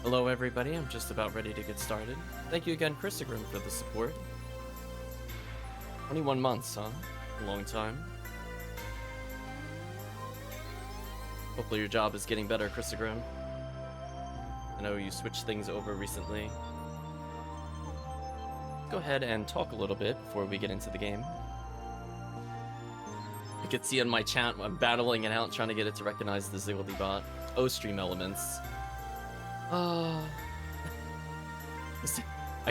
Hello everybody, I'm just about ready to get started. Thank you again, Christogrim, for the support. 21 months, huh? A long time. Hopefully your job is getting better, Christogrim. I know you switched things over recently. Go ahead and talk a little bit before we get into the game. I can see in my chat, I'm battling it out, trying to get it to recognize the Ziggledy bot. Oh, stream elements. I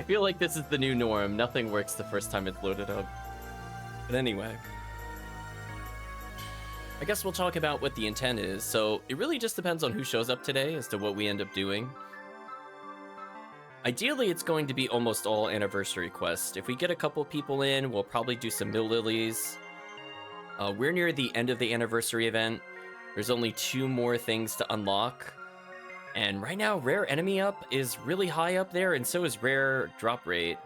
feel like this is the new norm. Nothing works the first time it's loaded up. But anyway, I guess we'll talk about what the intent is. So it really just depends on who shows up today as to what we end up doing. Ideally, it's going to be almost all anniversary quests. If we get a couple people in, we'll probably do some Lillies. We're near the end of the anniversary event. There's only 2 more things to unlock. And right now, rare enemy up is really high up there, and so is rare drop rate.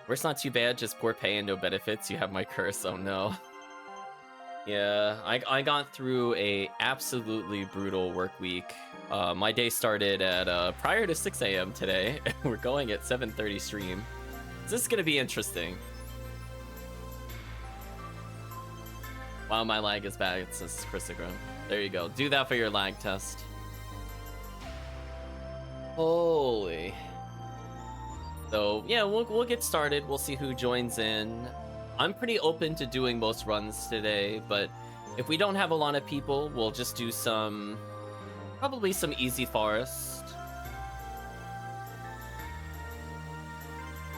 Where it's not too bad, just poor pay and no benefits. You have my curse, oh no. Yeah, I got through a absolutely brutal work week. My day started at prior to 6 a.m. today. We're going at 7:30 stream. This is gonna be interesting. Wow, my lag is bad, it says Christogrim. There you go. Do that for your lag test. Holy. So, yeah, we'll get started. We'll see who joins in. I'm pretty open to doing most runs today, but if we don't have a lot of people, we'll just do probably some easy forest.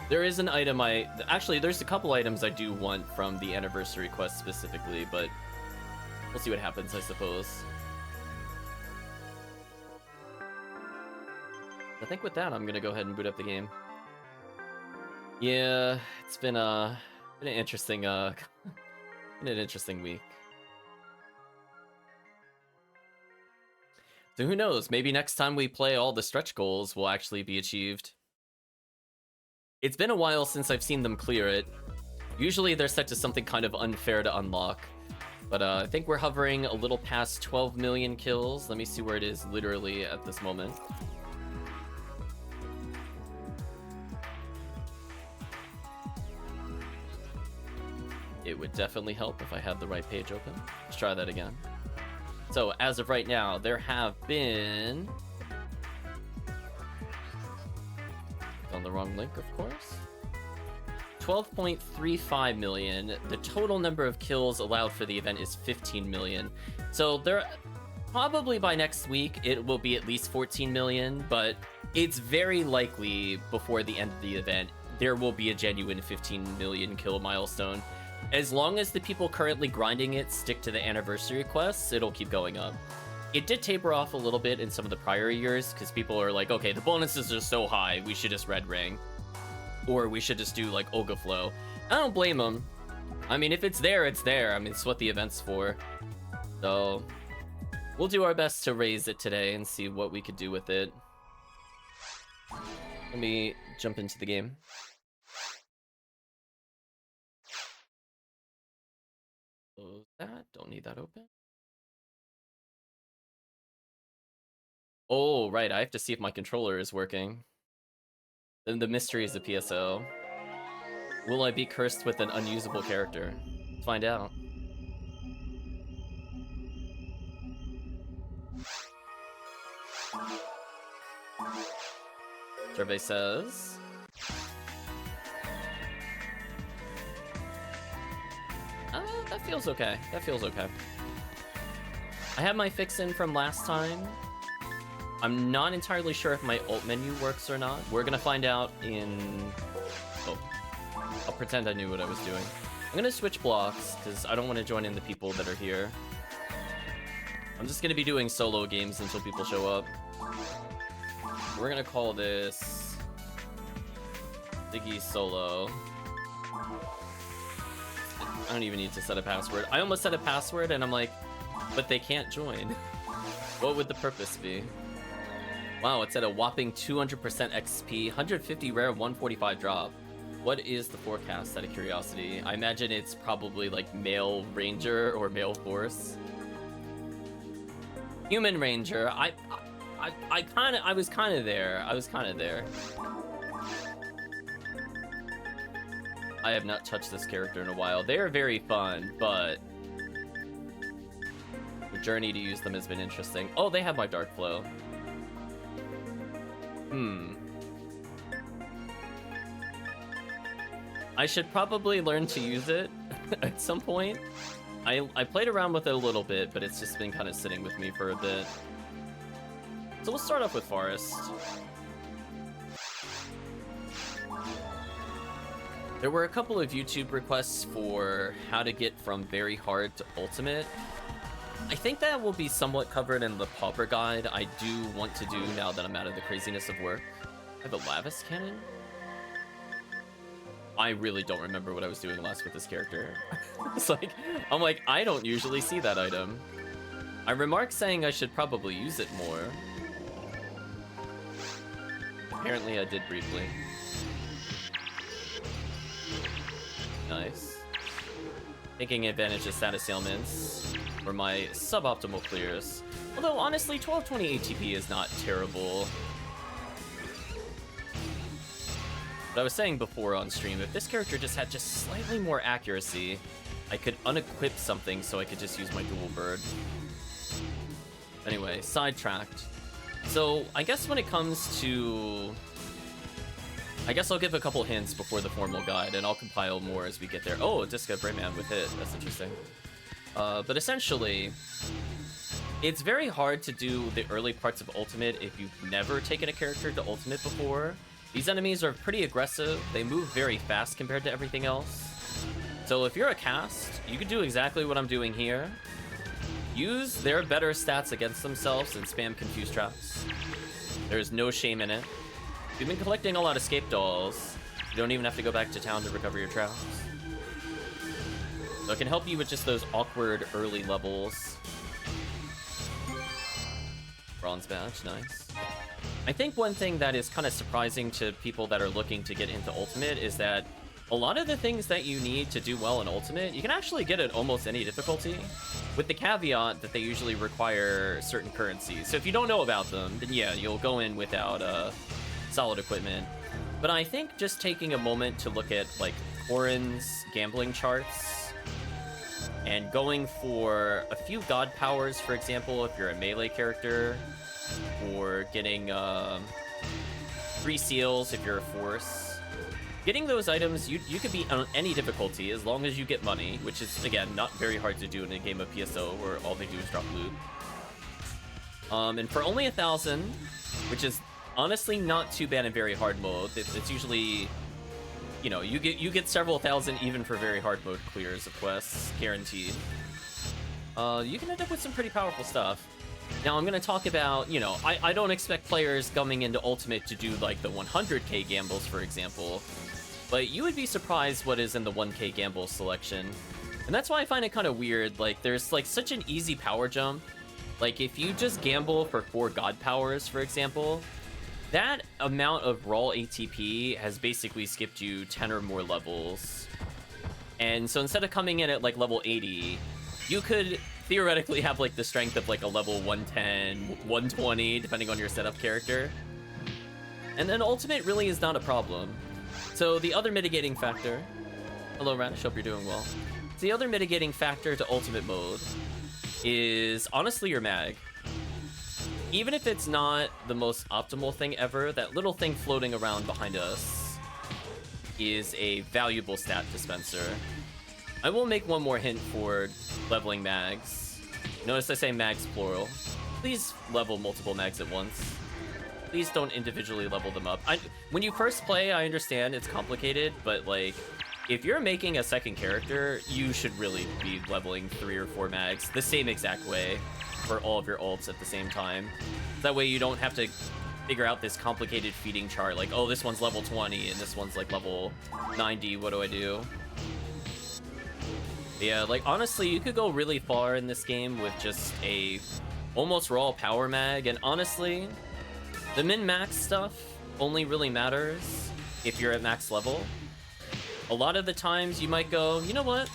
There is an item actually, there's a couple items I do want from the anniversary quest specifically, but we'll see what happens, I suppose. I think with that, I'm gonna go ahead and boot up the game. Yeah, it's been an interesting been an interesting week. So who knows? Maybe next time we play, all the stretch goals will actually be achieved. It's been a while since I've seen them clear it. Usually they're set to something kind of unfair to unlock. But I think we're hovering a little past 12 million kills. Let me see where it is literally at this moment. It would definitely help if I had the right page open. Let's try that again. So as of right now, there have been... on the wrong link, of course. 12.35 million. The total number of kills allowed for the event is 15 million. So there, probably by next week, it will be at least 14 million, but it's very likely before the end of the event, there will be a genuine 15 million kill milestone. As long as the people currently grinding it stick to the anniversary quests, it'll keep going up. It did taper off a little bit in some of the prior years because people are like, okay, the bonuses are so high, we should just red ring. Or we should just do like Olga Flow. I don't blame them. I mean, if it's there, it's there. I mean, it's what the event's for. So we'll do our best to raise it today and see what we could do with it. Let me jump into the game. Close that. Don't need that open. Oh, right. I have to see if my controller is working. Then the mystery is the PSO. Will I be cursed with an unusable character? Let's find out. Survey says... that feels okay. That feels okay. I have my fix-in from last time. I'm not entirely sure if my alt menu works or not. We're gonna find out in... oh. I'll pretend I knew what I was doing. I'm gonna switch blocks, because I don't want to join in the people that are here. I'm just gonna be doing solo games until people show up. We're gonna call this... Diggy Solo. I don't even need to set a password. I almost set a password and I'm like, but they can't join. What would the purpose be? Wow, it's at a whopping 200% XP, 150 rare, 145 drop. What is the forecast, out of curiosity? I imagine it's probably like male ranger or male force. Human Ranger. I was kind of there. I was kind of there. I have not touched this character in a while. They are very fun, but the journey to use them has been interesting. Oh, they have my Dark Flow. I should probably learn to use it at some point. I played around with it a little bit, but it's just been kind of sitting with me for a bit. So we'll start off with Forest. There were a couple of YouTube requests for how to get from very hard to ultimate. I think that will be somewhat covered in the Pauper guide I do want to do now that I'm out of the craziness of work. I have a Lavis Cannon? I really don't remember what I was doing last with this character. I'm like, I don't usually see that item. I remarked saying I should probably use it more. Apparently I did briefly. Nice. Taking advantage of status ailments for my suboptimal clears. Although honestly, 1220 ATP is not terrible. But I was saying before on stream, if this character just had just slightly more accuracy, I could unequip something so I could just use my dual bird. Anyway, sidetracked. So I guess when it comes to... I guess I'll give a couple hints before the formal guide, and I'll compile more as we get there. Oh, Disca Brayman with hit. That's interesting. But essentially, it's very hard to do the early parts of Ultimate if you've never taken a character to Ultimate before. These enemies are pretty aggressive. They move very fast compared to everything else. So if you're a cast, you can do exactly what I'm doing here. Use their better stats against themselves and spam Confuse Traps. There's no shame in it. If you've been collecting a lot of escape dolls, you don't even have to go back to town to recover your traps. So it can help you with just those awkward early levels. Bronze badge, nice. I think one thing that is kind of surprising to people that are looking to get into Ultimate is that a lot of the things that you need to do well in Ultimate, you can actually get at almost any difficulty, with the caveat that they usually require certain currencies. So if you don't know about them, then yeah, you'll go in without solid equipment. But I think just taking a moment to look at like Orin's gambling charts and going for a few god powers, for example, if you're a melee character, or getting 3 seals if you're a force. Getting those items, you could be on any difficulty as long as you get money, which is, again, not very hard to do in a game of PSO where all they do is drop loot. And for only 1,000, which is honestly not too bad in very hard mode. It's usually, you know, you get several thousand even for very hard mode clears of quests, guaranteed. You can end up with some pretty powerful stuff. Now, I'm going to talk about, you know, I don't expect players coming into Ultimate to do, like, the 100k gambles, for example. But you would be surprised what is in the 1k gamble selection. And that's why I find it kind of weird. Like, there's, like, such an easy power jump. Like, if you just gamble for 4 god powers, for example, that amount of raw ATP has basically skipped you 10 or more levels. And so instead of coming in at, like, level 80, you could theoretically have like the strength of like a level 110, 120, depending on your setup character. And then Ultimate really is not a problem. So the other mitigating factor... Hello, Radish, hope you're doing well. So the other mitigating factor to Ultimate mode is honestly your mag. Even if it's not the most optimal thing ever, that little thing floating around behind us is a valuable stat dispenser. I will make one more hint for leveling mags. Notice I say mags plural. Please level multiple mags at once. Please don't individually level them up. When you first play, I understand it's complicated, but like, if you're making a second character, you should really be leveling 3 or 4 mags the same exact way for all of your ults at the same time. That way you don't have to figure out this complicated feeding chart, like, oh, this one's level 20 and this one's like level 90, what do I do? Yeah, like, honestly, you could go really far in this game with just a almost raw power mag, and honestly, the min-max stuff only really matters if you're at max level. A lot of the times you might go, you know what?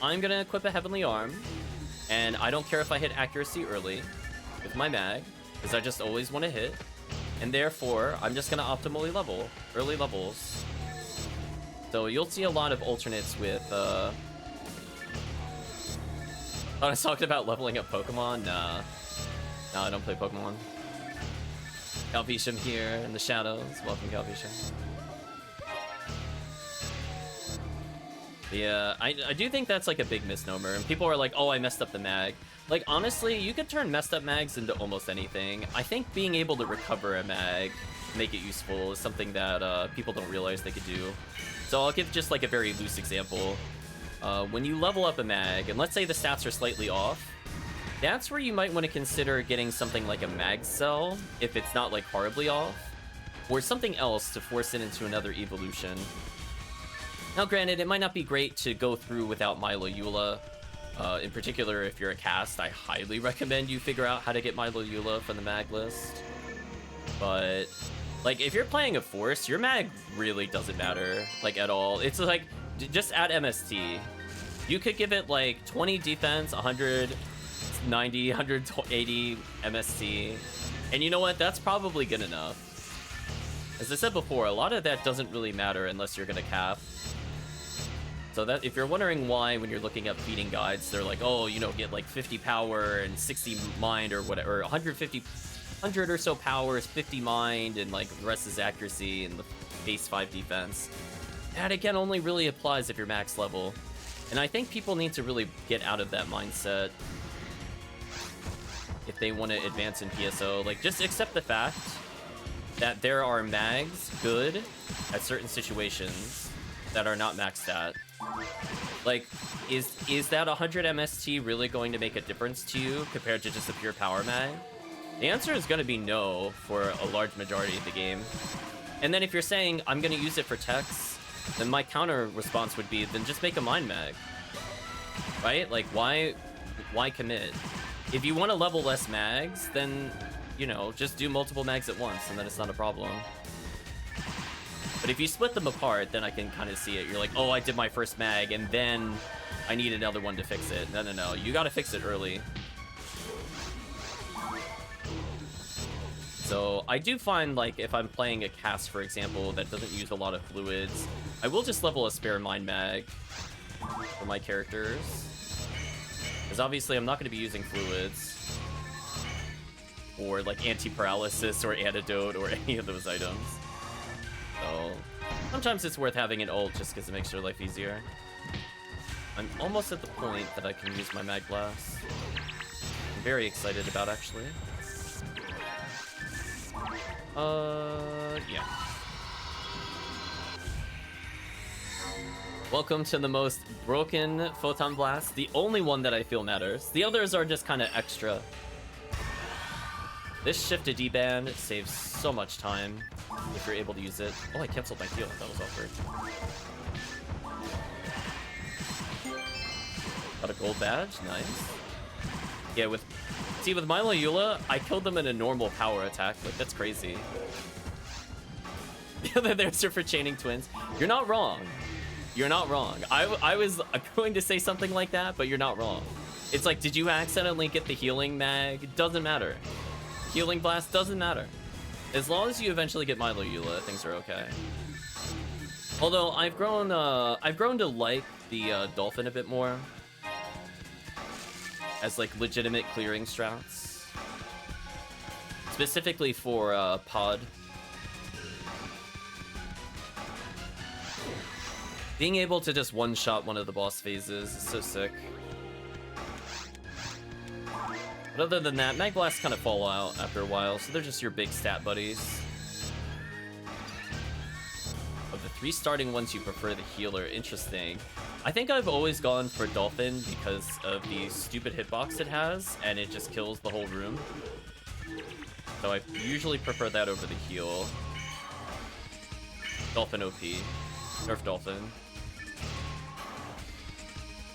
I'm gonna equip a Heavenly Arm, And I don't care if I hit accuracy early with my mag, because I just always want to hit. And therefore, I'm just going to optimally level early levels. So you'll see a lot of alternates with... Oh, I was talking about leveling up Pokemon? Nah. No, I don't play Pokemon. Calvisham here in the shadows. Welcome, Calvisham. Yeah, I do think that's like a big misnomer. And people are like, oh, I messed up the mag. Like, honestly, you could turn messed up mags into almost anything. I think being able to recover a mag, make it useful, is something that people don't realize they could do. So I'll give just like a very loose example. When you level up a mag, and let's say the stats are slightly off, that's where you might want to consider getting something like a mag cell, if it's not like horribly off, or something else to force it into another evolution. Now granted, it might not be great to go through without Milo Eula. In particular, if you're a cast, I highly recommend you figure out how to get Milo Eula from the mag list. But, like, if you're playing a force, your mag really doesn't matter, like, at all. It's like, just add MST. You could give it, like, 20 defense, 190, 180 MST. And you know what? That's probably good enough. As I said before, a lot of that doesn't really matter unless you're gonna cap. So that if you're wondering why when you're looking up feeding guides, they're like, oh, you know, get like 50 power and 60 mind or whatever, or 100 or so powers, 50 mind, and like the rest is accuracy and the base 5 defense. That again only really applies if you're max level. And I think people need to really get out of that mindset if they want to advance in PSO. Like, just accept the fact that there are mags good at certain situations that are not maxed at. Like, is that 100 MST really going to make a difference to you compared to just a pure power mag? The answer is going to be no for a large majority of the game. And then if you're saying, I'm going to use it for techs, then my counter response would be, then just make a mind mag. Right? Like, why commit? If you want to level less mags, then, you know, just do multiple mags at once, and then it's not a problem. But if you split them apart, then I can kind of see it. You're like, oh, I did my first mag, and then I need another one to fix it. No, no, no. You gotta fix it early. So I do find, like, if I'm playing a cast, for example, that doesn't use a lot of fluids, I will just level a spare mind mag for my characters. Because obviously I'm not going to be using fluids. Or, like, anti-paralysis or antidote or any of those items. So sometimes it's worth having an ult just because it makes your life easier. I'm almost at the point that I can use my Mag Blast. I'm very excited about, actually. Yeah. Welcome to the most broken Photon Blast. The only one that I feel matters. The others are just kind of extra. This shift to D-band saves so much time if you're able to use it. Oh, I canceled my heal. That was awkward. Got a gold badge. Nice. Yeah, with Milo Eula, I killed them in a normal power attack. Like, that's crazy. The other answer for chaining twins. You're not wrong. You're not wrong. I was going to say something like that, but you're not wrong. It's like, did you accidentally get the healing mag? It doesn't matter. Healing blast doesn't matter. As long as you eventually get Milo Eula, things are okay. Although I've grown to like the dolphin a bit more as like legitimate clearing strats, specifically for pod. Being able to just one-shot one of the boss phases is so sick. But other than that, Mag Blasts kind of fall out after a while, so they're just your big stat buddies. Of the 3 starting ones, you prefer the healer. Interesting. I think I've always gone for Dolphin because of the stupid hitbox it has, and it just kills the whole room. So I usually prefer that over the heal. Dolphin OP. Nerf Dolphin.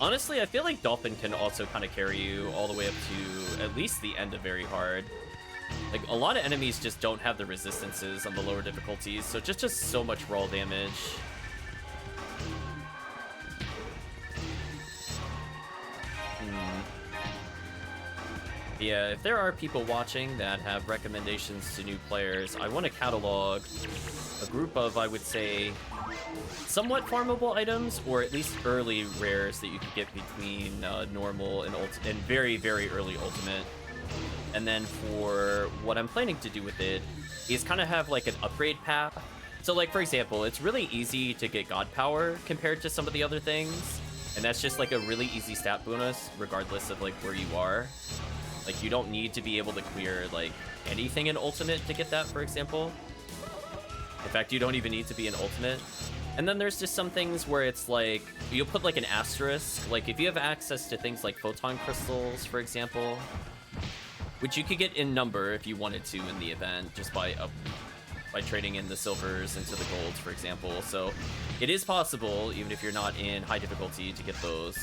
Honestly, I feel like Dolphin can also kind of carry you all the way up to at least the end of very hard. Like, a lot of enemies just don't have the resistances on the lower difficulties, so just so much raw damage. Yeah, if there are people watching that have recommendations to new players, I want to catalog a group of, I would say, somewhat farmable items, or at least early rares that you could get between normal and very, very early ultimate. And then for what I'm planning to do with it is kind of have like an upgrade path. So like, for example, it's really easy to get God Power compared to some of the other things. And that's just like a really easy stat bonus, regardless of like where you are. Like, you don't need to be able to clear like anything in ultimate to get that, for example. In fact, you don't even need to be an ultimate. And then there's just some things where it's like, you'll put like an asterisk. Like if you have access to things like photon crystals, for example, which you could get in number if you wanted to in the event, just by trading in the silvers into the golds, for example. So it is possible, even if you're not in high difficulty, to get those.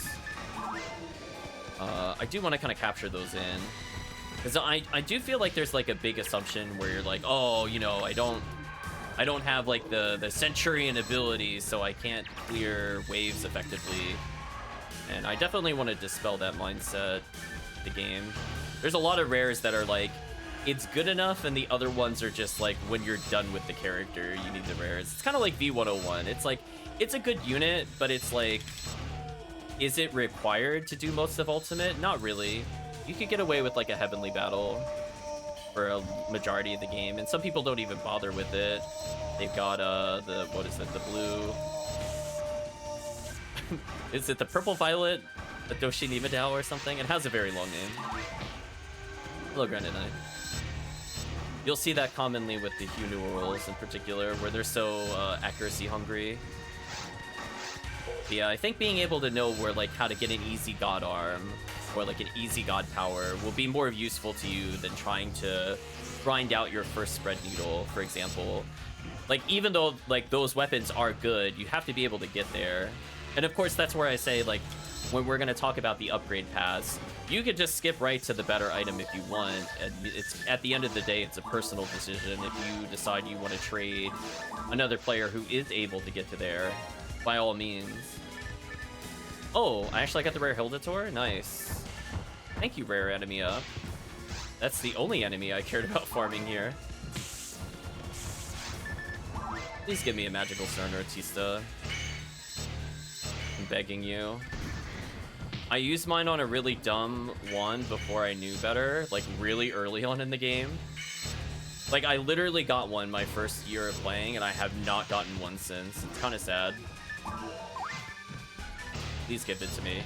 I do want to kind of capture those in, because I do feel like there's like a big assumption where you're like, oh, you know, I don't have like the Centurion ability, so I can't clear waves effectively. And I definitely want to dispel that mindset in the game. There's a lot of rares that are like, it's good enough, and the other ones are just like, when you're done with the character, you need the rares. It's kind of like V101. It's like, it's a good unit, but it's like, is it required to do most of Ultimate? Not really. You could get away with like a Heavenly Battle for a majority of the game, and some people don't even bother with it. They've got the, what is it, the blue... is it the Purple Violet? The Doshi Nimadao or something? It has a very long name. Hello, Granite Knight. You'll see that commonly with the Hugh Numerals in particular, where they're so accuracy hungry. Yeah, I think being able to know where, like, how to get an easy God Arm or like an easy God Power will be more useful to you than trying to grind out your first spread needle, for example. Like, even though like those weapons are good, you have to be able to get there. And of course, that's where I say, like, when we're going to talk about the upgrade paths, you could just skip right to the better item if you want. And it's, at the end of the day, it's a personal decision. If you decide you want to trade another player who is able to get to there, by all means. Oh, I actually got the rare Hildator? Nice. Thank you, rare Ephinea. That's the only enemy I cared about farming here. Please give me a magical Stern or Tista. I'm begging you. I used mine on a really dumb one before I knew better, like really early on in the game. Like, I literally got one my first year of playing, and I have not gotten one since. It's kind of sad. Please give it to me.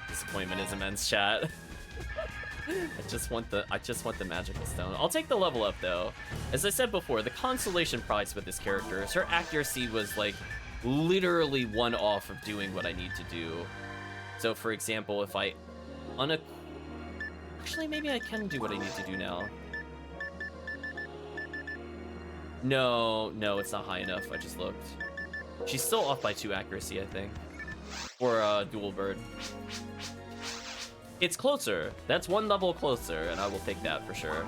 Disappointment is immense, chat. I just want the magical stone. I'll take the level up though. As I said before, the consolation prize with this character is her accuracy was like literally one off of doing what I need to do. So for example, if I actually, maybe I can do what I need to do now. No, it's not high enough. I just looked. She's still off by 2 accuracy, I think. Or dual bird. It's closer. That's 1 level closer, and I will take that for sure.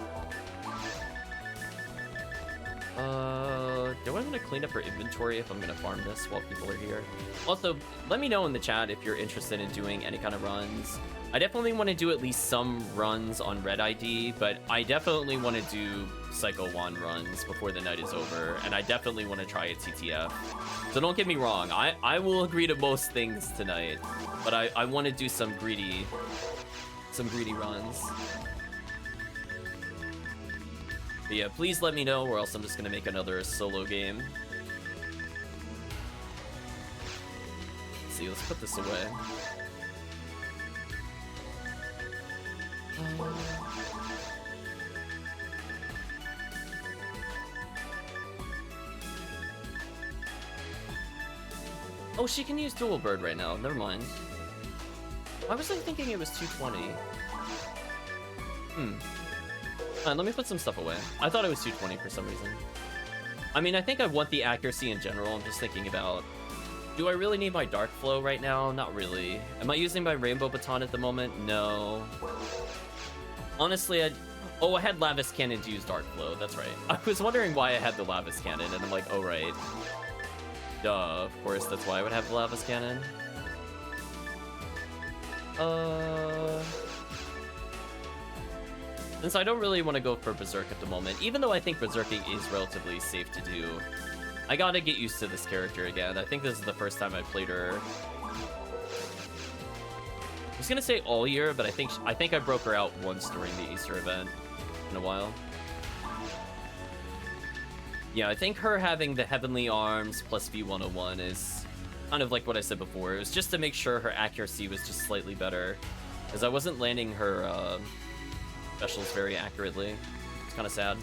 Do I want to clean up her inventory if I'm going to farm this while people are here? Also, let me know in the chat if you're interested in doing any kind of runs. I definitely want to do at least some runs on Red ID, but I definitely want to do Psycho Wand runs before the night is over, and I definitely want to try a TTF. So don't get me wrong, I will agree to most things tonight, but I want to do some greedy runs. But yeah, please let me know, or else I'm just gonna make another solo game. Let's see, let's put this away. Oh, she can use dual bird right now. Never mind. Why was I thinking it was 220? Let me put some stuff away. I thought it was 220 for some reason. I mean, I think I want the accuracy in general. I'm just thinking about, do I really need my Dark Flow right now? Not really. Am I using my Rainbow Baton at the moment? No. Honestly, I had Lavis Cannon to use Dark Flow. That's right. I was wondering why I had the Lavis Cannon, and I'm like, oh, right. Duh, of course, that's why I would have the Lavis Cannon. Since I don't really want to go for Berserk at the moment, even though I think Berserking is relatively safe to do, I gotta get used to this character again. I think this is the first time I played her. I was gonna say all year, but I think I broke her out once during the Easter event in a while. Yeah, I think her having the Heavenly Arms plus V101 is kind of like what I said before. It was just to make sure her accuracy was just slightly better, because I wasn't landing her specials very accurately. It's kind of sad.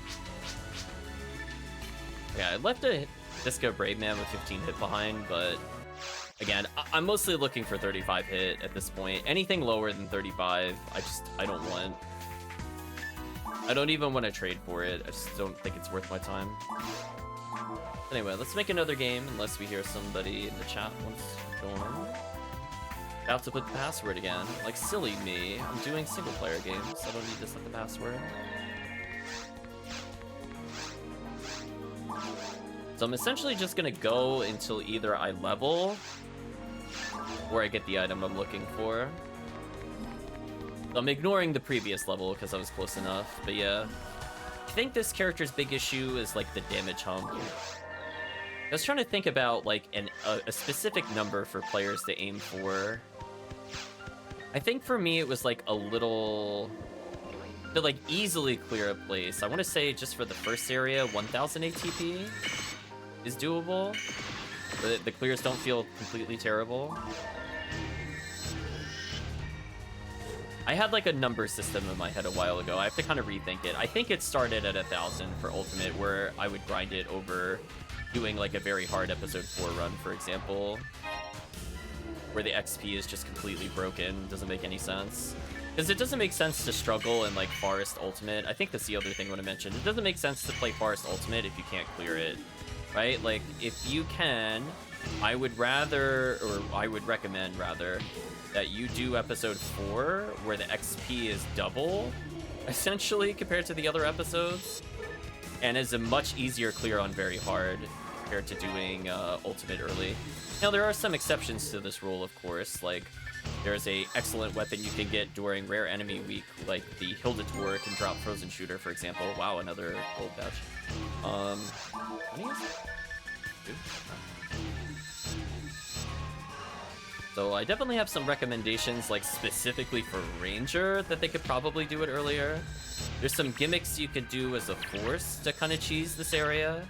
Yeah, I left a Disco Brave Man with 15 hit behind, but again, I'm mostly looking for 35 hit at this point. Anything lower than 35, I don't want. I don't even want to trade for it. I just don't think it's worth my time. Anyway, let's make another game unless we hear somebody in the chat wants to join. About to put the password again. Like silly me. I'm doing single player games. I don't need to set the password. So I'm essentially just gonna go until either I level or I get the item I'm looking for. So I'm ignoring the previous level because I was close enough, but yeah. I think this character's big issue is like the damage hump. I was trying to think about like a specific number for players to aim for. I think for me it was like a little to like easily clear a place. I want to say just for the first area, 1000 ATP is doable. The clears don't feel completely terrible. I had like a number system in my head a while ago. I have to kind of rethink it. I think it started at 1000 for Ultimate, where I would grind it over doing like a very hard episode 4 run, for example, where the XP is just completely broken. Doesn't make any sense. Because it doesn't make sense to struggle in like Forest Ultimate. I think that's the other thing I want to mention. It doesn't make sense to play Forest Ultimate if you can't clear it, right? Like if you can, I would recommend rather, that you do episode 4 where the XP is double, essentially, compared to the other episodes, and is a much easier clear on very hard compared to doing Ultimate early. Now, there are some exceptions to this rule, of course, like there's a excellent weapon you can get during Rare Enemy Week, like the Hilda Tour can drop Frozen Shooter, for example. Wow, another gold badge. How many is it? 2? So I definitely have some recommendations, like specifically for Ranger, that they could probably do it earlier. There's some gimmicks you could do as a force to kind of cheese this area.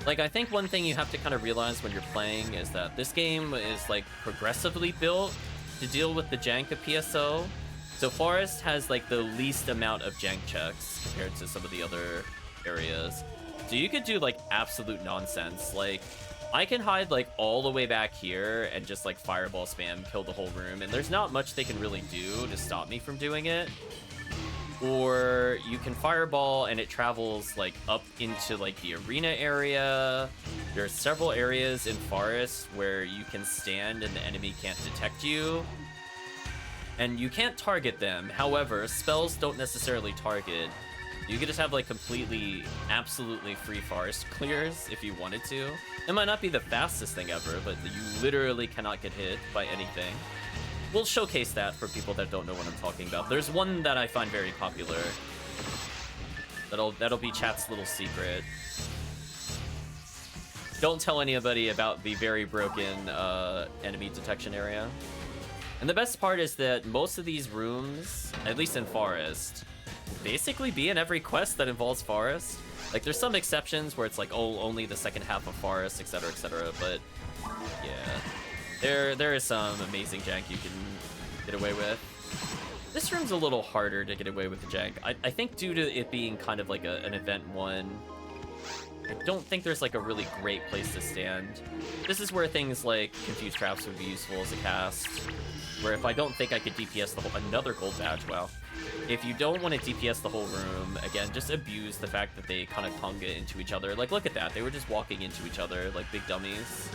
Like, I think one thing you have to kind of realize when you're playing is that this game is like progressively built to deal with the jank of PSO. So Forest has like the least amount of jank checks compared to some of the other areas. So you could do like absolute nonsense, like I can hide like all the way back here and just like fireball spam, kill the whole room, and there's not much they can really do to stop me from doing it. Or you can fireball and it travels like up into like the arena area. There's several areas in Forest where you can stand and the enemy can't detect you. And you can't target them. However, spells don't necessarily target. You could just have like completely, absolutely free Forest clears if you wanted to. It might not be the fastest thing ever, but you literally cannot get hit by anything. We'll showcase that for people that don't know what I'm talking about. There's one that I find very popular. That'll be chat's little secret. Don't tell anybody about the very broken enemy detection area. And the best part is that most of these rooms, at least in Forest, basically be in every quest that involves Forest. Like, there's some exceptions where it's like, oh, only the second half of Forest, etc., etc., but yeah. There is some amazing jank you can get away with. This room's a little harder to get away with the jank. I think due to it being kind of like an event 1, I don't think there's like a really great place to stand. This is where things like Confused Traps would be useful as a cast, where if I don't think I could DPS the whole... Another gold badge, wow. If you don't want to DPS the whole room, again, just abuse the fact that they kind of conga into each other. Like, look at that. They were just walking into each other like big dummies.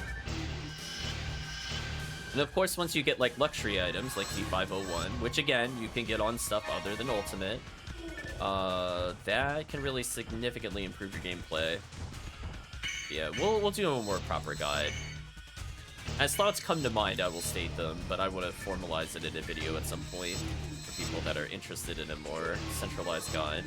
And of course, once you get like luxury items like V501, which again, you can get on stuff other than Ultimate, that can really significantly improve your gameplay. Yeah, we'll do a more proper guide. As thoughts come to mind, I will state them, but I want to formalize it in a video at some point for people that are interested in a more centralized guide.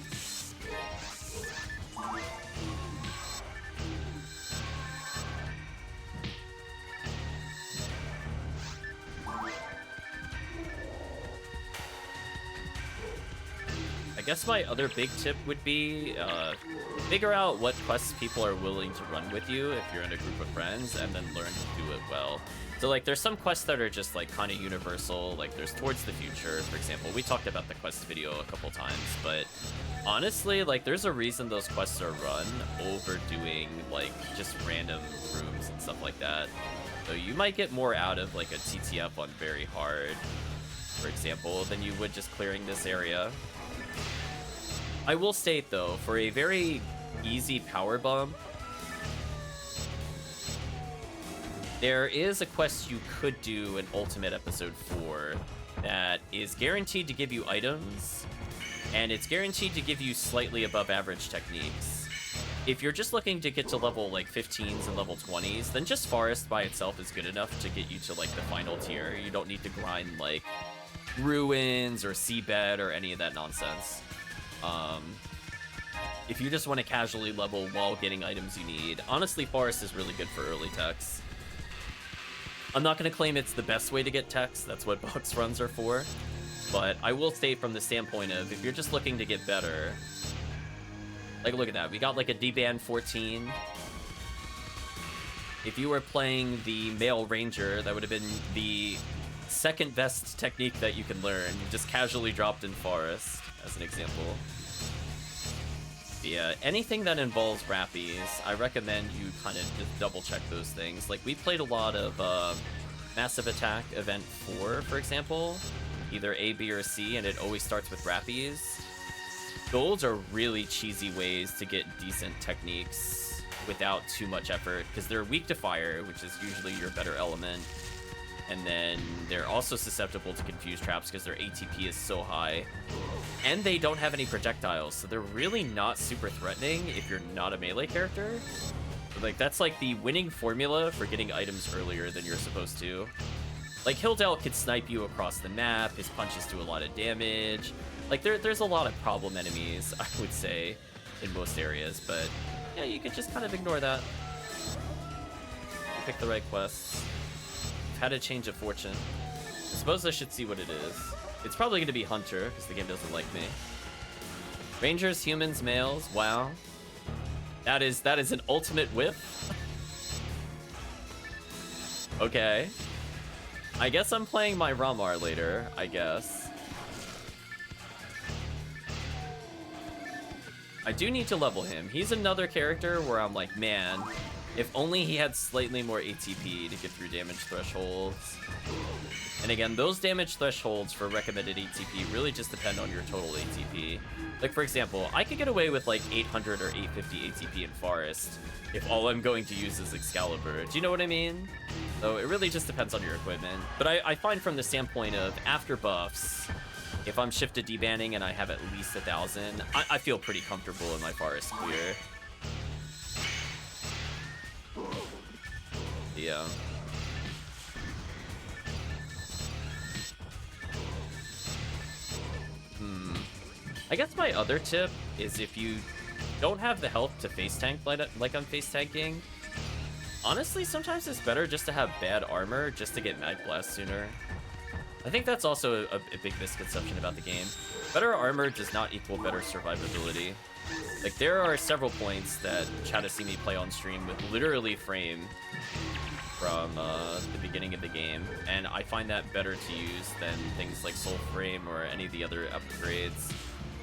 I guess my other big tip would be figure out what quests people are willing to run with you if you're in a group of friends, and then learn to do it well. So like there's some quests that are just like kind of universal, like there's Towards the Future, for example. We talked about the quest video a couple times, but honestly, like there's a reason those quests are run over doing like just random rooms and stuff like that. So you might get more out of like a TTF on very hard, for example, than you would just clearing this area. I will state, though, for a very easy power bump, there is a quest you could do in Ultimate Episode 4 that is guaranteed to give you items, and it's guaranteed to give you slightly above average techniques. If you're just looking to get to level, like, 15s and level 20s, then just Forest by itself is good enough to get you to, like, the final tier. You don't need to grind, like, Ruins or Seabed or any of that nonsense. If you just want to casually level while getting items you need, honestly, Forest is really good for early techs. I'm not going to claim it's the best way to get techs, that's what box runs are for, but I will state from the standpoint of, if you're just looking to get better, like, look at that, we got like a D-Band 14. If you were playing the Male Ranger, that would have been the second best technique that you can learn, just casually dropped in Forest, as an example. Yeah, anything that involves Rappies, I recommend you kind of just double check those things. Like, we played a lot of Massive Attack Event 4, for example, either A, B, or C, and it always starts with Rappies. Those are really cheesy ways to get decent techniques without too much effort, because they're weak to fire, which is usually your better element. And then they're also susceptible to confuse traps because their ATP is so high. And they don't have any projectiles, so they're really not super threatening if you're not a melee character. But, like, that's like the winning formula for getting items earlier than you're supposed to. Like, Hildel could snipe you across the map, his punches do a lot of damage. Like, there's a lot of problem enemies, I would say, in most areas, but yeah, you could just kind of ignore that. You pick the right quests. Had a change of fortune. I suppose I should see what it is. It's probably going to be Hunter, because the game doesn't like me. Rangers, humans, males. Wow. That is an ultimate whiff. Okay. I guess I'm playing my Ramar later, I guess. I do need to level him. He's another character where I'm like, man, if only he had slightly more ATP to get through damage thresholds. And again, those damage thresholds for recommended ATP really just depend on your total ATP. Like, for example, I could get away with like 800 or 850 ATP in Forest if all I'm going to use is Excalibur. Do you know what I mean? So it really just depends on your equipment. But I find from the standpoint of after buffs, if I'm shifted debanning and I have at least 1,000, I feel pretty comfortable in my Forest clear. Yeah. I guess my other tip is if you don't have the health to face tank like I'm face tanking, honestly, sometimes it's better just to have bad armor just to get Mag Blast sooner. I think that's also a big misconception about the game. Better armor does not equal better survivability. Like, there are several points that chat has seen me play on stream with literally frame from the beginning of the game, and I find that better to use than things like Soul Frame or any of the other upgrades.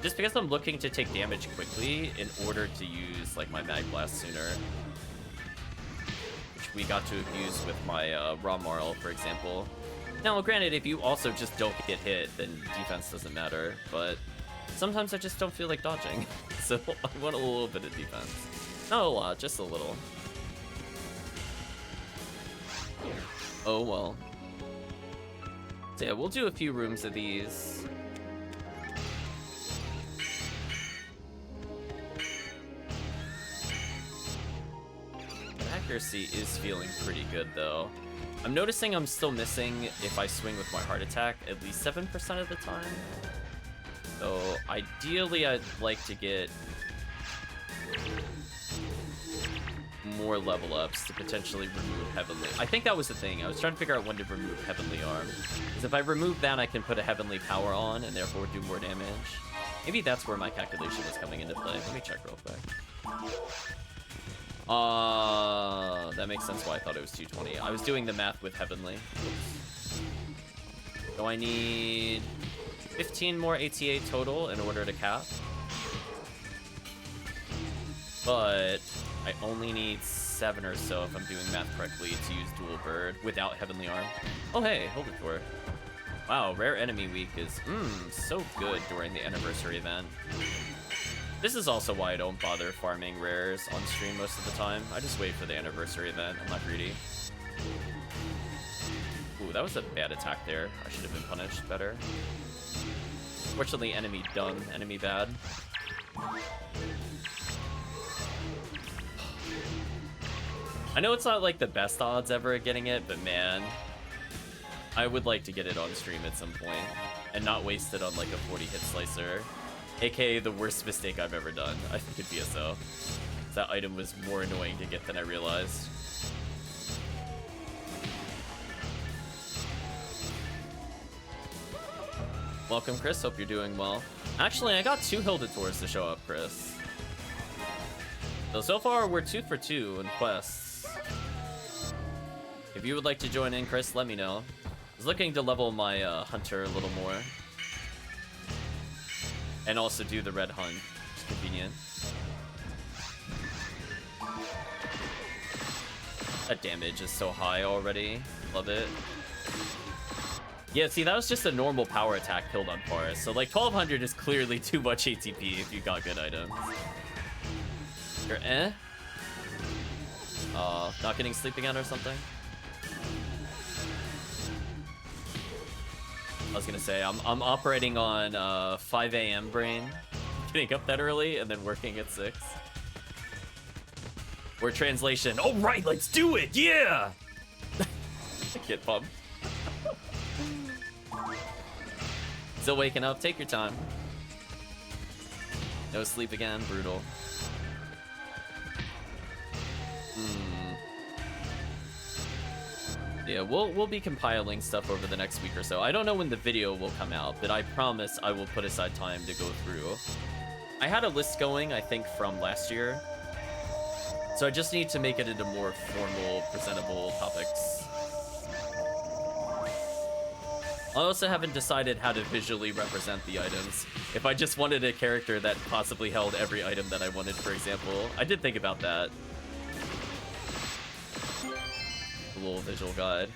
Just because I'm looking to take damage quickly in order to use, like, my Mag Blast sooner. Which we got to abuse with my Raw Marl, for example. Now, granted, if you also just don't get hit, then defense doesn't matter, but sometimes I just don't feel like dodging. So I want a little bit of defense. Not a lot, just a little. Oh well. So yeah, we'll do a few rooms of these. Accuracy is feeling pretty good, though. I'm noticing I'm still missing if I swing with my heart attack at least 7% of the time. So ideally I'd like to get more level ups to potentially remove Heavenly. I think that was the thing. I was trying to figure out when to remove Heavenly Arm. Because if I remove that, I can put a Heavenly Power on and therefore do more damage. Maybe that's where my calculation was coming into play. Let me check real quick. That makes sense why I thought it was 220. I was doing the math with Heavenly. So I need 15 more ATA total in order to cap. But I only need 7 or so if I'm doing math correctly to use Dual Bird without Heavenly Arm. Oh hey, hold it for. Wow, Rare Enemy Week is so good during the anniversary event. This is also why I don't bother farming rares on stream most of the time. I just wait for the anniversary event. I'm not greedy. Ooh, that was a bad attack there. I should have been punished better. Fortunately, enemy dumb, enemy bad. I know it's not like the best odds ever at getting it, but man, I would like to get it on stream at some point and not waste it on like a 40 hit slicer. AKA the worst mistake I've ever done, I think, in PSO. That item was more annoying to get than I realized. Welcome, Chris. Hope you're doing well. Actually, I got 2 Hilditors to show up, Chris. So far, we're 2 for 2 in quests. If you would like to join in, Chris, let me know. I was looking to level my hunter a little more. And also do the red hunt. It's convenient. That damage is so high already. Love it. Yeah, see, that was just a normal power attack killed on Forest. So, like, 1200 is clearly too much ATP if you got good items. You're eh? Not getting sleep again or something? I was gonna say, I'm operating on 5 a.m. brain. Getting up that early and then working at 6. Or translation, all right, let's do it, yeah! Get pumped. Still waking up, take your time. No sleep again, brutal. Yeah, we'll be compiling stuff over the next week or so. I don't know when the video will come out, but I promise I will put aside time to go through. I had a list going, I think, from last year. So I just need to make it into more formal, presentable topics. I also haven't decided how to visually represent the items. If I just wanted a character that possibly held every item that I wanted, for example. I did think about that. A little visual guide.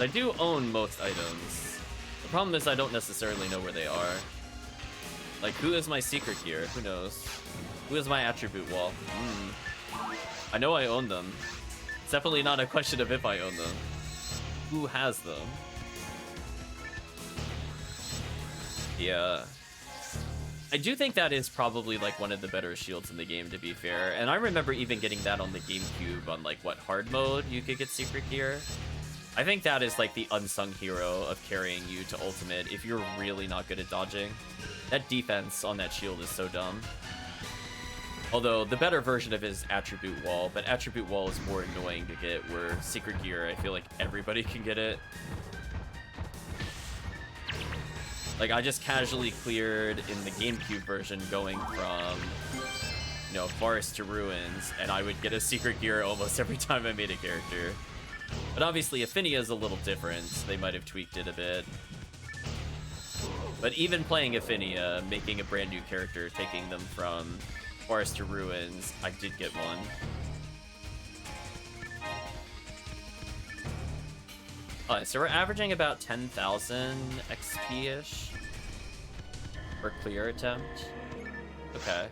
I do own most items. The problem is I don't necessarily know where they are. Like, who is my secret gear? Who knows? Who is my attribute wall? I know I own them. It's definitely not a question of if I own them. Who has them? Yeah. I do think that is probably like one of the better shields in the game, to be fair. And I remember even getting that on the GameCube on like what hard mode you could get secret gear. I think that is like the unsung hero of carrying you to ultimate if you're really not good at dodging. That defense on that shield is so dumb. Although the better version of it is attribute wall, but attribute wall is more annoying to get, where secret gear, I feel like everybody can get it. Like, I just casually cleared in the GameCube version going from, you know, Forest to Ruins, and I would get a secret gear almost every time I made a character. But obviously Ephinea is a little different. They might have tweaked it a bit. But even playing Ephinea, making a brand new character, taking them from Forest to Ruins, I did get one. Alright, so we're averaging about 10,000 XP-ish per clear attempt. Okay.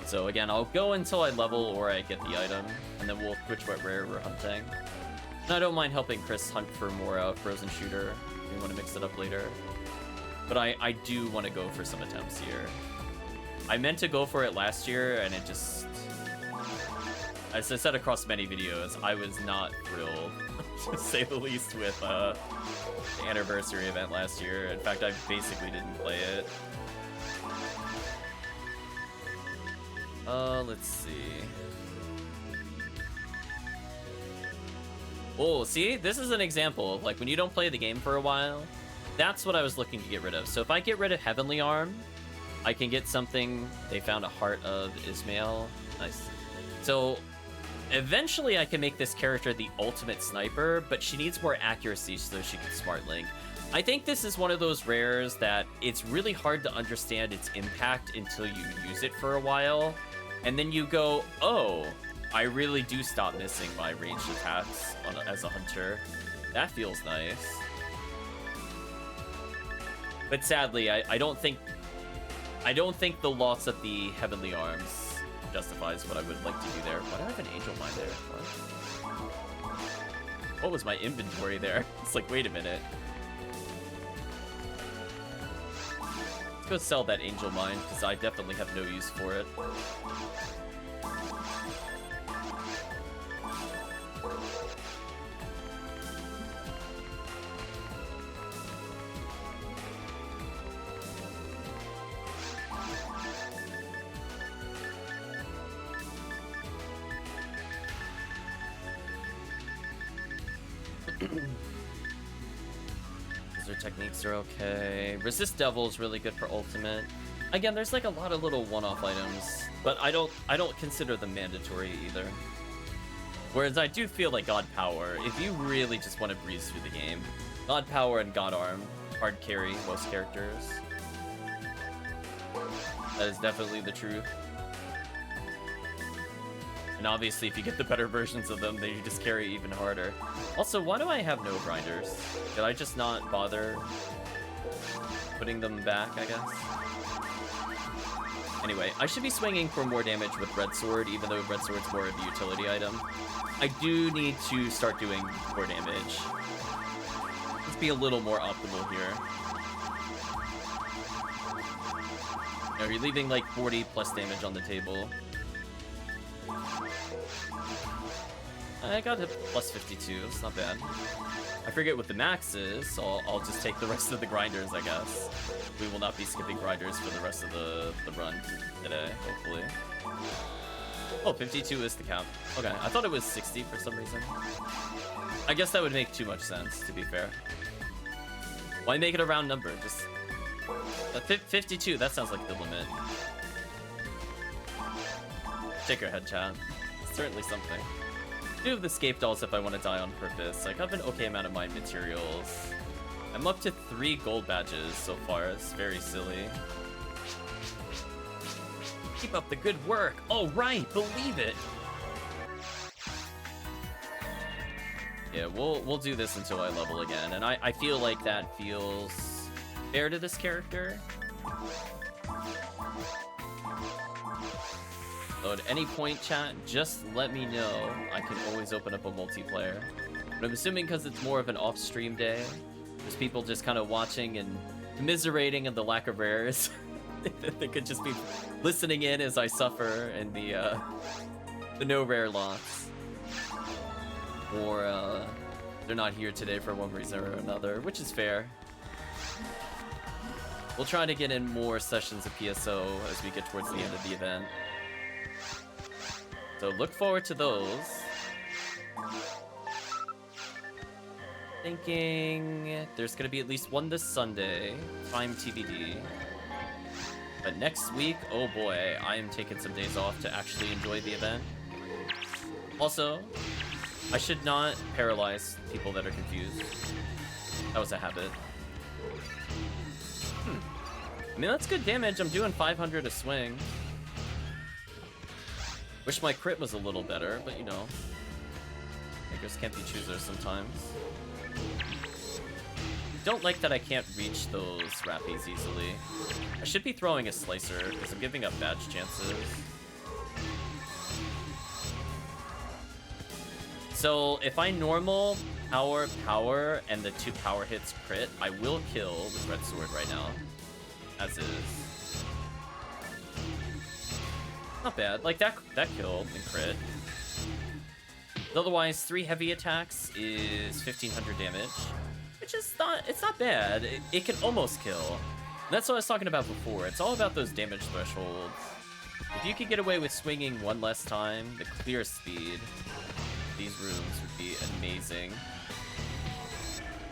So again, I'll go until I level or I get the item, and then we'll switch what rare we're hunting. And I don't mind helping Chris hunt for more Frozen Shooter if we want to mix it up later. But I do want to go for some attempts here. I meant to go for it last year, and it just... As I said across many videos, I was not thrilled, to say the least, with the anniversary event last year. In fact, I basically didn't play it. Let's see. Oh, see? This is an example of, like, when you don't play the game for a while, that's what I was looking to get rid of. So if I get rid of Heavenly Arm, I can get something. They found a Heart of Ismail. Nice. So eventually I can make this character the ultimate sniper, but she needs more accuracy so she can smart link. I think this is one of those rares that it's really hard to understand its impact until you use it for a while. And then you go, oh, I really do stop missing my ranged attacks as a hunter. That feels nice. But sadly, I don't think the loss of the Heavenly Arms justifies what I would like to do there. Why do I have an Angel Mine there? What was my inventory there? It's like, wait a minute. Let's go sell that Angel Mine, because I definitely have no use for it. Their techniques are okay. Resist Devil is really good for ultimate. Again, there's like a lot of little one-off items, but I don't consider them mandatory either. Whereas I do feel like God Power, if you really just want to breeze through the game, God Power and God Arm hard carry most characters. That is definitely the truth. And obviously, if you get the better versions of them, they just carry even harder. Also, why do I have no grinders? Did I just not bother putting them back, I guess? Anyway, I should be swinging for more damage with Red Sword, even though Red Sword's more of a utility item. I do need to start doing more damage. Let's be a little more optimal here. Now, you're leaving like 40 plus damage on the table. I got hit plus 52, it's not bad. I forget what the max is, so I'll just take the rest of the grinders, I guess. We will not be skipping grinders for the rest of the run today, hopefully. Oh, 52 is the count. Okay, I thought it was 60 for some reason. I guess that would make too much sense, to be fair. Why make it a round number? Just 52, that sounds like the limit. Shake your head, chat. Certainly something. I do have the Scape Dolls if I want to die on purpose. Like, I have an okay amount of mine materials. I'm up to 3 gold badges so far. It's very silly. Keep up the good work. Oh, right. Believe it. Yeah, we'll do this until I level again. And I feel like that feels fair to this character. So at any point, chat, just let me know. I can always open up a multiplayer. But I'm assuming because it's more of an off-stream day, there's people just kind of watching and commiserating of the lack of rares. They could just be listening in as I suffer and the no rare loss. Or they're not here today for one reason or another, which is fair. We'll try to get in more sessions of PSO as we get towards the end of the event. So look forward to those. Thinking there's gonna be at least one this Sunday. Time TBD. But next week, oh boy, I am taking some days off to actually enjoy the event. Also, I should not paralyze people that are confused. That was a habit. I mean, that's good damage. I'm doing 500 a swing. Wish my crit was a little better, but you know, makers can't be choosers sometimes. Don't like that I can't reach those Rappies easily. I should be throwing a Slicer, because I'm giving up badge chances. So, if I normal, power, and the 2 power hits crit, I will kill with Red Sword right now. As is. Not bad. Like, that killed and crit. Otherwise, 3 heavy attacks is 1,500 damage, which is it's not bad. It can almost kill. And that's what I was talking about before. It's all about those damage thresholds. If you could get away with swinging 1 less time, the clear speed, these rooms would be amazing.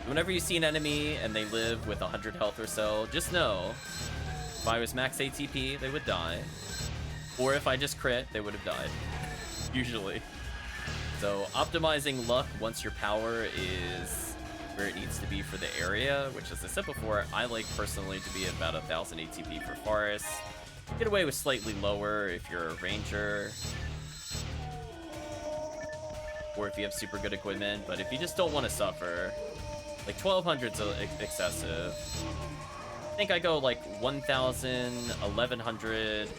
Whenever you see an enemy and they live with 100 health or so, just know, if I was max ATP, they would die. Or if I just crit, they would have died. Usually. So optimizing luck once your power is where it needs to be for the area, which as I said before, I like personally to be about 1,000 ATP for Forest. Get away with slightly lower if you're a ranger. Or if you have super good equipment, but if you just don't want to suffer, like 1,200's excessive. I think I go like 1,000, 1,100,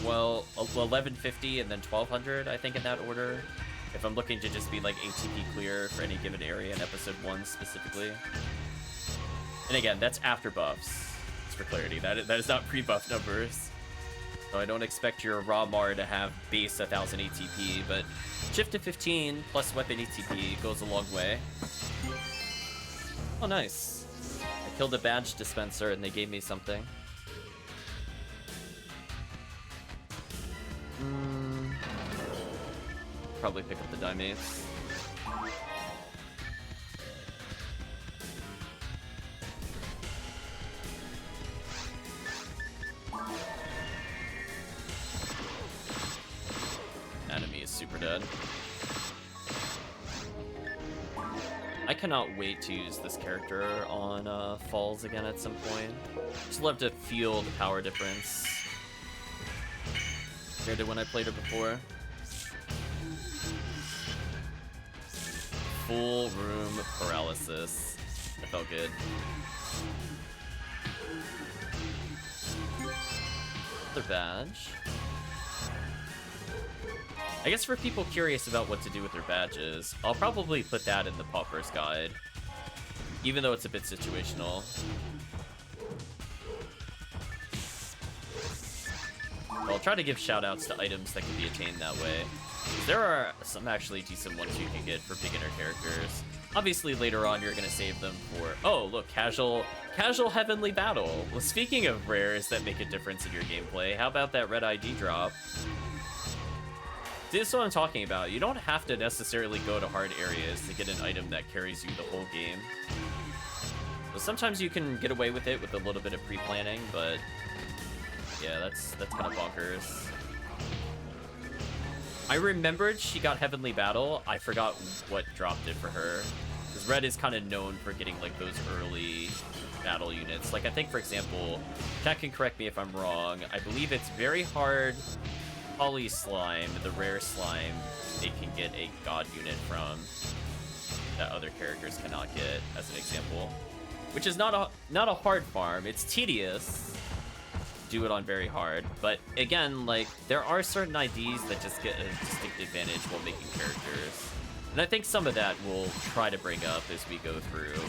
well, 1,150 and then 1,200, I think in that order. If I'm looking to just be like ATP clear for any given area in episode 1 specifically. And again, that's after buffs, just for clarity. That is not pre-buff numbers. So I don't expect your raw Mar to have base 1,000 ATP, but shift to 15 plus weapon ATP goes a long way. Oh, nice. I killed a badge dispenser and they gave me something. Probably pick up the Dimates. Enemy is super dead. I cannot wait to use this character on Falls again at some point. Just love to feel the power difference compared to when I played her before. Full room paralysis. That felt good. Another badge. I guess for people curious about what to do with their badges, I'll probably put that in the Pauper's Guide, even though it's a bit situational. I'll try to give shoutouts to items that can be attained that way. There are some actually decent ones you can get for beginner characters. Obviously, later on, you're going to save them for... Oh, look, casual Heavenly Battle. Well, speaking of rares that make a difference in your gameplay, how about that red ID drop? This is what I'm talking about. You don't have to necessarily go to hard areas to get an item that carries you the whole game. So sometimes you can get away with it with a little bit of pre-planning, but... yeah, that's kind of bonkers. I remembered she got Heavenly Battle. I forgot what dropped it for her. Because Red is kind of known for getting like those early battle units. Like I think, for example, Cat can correct me if I'm wrong, I believe it's very hard Poly Slime, the rare slime, they can get a god unit from that other characters cannot get, as an example. Which is not a hard farm, it's tedious. Do it on very hard, but again, like there are certain IDs that just get a distinct advantage while making characters, and I think some of that we'll try to bring up as we go through.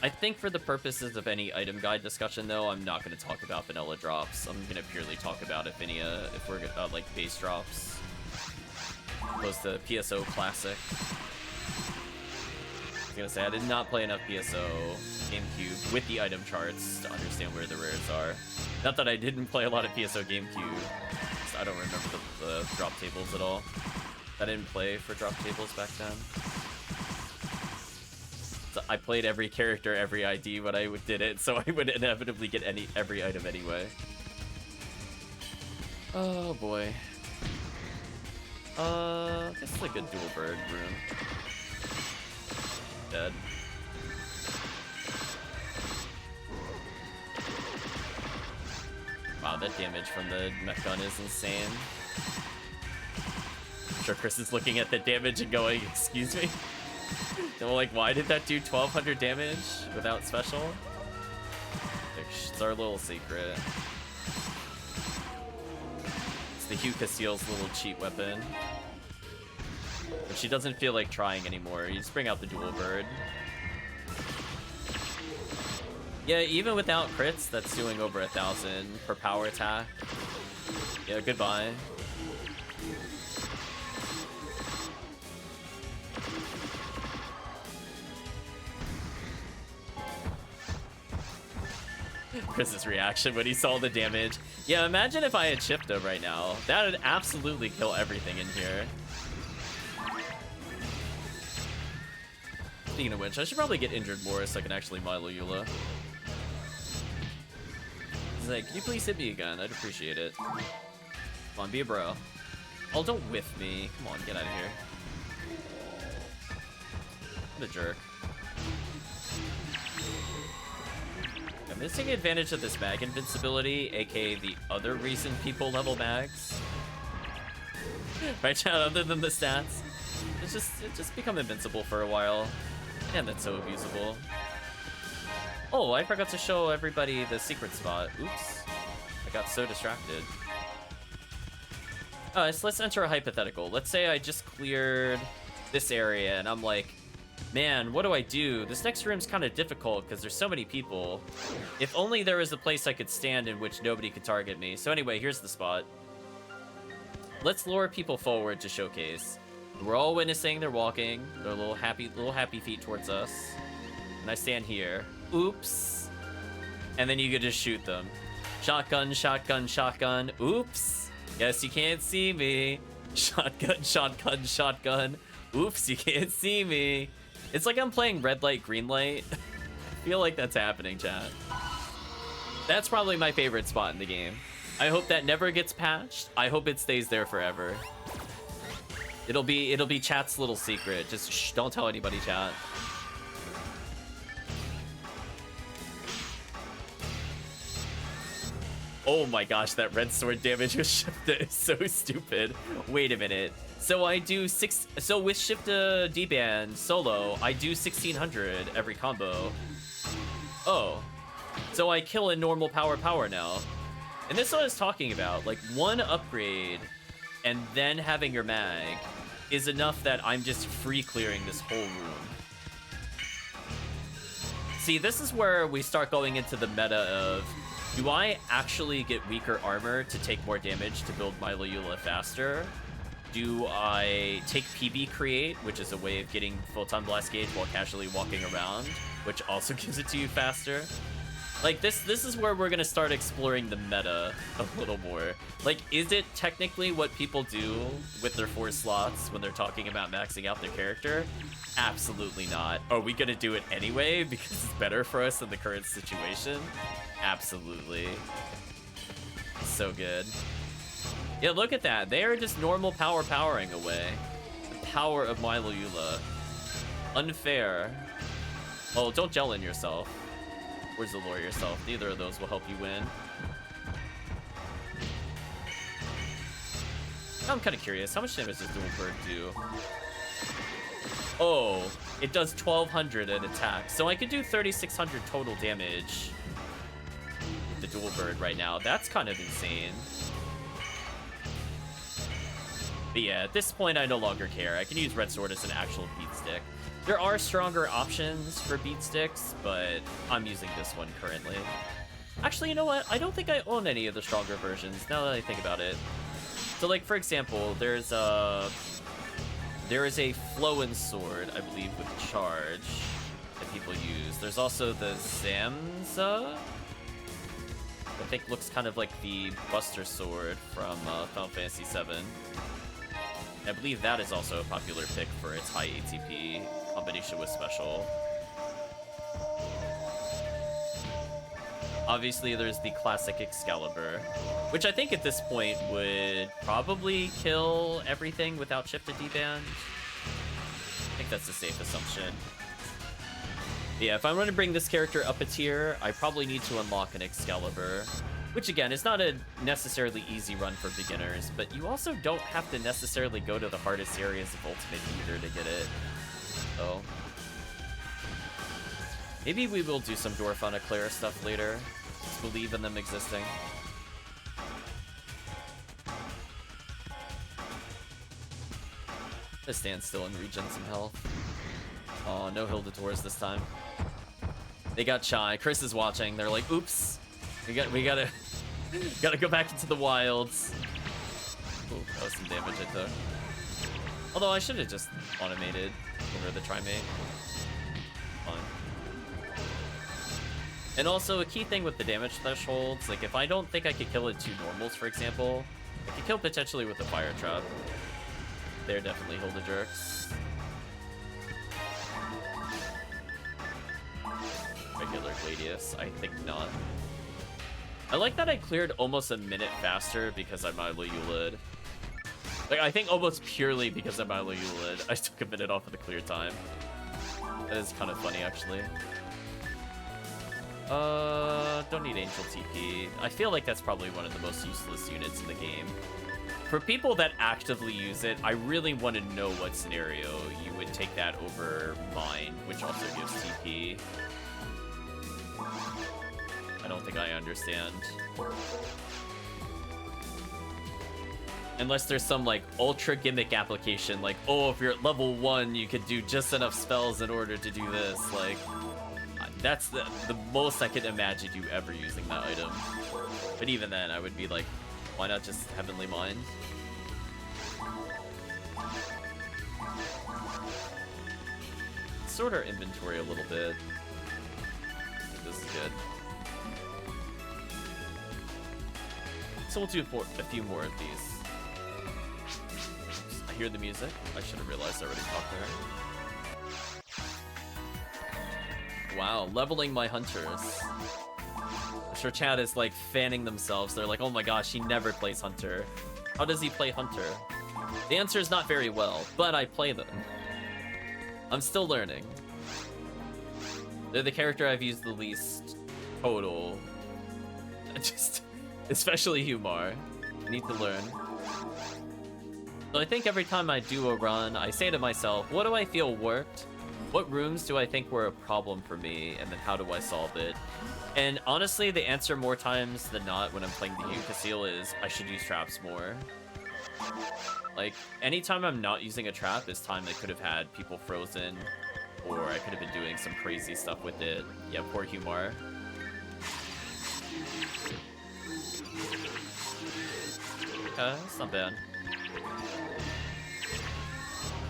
I think for the purposes of any item guide discussion, though, I'm not going to talk about vanilla drops. I'm going to purely talk about Ephinea if we're like base drops, opposed to PSO Classic. I was gonna say, I did not play enough PSO GameCube with the item charts to understand where the rares are. Not that I didn't play a lot of PSO GameCube, I don't remember the drop tables at all. I didn't play for drop tables back then. So I played every character, every ID when I did it, so I would inevitably get every item anyway. Oh boy. This is a good dual bird room. Dead. Wow, that damage from the mech gun is insane. I'm sure Chris is looking at the damage and going, excuse me? And we're like, why did that do 1,200 damage without special? It's our little secret. It's the Hucaseal's little cheat weapon. But she doesn't feel like trying anymore. You just bring out the dual bird. Yeah, even without crits, that's doing over 1,000 per power attack. Yeah, goodbye. Chris's reaction when he saw the damage. Yeah, imagine if I had Shifta right now. That would absolutely kill everything in here. Speaking of which, I should probably get injured more so I can actually Milo Eula. He's like, can you please hit me again? I'd appreciate it. Come on, be a bro. Oh, don't whiff me. Come on, get out of here. What a jerk. I'm just taking advantage of this mag invincibility, aka the other reason people level mags. Right, chat, other than the stats. It's just become invincible for a while. And that's so abusable. Oh, I forgot to show everybody the secret spot. Oops. I got so distracted. So let's enter a hypothetical. Let's say I just cleared this area and I'm like, man, what do I do? This next room's kind of difficult because there's so many people. If only there was a place I could stand in which nobody could target me. So anyway, here's the spot. Let's lure people forward to showcase. We're all witnessing they're walking. They're little happy feet towards us. And I stand here. Oops. And then you could just shoot them. Shotgun, shotgun, shotgun. Oops. Yes, you can't see me. Shotgun, shotgun, shotgun. Oops, you can't see me. It's like I'm playing red light, green light. I feel like that's happening, chat. That's probably my favorite spot in the game. I hope that never gets patched. I hope it stays there forever. It'll be chat's little secret. Just shh, don't tell anybody, chat. Oh my gosh, that red sword damage with Shifta is so stupid. Wait a minute. So I do so with Shifta D-band solo, I do 1600 every combo. Oh. So I kill in normal power now. And this is what I was talking about. Like, one upgrade and then having your mag is enough that I'm just free clearing this whole room. See, this is where we start going into the meta of, do I actually get weaker armor to take more damage to build my Eula faster? Do I take PB create, which is a way of getting photon blast gauge while casually walking around, which also gives it to you faster? Like, this is where we're gonna start exploring the meta a little more. Like, is it technically what people do with their 4 slots when they're talking about maxing out their character? Absolutely not. Are we gonna do it anyway because it's better for us in the current situation? Absolutely. So good. Yeah, look at that. They are just normal powering away. The power of Milo Eula. Unfair. Oh, don't gel in yourself. Where's the lure yourself? Neither of those will help you win. I'm kind of curious. How much damage does Dual Bird do? Oh, it does 1,200 at attack. So I could do 3,600 total damage with the Dual Bird right now. That's kind of insane. But yeah, at this point, I no longer care. I can use Red Sword as an actual beat stick. There are stronger options for beat sticks, but I'm using this one currently. Actually, you know what? I don't think I own any of the stronger versions, now that I think about it. So, like, for example, there is a Flow and Sword, I believe, with Charge that people use. There's also the Zamza, I think looks kind of like the Buster Sword from Final Fantasy VII. I believe that is also a popular pick for its high ATP combination with special. Obviously, there's the classic Excalibur, which I think at this point would probably kill everything without Shift to D-band. I think that's a safe assumption. Yeah, if I'm going to bring this character up a tier, I probably need to unlock an Excalibur. Which, again, is not a necessarily easy run for beginners, but you also don't have to necessarily go to the hardest areas of Ultimate either to get it. So, maybe we will do some Dwarfana Clara stuff later. Just believe in them existing. Let's stand still and regen some health. Oh, no Hilda Tours this time. They got shy. Chris is watching. They're like, oops. We gotta go back into the wilds. Ooh, that was some damage I took. Although I should have just automated over the Trimate. Fine. And also, a key thing with the damage thresholds, like if I don't think I could kill it 2 normals, for example, I could kill potentially with a fire trap. They're definitely Hilda jerks. Regular Gladius, I think not. I like that I cleared almost a minute faster because I'm Milo Eulid. Like, I think almost purely because I'm Milo Eulid, I took a minute off of the clear time. That is kind of funny, actually. Don't need Angel TP. I feel like that's probably one of the most useless units in the game. For people that actively use it, I really want to know what scenario you would take that over mine, which also gives TP. I don't think I understand. Unless there's some, like, ultra gimmick application, like, oh, if you're at level 1, you could do just enough spells in order to do this. Like, that's the most I could imagine you ever using that item. But even then, I would be like, why not just Heavenly Mind? Sort our inventory a little bit. I think this is good. So we'll do a few more of these. Oops, I hear the music. I should have realized I already talked to her. Wow, leveling my hunters. I'm sure chat is like fanning themselves. They're like, oh my gosh, he never plays hunter. How does he play hunter? The answer is not very well, but I play them. I'm still learning. They're the character I've used the least total. Just, especially Humar. I need to learn. So I think every time I do a run, I say to myself, what do I feel worked? What rooms do I think were a problem for me? And then how do I solve it? And honestly, the answer more times than not when I'm playing the Hucaseal is, I should use traps more. Like, anytime I'm not using a trap is time I could have had people frozen, or I could have been doing some crazy stuff with it. Yeah, poor Humar. Okay, that's not bad.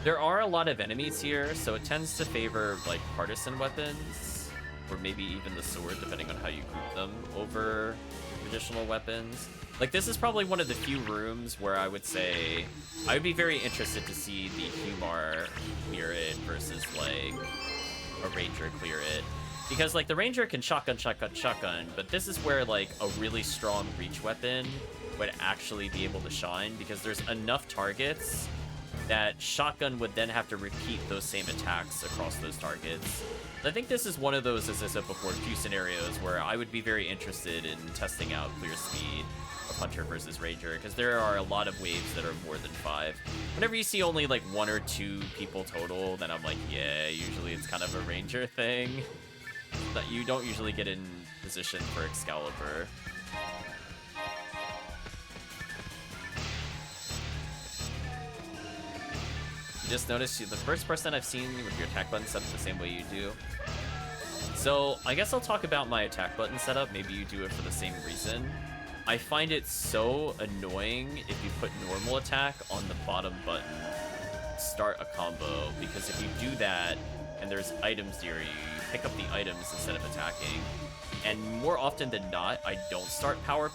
There are a lot of enemies here, so it tends to favor, like, partisan weapons, or maybe even the sword, depending on how you group them, over traditional weapons. Like, this is probably one of the few rooms where I would say I would be very interested to see the Humar clear it versus, like, a Ranger clear it. Because, like, the Ranger can shotgun, but this is where, like, a really strong reach weapon would actually be able to shine, because there's enough targets that shotgun would then have to repeat those same attacks across those targets. I think this is one of those, as I said before, few scenarios where I would be very interested in testing out clear speed of Hunter versus Ranger, because there are a lot of waves that are more than 5. Whenever you see only like 1 or 2 people total, then I'm like, yeah, usually it's kind of a Ranger thing. That you don't usually get in position for Excalibur. Just noticed you're the first person I've seen with your attack button set up the same way you do. So I guess I'll talk about my attack button setup. Maybe you do it for the same reason. I find it so annoying if you put normal attack on the bottom button, start a combo, because if you do that and there's items near you, you pick up the items instead of attacking. And more often than not, I don't start power.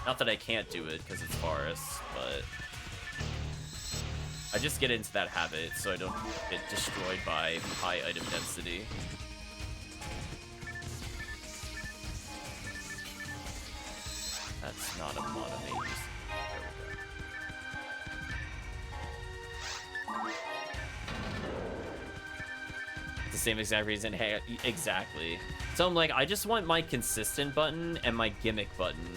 Not that I can't do it because it's Forest, but I just get into that habit so I don't get destroyed by high item density. That's not a monomate. It's the same exact reason. Hey, exactly. So I'm like, I just want my consistent button and my gimmick button.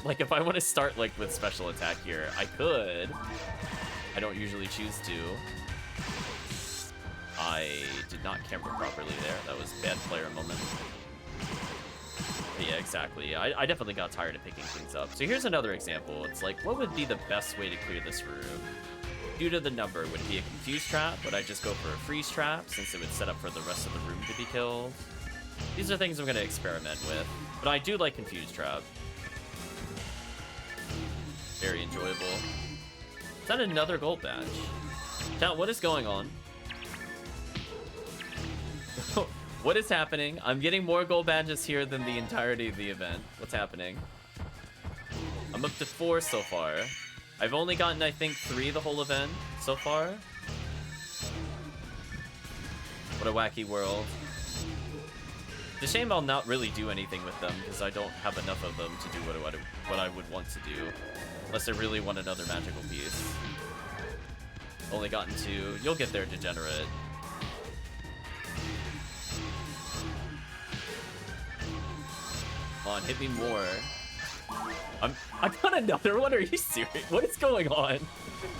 Like, if I want to start like with special attack here, I could. I don't usually choose to. I did not camera properly there. That was bad player moment. But yeah, exactly. I definitely got tired of picking things up. So here's another example. It's like, what would be the best way to clear this room? Due to the number, would it be a confused trap? Would I just go for a freeze trap, since it would set up for the rest of the room to be killed? These are things I'm gonna experiment with. But I do like Confuse Trap. Very enjoyable. Is that another gold badge? Chat, what is going on? What is happening? I'm getting more gold badges here than the entirety of the event. What's happening? I'm up to 4 so far. I've only gotten, I think, 3 the whole event so far. What a wacky world. It's a shame I'll not really do anything with them because I don't have enough of them to do what I would want to do. Unless I really want another magical piece. Only gotten 2. You'll get there, degenerate. Come on, hit me more. I got another one? Are you serious? What is going on?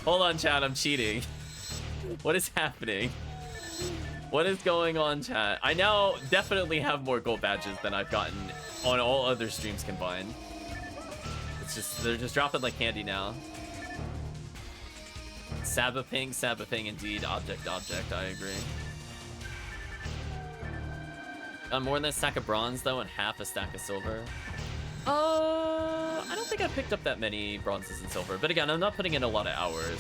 Hold on, chat. I'm cheating. What is happening? What is going on, chat? I now definitely have more gold badges than I've gotten on all other streams combined. It's just, they're just dropping like candy now. Sabaping indeed. Object, I agree. Got more than a stack of bronze though and half a stack of silver. I don't think I picked up that many bronzes and silver, but again, I'm not putting in a lot of hours.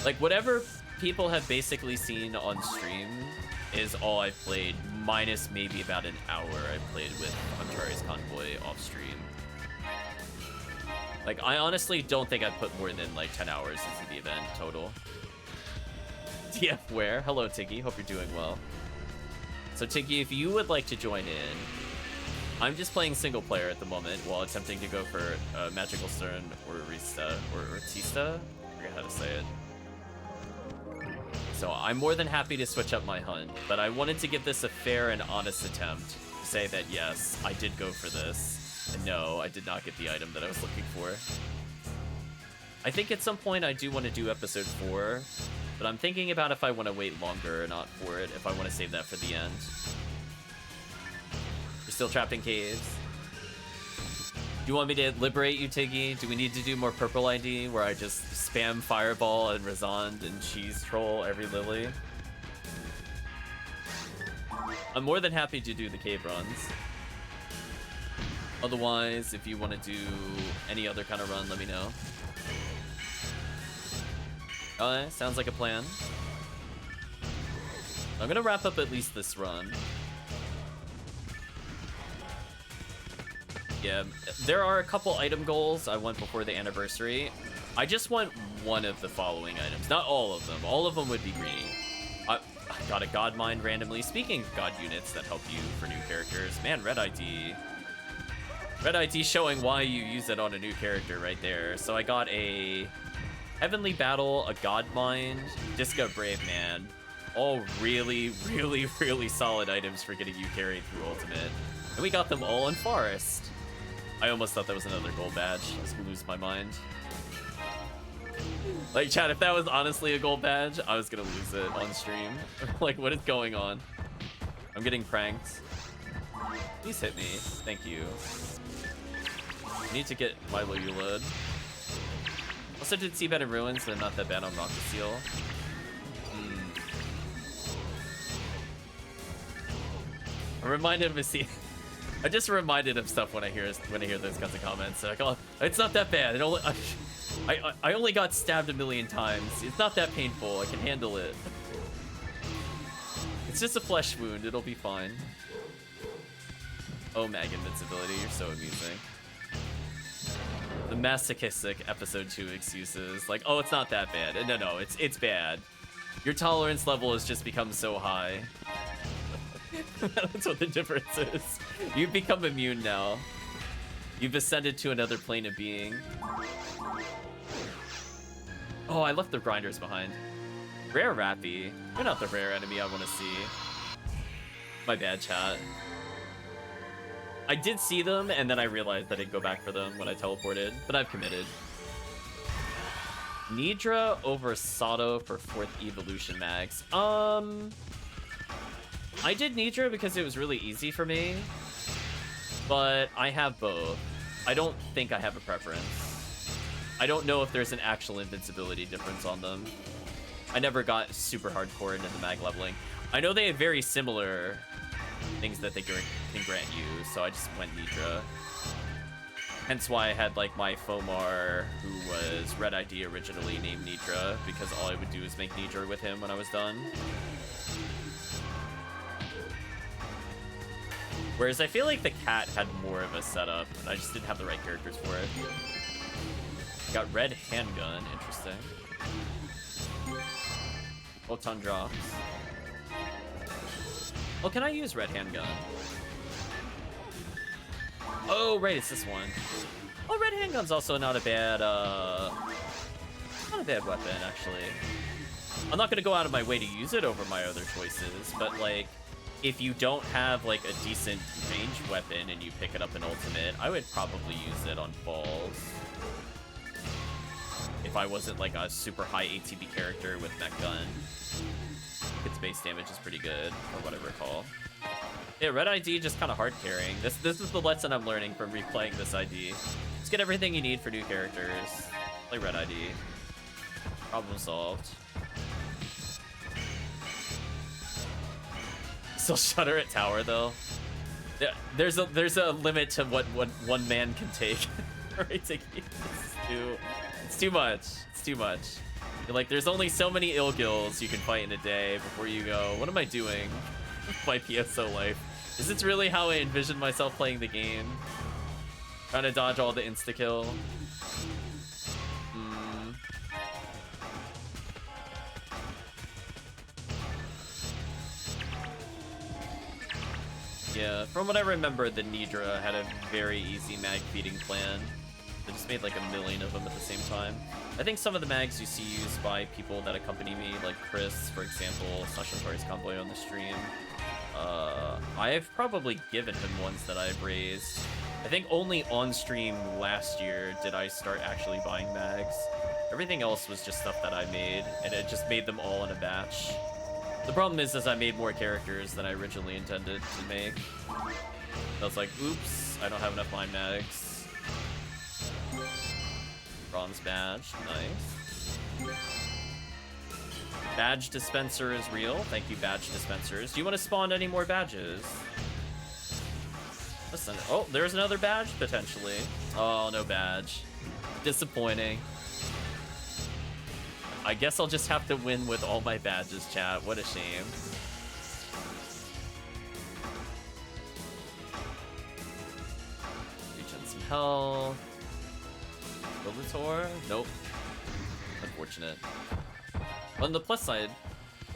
Like whatever people have basically seen on stream is all I've played, minus maybe about an hour I played with AntaresConvoy off stream. Like I honestly don't think I put more than like 10 hours into the event total. DF where? Hello Tiggy, hope you're doing well. So Tiggy, if you would like to join in, I'm just playing single player at the moment while attempting to go for Magical Stern or Arista or Artista. I forget how to say it. So I'm more than happy to switch up my hunt, but I wanted to give this a fair and honest attempt to say that yes, I did go for this, and no, I did not get the item that I was looking for. I think at some point I do want to do episode 4, but I'm thinking about if I want to wait longer or not for it, if I want to save that for the end. You're still trapped in caves. Do you want me to liberate you, Tiggy? Do we need to do more purple ID where I just spam Fireball and Razond and Cheese Troll every Lily? I'm more than happy to do the cave runs. Otherwise, if you want to do any other kind of run, let me know. Alright, sounds like a plan. I'm gonna wrap up at least this run. Yeah, there are a couple item goals I want before the anniversary. I just want one of the following items, not all of them. All of them would be greedy. I got a God Mind randomly. Speaking of God units that help you for new characters, man, Red ID. Red ID showing why you use it on a new character right there. So I got a Heavenly Battle, a God Mind, Disco Brave Man. All really, really, really solid items for getting you carried through Ultimate. And we got them all in Forest. I almost thought that was another gold badge. I was gonna lose my mind. Like, chat, if that was honestly a gold badge, I was gonna lose it on stream. Like, what is going on? I'm getting pranked. Please hit me. Thank you. I need to get Milo Ulud. Also did Seabed and Ruins, but not that bad on Hucaseal. I'm reminded of I just reminded of stuff when I hear those kinds of comments. Like, oh, it's not that bad. I only got stabbed a million times. It's not that painful. I can handle it. It's just a flesh wound. It'll be fine. Oh, Mag Invincibility. You're so amusing. The masochistic episode 2 excuses. Like, oh, it's not that bad. No, it's bad. Your tolerance level has just become so high. That's what the difference is. You've become immune now. You've ascended to another plane of being. Oh, I left the grinders behind. Rare Rappy. You're not the rare enemy I want to see. My bad, chat. I did see them, and then I realized that I'd go back for them when I teleported, but I've committed. Nidra over Sato for 4th Evolution Max. I did Nidra because it was really easy for me, but I have both. I don't think I have a preference. I don't know if there's an actual invincibility difference on them. I never got super hardcore into the mag leveling. I know they have very similar things that they can grant you, so I just went Nidra. Hence why I had like my Fomar, who was Red ID originally, named Nidra, because all I would do is make Nidra with him when I was done. Whereas I feel like the cat had more of a setup, and I just didn't have the right characters for it. Got red handgun, interesting. Photon drops. Oh, can I use red handgun? Oh, right, it's this one. Oh, red handgun's also not a bad weapon, actually. I'm not gonna go out of my way to use it over my other choices, but like, if you don't have like a decent ranged weapon and you pick it up in ultimate, I would probably use it on falls. If I wasn't like a super high ATB character with mech gun. Its base damage is pretty good, or what I recall. Yeah, red ID just kind of hard carrying. This is the lesson I'm learning from replaying this ID. Just get everything you need for new characters. Play red ID. Problem solved. Still shudder at tower though. Yeah, there's a limit to what one man can take. Right, it's too much. It's too much. You're like, there's only so many ill gills you can fight in a day before you go, what am I doing with my PSO life? Is this really how I envisioned myself playing the game? Trying to dodge all the insta-kill? Yeah, from what I remember, the Nidra had a very easy mag feeding plan. They just made like 1 million of them at the same time. I think some of the mags you see used by people that accompany me, like Chris, for example, / AntaresConvoy on the stream. I've probably given him ones that I've raised. I think only on stream last year did I start actually buying mags. Everything else was just stuff that I made, and it just made them all in a batch. The problem is I made more characters than I originally intended to make. I was like, oops, I don't have enough mine mags. Bronze badge, nice. Badge dispenser is real. Thank you, badge dispensers. Do you want to spawn any more badges? Listen, oh, there's another badge, potentially. Oh, no badge. Disappointing. I guess I'll just have to win with all my badges, chat. What a shame. Regen some health. Build-a-tour? Nope. Unfortunate. On the plus side,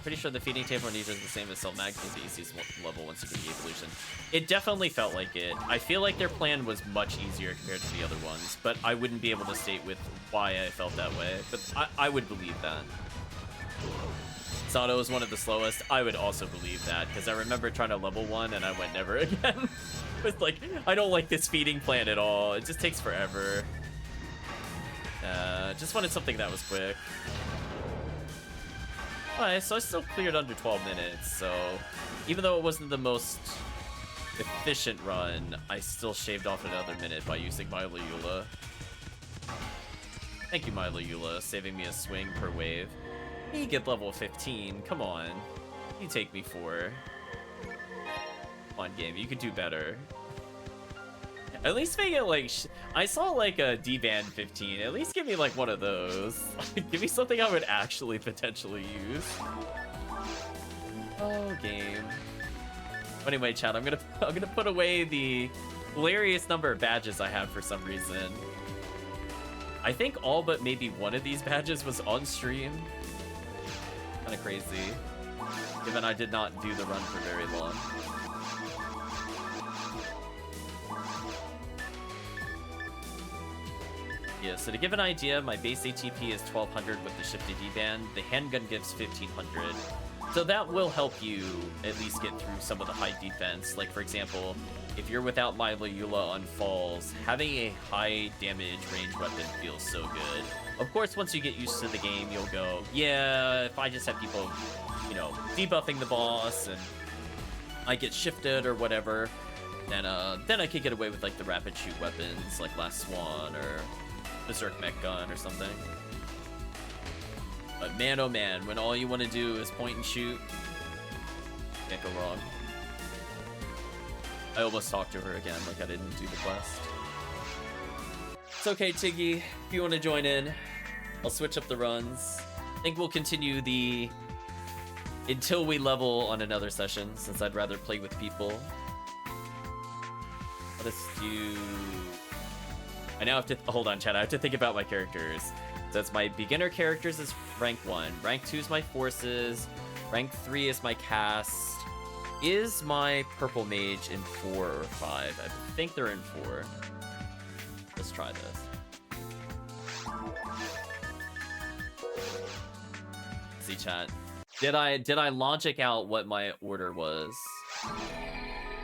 pretty sure the feeding table on Nidra is the same as Cell Mag is the easiest level once you get the evolution. It definitely felt like it. I feel like their plan was much easier compared to the other ones, but I wouldn't be able to state with why I felt that way. But I would believe that. Sato is one of the slowest. I would also believe that, because I remember trying to level 1 and I went never again. It's like, I don't like this feeding plan at all. It just takes forever. Just wanted something that was quick. Alright, so I still cleared under 12 minutes, so even though it wasn't the most efficient run, I still shaved off another minute by using Milo Eula. Thank you, Milo Eula, saving me a swing per wave. You get level 15, come on. You take me 4. Come on, game, you could do better. At least make it like, I saw like a D-band 15, at least give me like one of those. Give me something I would actually potentially use. Oh, game. Anyway, chat, I'm gonna put away the hilarious number of badges I have for some reason. I think all but maybe one of these badges was on stream. Kinda crazy, given I did not do the run for very long. Yeah, so to give an idea, my base ATP is 1200 with the shifted D-band. The handgun gives 1500. So that will help you at least get through some of the high defense. Like, for example, if you're without Milo Eula on falls, having a high damage range weapon feels so good. Of course, once you get used to the game, you'll go, yeah, if I just have people, you know, debuffing the boss and I get shifted or whatever, then I could get away with like the rapid shoot weapons like Last Swan or Berserk Mech Gun or something. But man, oh man, when all you want to do is point and shoot, can't go wrong. I almost talked to her again, like I didn't do the quest. It's okay, Tiggy. If you want to join in, I'll switch up the runs. I think we'll continue the until we level on another session, since I'd rather play with people. Let us do... I now have to... Hold on, chat. I have to think about my characters. So that's my beginner characters is rank 1. Rank 2 is my forces. Rank 3 is my cast. Is my purple mage in 4 or 5? I think they're in 4. Let's try this. See, chat. Did I logic out what my order was?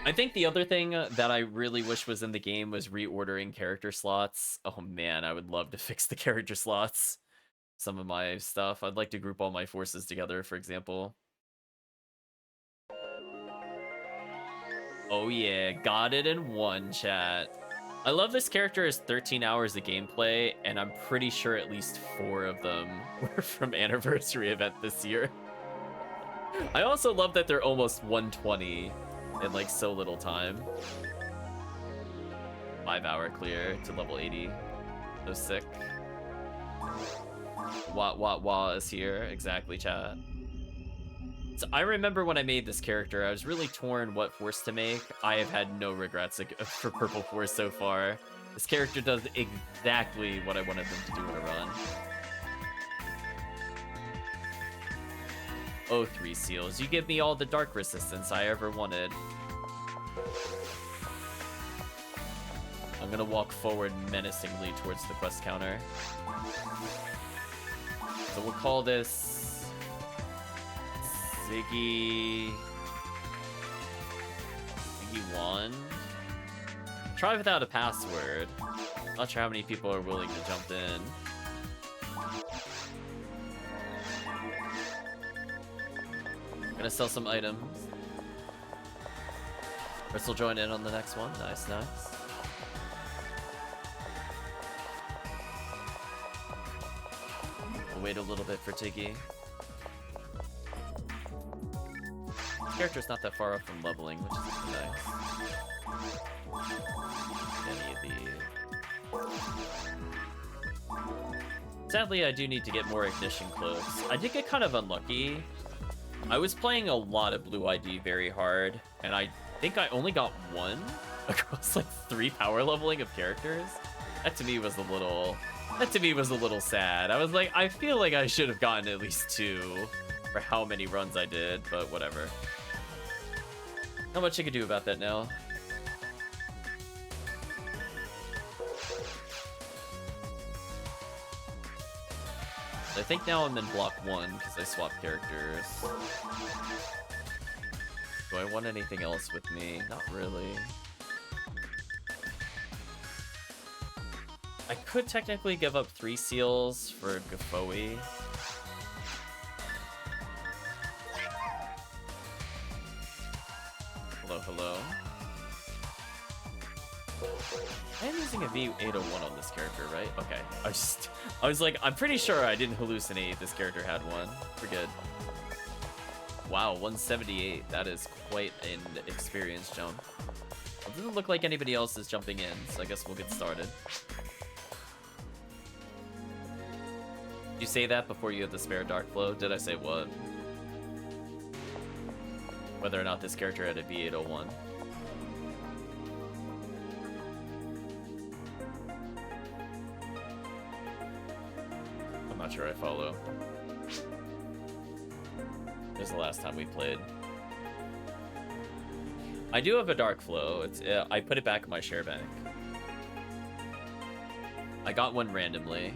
I think the other thing that I really wish was in the game was reordering character slots. Oh man, I would love to fix the character slots. Some of my stuff. I'd like to group all my forces together, for example. Oh yeah, got it in 1, chat. I love this character as 13 hours of gameplay, and I'm pretty sure at least 4 of them were from Anniversary event this year. I also love that they're almost 120 in like so little time. 5-hour clear to level 80. So sick. Wah is here. Exactly, chat. So I remember when I made this character, I was really torn what force to make. I have had no regrets for Purple Force so far. This character does exactly what I wanted them to do in a run. Oh, 3 seals. You give me all the dark resistance I ever wanted. I'm gonna walk forward menacingly towards the quest counter. So we'll call this... Ziggy 1. Try without a password. Not sure how many people are willing to jump in. Gonna sell some items. Chris will join in on the next one. Nice. We'll wait a little bit for Tiggy. Character's not that far off from leveling, which is nice. Any of these. Sadly, I do need to get more ignition cloaks. I did get kind of unlucky. I was playing a lot of Blue ID very hard, and I think I only got 1 across like 3 power leveling of characters. That to me was a little sad. I was like, I feel like I should have gotten at least 2 for how many runs I did, but whatever. Not much I can do about that now. I think now I'm in block 1 because I swapped characters. Do I want anything else with me? Not really. I could technically give up 3 seals for Gafoe. Hello. I am using a V801 on this character, right? Okay. I was like, I'm pretty sure I didn't hallucinate this character had one. We're good. Wow, 178. That is quite an experience jump. It doesn't look like anybody else is jumping in, so I guess we'll get started. Did you say that before you had the spare Dark Flow? Did I say what? Whether or not this character had a V801. I'm not sure I follow. This is the last time we played. I do have a Dark Flow. It's I put it back in my share bank. I got one randomly.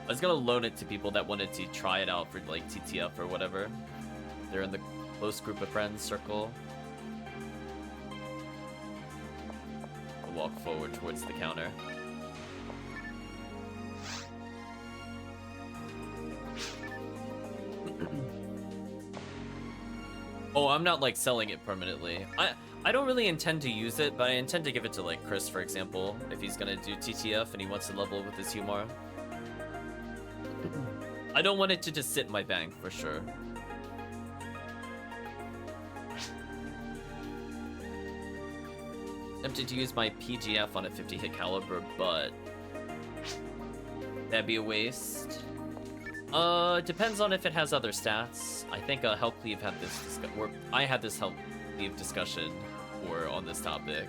I was gonna loan it to people that wanted to try it out for like TTF or whatever. They're in the close group of friends circle. I'll walk forward towards the counter. Oh, I'm not like selling it permanently. I don't really intend to use it, but I intend to give it to like Chris, for example, if he's gonna do TTF and he wants to level with his Humar. I don't want it to just sit in my bank, for sure. Tempted to use my PGF on a 50-hit caliber, but that'd be a waste. Depends on if it has other stats. I think Help Cleave had this or I had this Help Cleave discussion on this topic.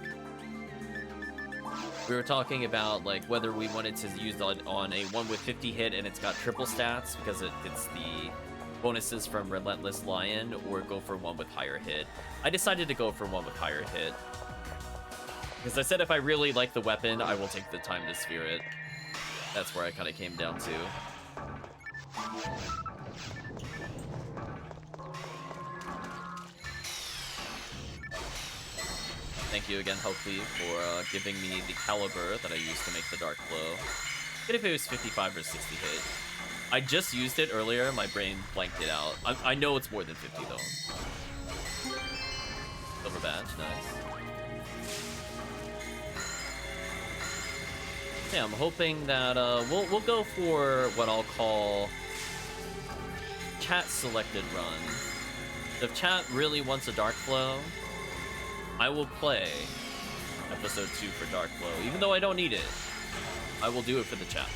We were talking about like whether we wanted to use on a one with 50 hit and it's got triple stats because it's the bonuses from Relentless Lion, or go for one with higher hit. I decided to go for one with higher hit. Because I said if I really like the weapon, I will take the time to sphere it. That's where I kind of came down to. Thank you again, Hopefully, for giving me the caliber that I used to make the Dark Glow. Good if it was 55 or 60 hit. I just used it earlier, my brain blanked it out. I know it's more than 50 though. Silver badge, nice. Yeah, I'm hoping that we'll go for what I'll call chat selected run. If chat really wants a Dark Flow, I will play episode 2 for Dark Flow, even though I don't need it. I will do it for the chat.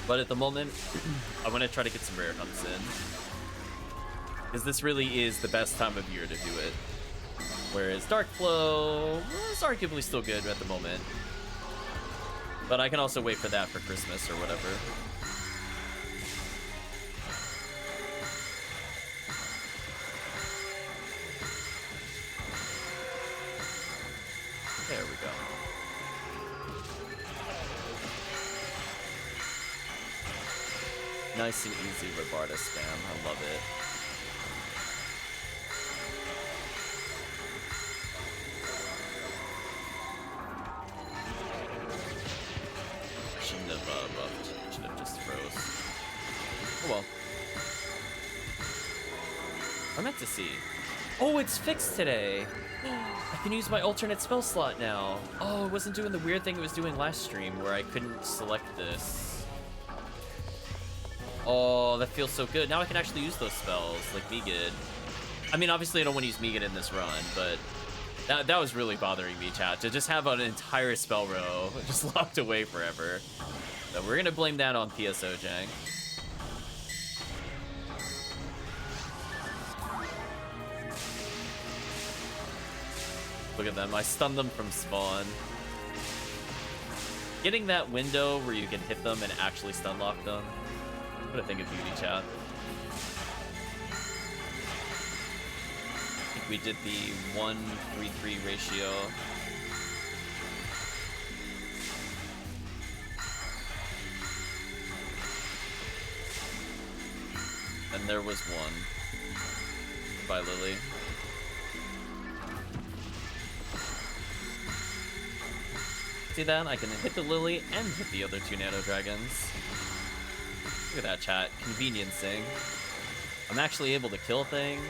But at the moment, I want to try to get some rare hunts in, because this really is the best time of year to do it. Whereas Dark Flow is arguably still good at the moment. But I can also wait for that for Christmas or whatever. There we go. Nice and easy Rabarda spam. I love it. Shouldn't have buffed. Should have just froze. Oh well. I meant to see. Oh, it's fixed today. I can use my alternate spell slot now. Oh, it wasn't doing the weird thing it was doing last stream where I couldn't select this. Oh, that feels so good. Now I can actually use those spells, like Megid. I mean, obviously I don't want to use Megid in this run, but that was really bothering me, chat. To just have an entire spell row just locked away forever. So we're gonna blame that on PSO, Jang. Look at them, I stunned them from spawn. Getting that window where you can hit them and actually stun lock them. What a thing of beauty, chat. I think we did the 1-3-3 ratio. And there was one. By Lily. See that? I can hit the Lily and hit the other 2 Nano Dragons. Look at that, chat. Conveniencing. I'm actually able to kill things.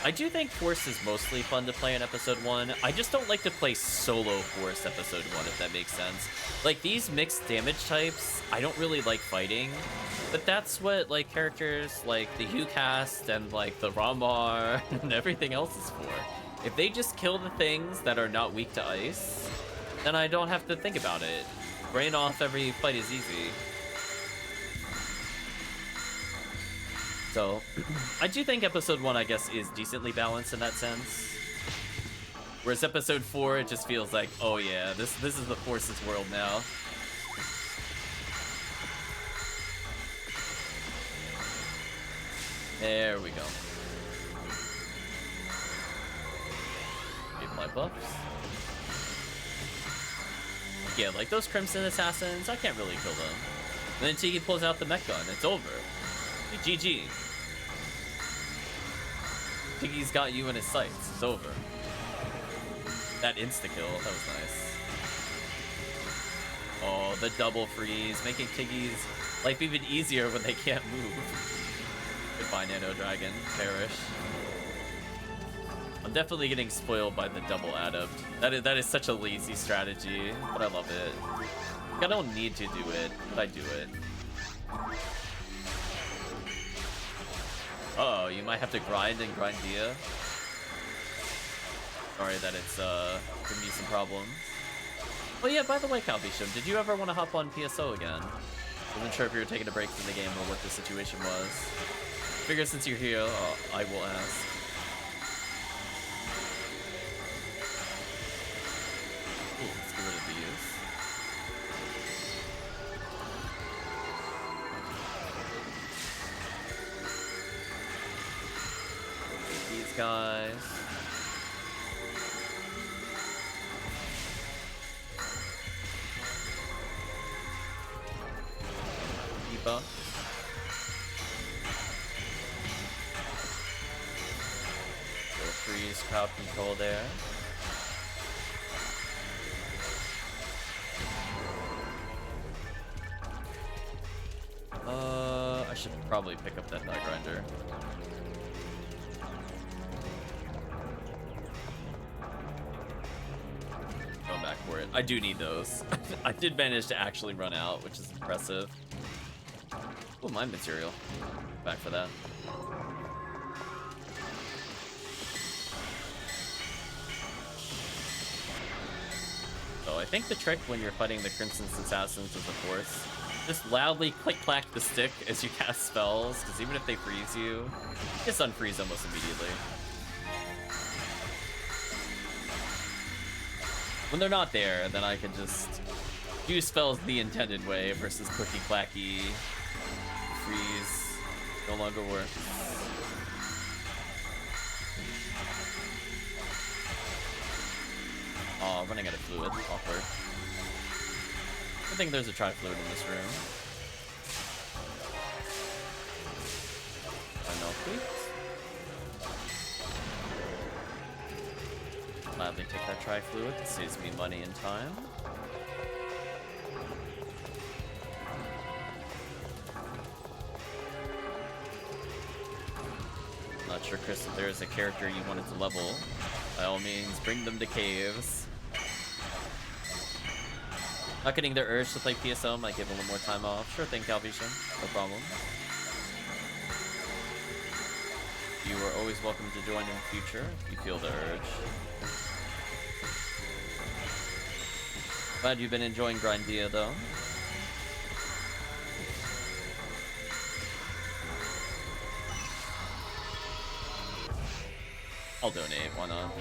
I do think Force is mostly fun to play in Episode 1. I just don't like to play solo Force Episode 1, if that makes sense. Like, these mixed damage types, I don't really like fighting. But that's what, like, characters like the Hucast and, like, the Ramar and everything else is for. If they just kill the things that are not weak to ice, then I don't have to think about it. Brain off every fight is easy. So, I do think Episode 1, I guess, is decently balanced in that sense. Whereas Episode 4, it just feels like, oh yeah, this is the Forces world now. There we go. My buffs. Yeah, like those Crimson Assassins, I can't really kill them. And then Tiggy pulls out the mech gun, it's over. GG. Tiggy's got you in his sights, it's over. That insta-kill, that was nice. Oh, the double freeze, making Tiggy's life even easier when they can't move. Goodbye, Nano Dragon, perish. I'm definitely getting spoiled by the double adept. That is such a lazy strategy, but I love it. Like, I don't need to do it, but I do it. Uh oh, you might have to grind and grind Dia. Sorry that it's giving me some problems. Oh yeah, by the way, Calvisham, did you ever want to hop on PSO again? I wasn't sure if you were taking a break from the game or what the situation was. Figure since you're here, I will ask. Ooh, let's get rid of these. These guys. Go freeze crowd control there. I should probably pick up that die grinder. Going back for it. I do need those. I did manage to actually run out, which is impressive. Oh, mine material. Back for that. So I think the trick when you're fighting the Crimson's Assassins is, of course, just loudly click-clack the stick as you cast spells, because even if they freeze you, you just unfreeze almost immediately. When they're not there, then I can just do spells the intended way versus clicky-clacky. Freeze no longer works. Oh, running out of fluid. Awkward. I think there's a tri-fluid in this room. No, please. Gladly take that tri-fluid. It saves me money and time. Not sure, Chris, if there is a character you wanted to level. By all means, bring them to caves. Not getting the urge to play PSO might give a little more time off. Sure thing, Calvisham. No problem. You are always welcome to join in the future if you feel the urge. Glad you've been enjoying Grindia, though. I'll donate, why not?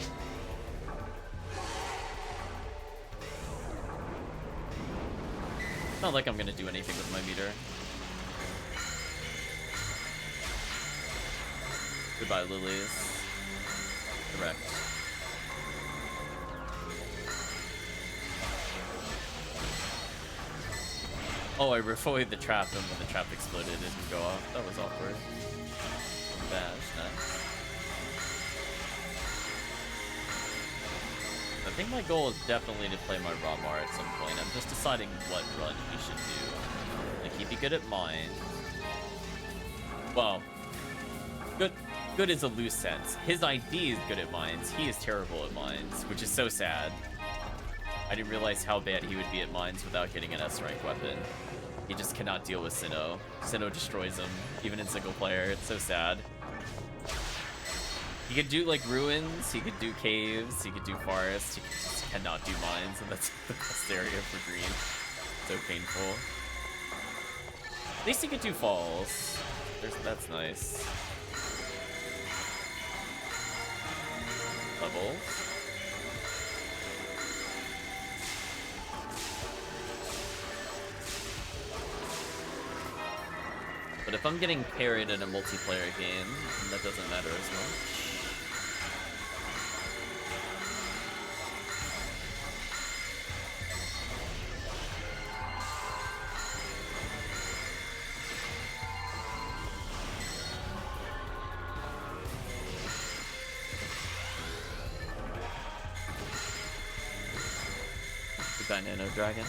Not like I'm gonna do anything with my meter. Goodbye, Lillies. Correct. Oh, I refoiled the trap, and when the trap exploded, it didn't go off. That was awkward. Bash, nice. I think my goal is definitely to play my Ramar at some point. I'm just deciding what run he should do. Like, he'd be good at mine. Well, good is a loose sense. His ID is good at mines. He is terrible at mines, which is so sad. I didn't realize how bad he would be at mines without getting an S-rank weapon. He just cannot deal with Sinnoh. Sinnoh destroys him, even in single player. It's so sad. He could do, like, ruins, he could do caves, he could do forests, he just cannot do mines, and that's the best area for green. So painful. At least he could do falls. That's nice. Levels. But if I'm getting carried in a multiplayer game, then that doesn't matter as much. Goodbye, Nano Dragon.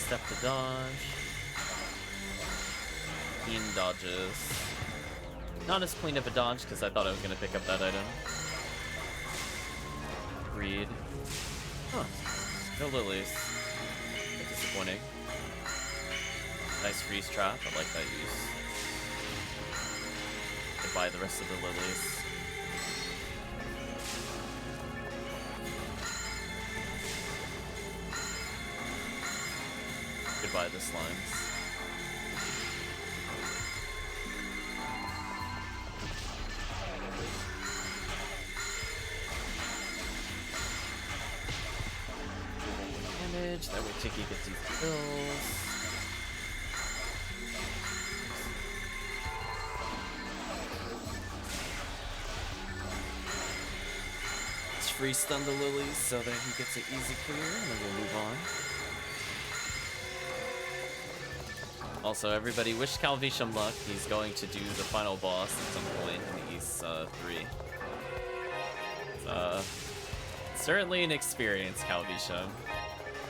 step to dodge. Clean dodges. Not as clean of a dodge because I thought I was going to pick up that item. Read. Huh. No Lillies. Disappointing. Nice freeze trap. I like that use. Goodbye the rest of the Lillies. Goodbye the slimes. Damage. That way Tiggy gets these kills. Let's free stun the Lillies so that he gets an easy clear, and then we'll move on. Also, everybody wish Calvisham luck. He's going to do the final boss at some point in East 3. It's certainly an experience, Calvisham.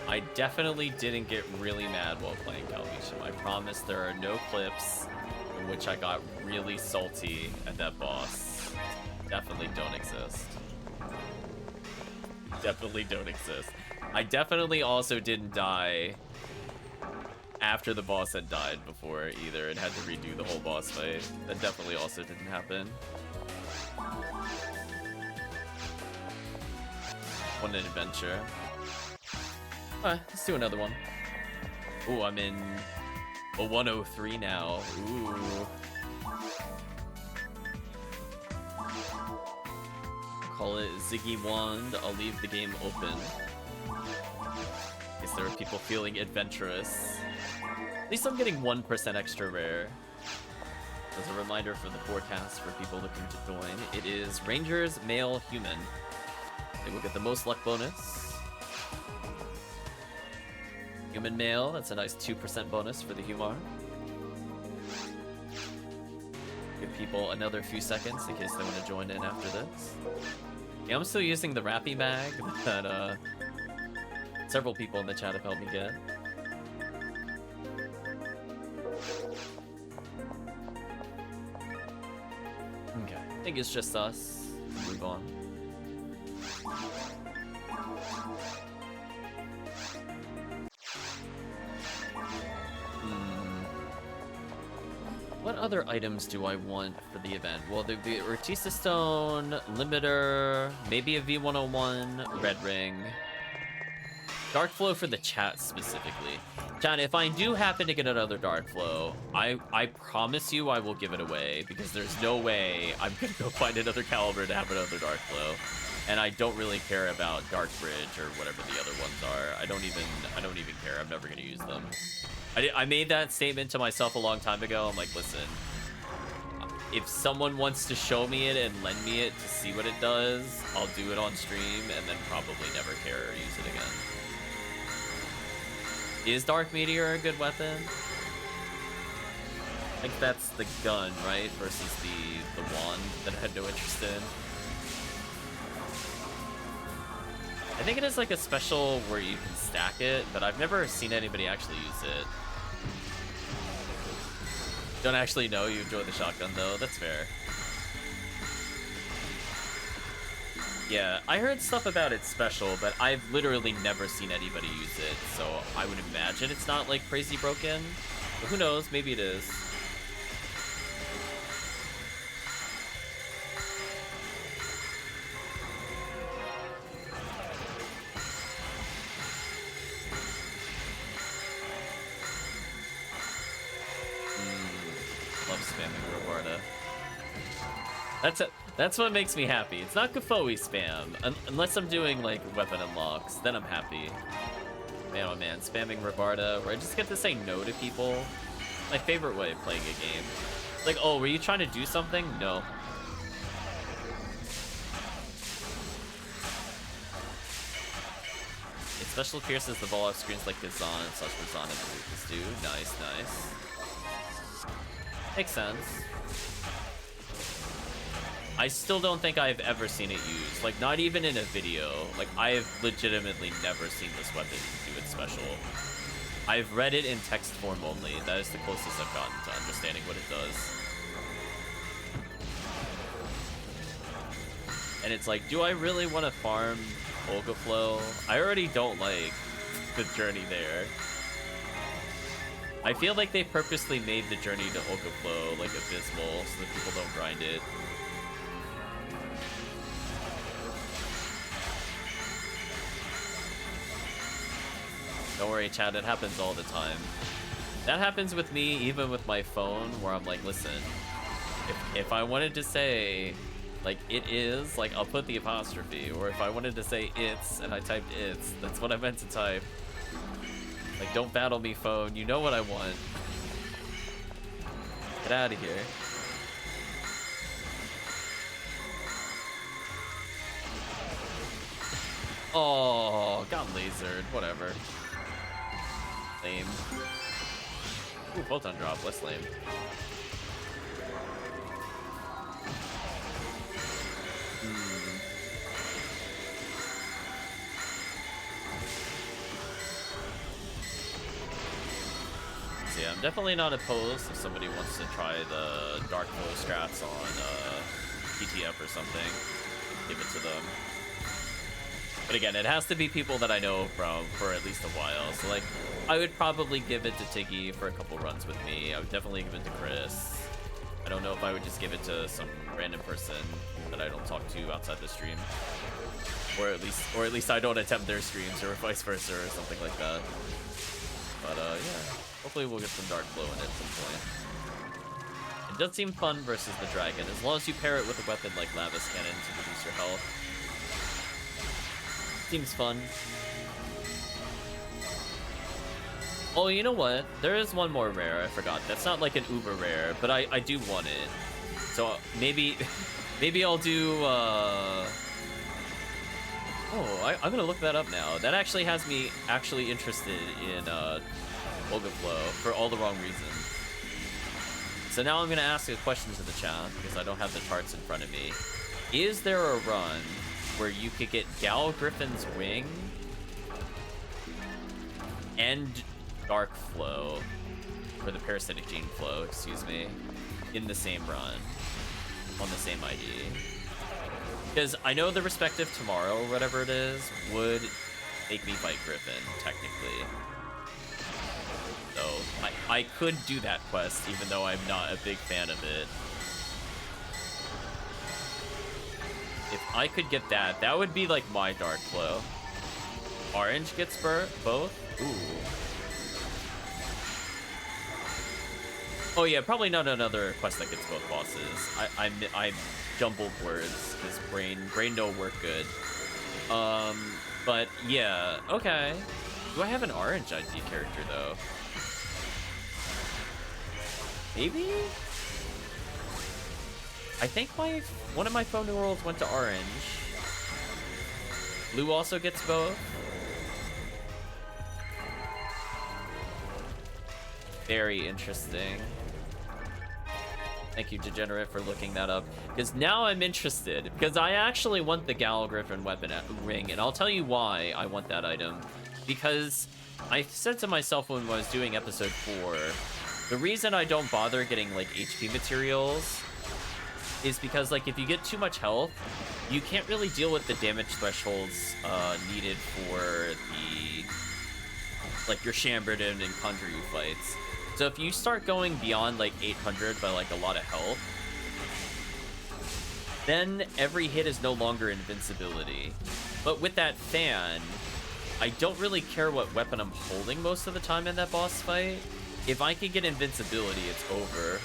I definitely didn't get really mad while playing Calvisham. I promise there are no clips in which I got really salty at that boss. Definitely don't exist. Definitely don't exist. I definitely also didn't die after the boss had died before either and had to redo the whole boss fight. That definitely also didn't happen. What an adventure. Alright, let's do another one. Ooh, I'm in a 103 now. Ooh. Call it Ziggy Wand. I'll leave the game open. Guess there are people feeling adventurous. At least I'm getting 1% extra rare. As a reminder for the forecast for people looking to join, it is Rangers Male Human. They will get the most luck bonus. Human Male, that's a nice 2% bonus for the Humar. Give people another few seconds in case they want to join in after this. Yeah, I'm still using the Rappy Bag that several people in the chat have helped me get. Okay, I think it's just us. Move on. What other items do I want for the event? Well, there'd be Ortisa Stone, Limiter, maybe a V101, Red Ring. Dark Flow for the chat specifically. Chat, if I do happen to get another Dark Flow, I promise you I will give it away because there's no way I'm gonna go find another Caliber to have another Dark Flow. And I don't really care about Dark Bridge or whatever the other ones are. I don't even care. I'm never gonna use them. I made that statement to myself a long time ago. I'm like, listen, if someone wants to show me it and lend me it to see what it does, I'll do it on stream and then probably never care or use it again. Is Dark Meteor a good weapon? I think that's the gun, right? Versus the wand that I had no interest in. I think it is like a special where you can stack it, but I've never seen anybody actually use it. Don't actually know you enjoy the shotgun though, that's fair. Yeah, I heard stuff about its special, but I've literally never seen anybody use it, so I would imagine it's not like crazy broken. But who knows, maybe it is. Love spamming Rovarda. That's what makes me happy. It's not Gafoi spam. Unless I'm doing, like, weapon unlocks. Then I'm happy. Man, oh man, spamming Rovarda, where I just get to say no to people. My favorite way of playing a game. Like, oh, were you trying to do something? No. It special pierces the ball off screens like Kazan and such Kazan and Lucas do. Nice, nice. Makes sense. I still don't think I've ever seen it used. Like, not even in a video. Like, I have legitimately never seen this weapon do its special. I've read it in text form only. That is the closest I've gotten to understanding what it does. And it's like, do I really want to farm Ogaflow? I already don't like the journey there. I feel like they purposely made the journey to Ogaflow like abysmal so that people don't grind it. Don't worry, chat, it happens all the time. That happens with me even with my phone, where I'm like, listen, if I wanted to say, like, it is, like, I'll put the apostrophe, or if I wanted to say it's, and I typed it's, that's what I meant to type. Like, don't battle me, phone, you know what I want. Get out of here. Oh, got lasered, whatever. Lame. Ooh, photon drop, less lame. So yeah, I'm definitely not opposed if somebody wants to try the Dark Flow strats on PTF or something. Give it to them. But again, it has to be people that I know for at least a while. So like, I would probably give it to Tiggy for a couple runs with me. I would definitely give it to Chris. I don't know if I would just give it to some random person that I don't talk to outside the stream. Or at least I don't attempt their streams, or vice versa, or something like that. But yeah, hopefully we'll get some Dark Flow in it at some point. It does seem fun versus the dragon, as long as you pair it with a weapon like Lavis Cannon to reduce your health. Seems fun. Oh, you know what? There is one more rare, I forgot. That's not like an uber rare, but I do want it. So maybe I'll do Oh, I'm gonna look that up now. That actually has me actually interested in Ogaflow for all the wrong reasons. So now I'm gonna ask a question to the chat because I don't have the charts in front of me. Is there a run where you could get Gal Griffin's Wing and Dark Flow, or the Parasitic Gene Flow, excuse me, in the same run, on the same ID? Because I know the respective tomorrow, or whatever it is, would make me fight Griffin, technically. So I could do that quest, even though I'm not a big fan of it. If I could get that, that would be like my Dark Flow. Orange gets both? Ooh. Oh yeah, probably not another quest that gets both bosses. I jumbled words because brain don't work good. But yeah, okay. Do I have an orange ID character though? Maybe? I think one of my phone worlds went to orange. Blue also gets both. Very interesting. Thank you, Degenerate, for looking that up. Because now I'm interested. Because I actually want the Gal Griffin weapon ring, and I'll tell you why I want that item. Because I said to myself when I was doing episode 4, the reason I don't bother getting like HP materials is because like if you get too much health, you can't really deal with the damage thresholds needed for the like your Shambardin and Conjure-You fights. So if you start going beyond like 800 by like a lot of health, then every hit is no longer invincibility. But with that fan, I don't really care what weapon I'm holding most of the time in that boss fight. If I can get invincibility, it's over.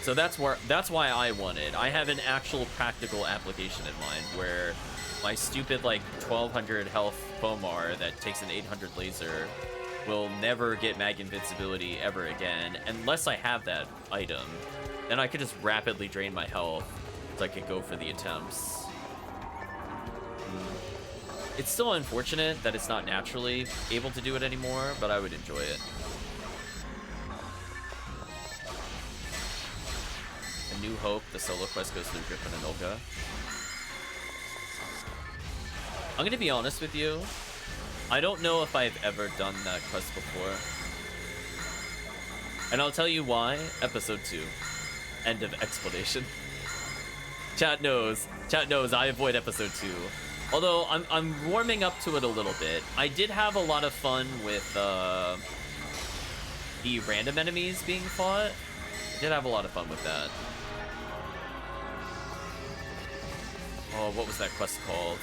So that's why I want it. I have an actual practical application in mind where my stupid like 1200 health Pomar that takes an 800 laser will never get mag invincibility ever again unless I have that item. Then I could just rapidly drain my health so I could go for the attempts. It's still unfortunate that it's not naturally able to do it anymore, but I would enjoy it. A New Hope, the solo quest goes through Griffin and Olga. I'm gonna be honest with you. I don't know if I've ever done that quest before. And I'll tell you why. Episode 2. End of explanation. Chat knows. Chat knows I avoid episode 2. Although I'm warming up to it a little bit. I did have a lot of fun with the random enemies being fought. I did have a lot of fun with that. Oh, what was that quest called?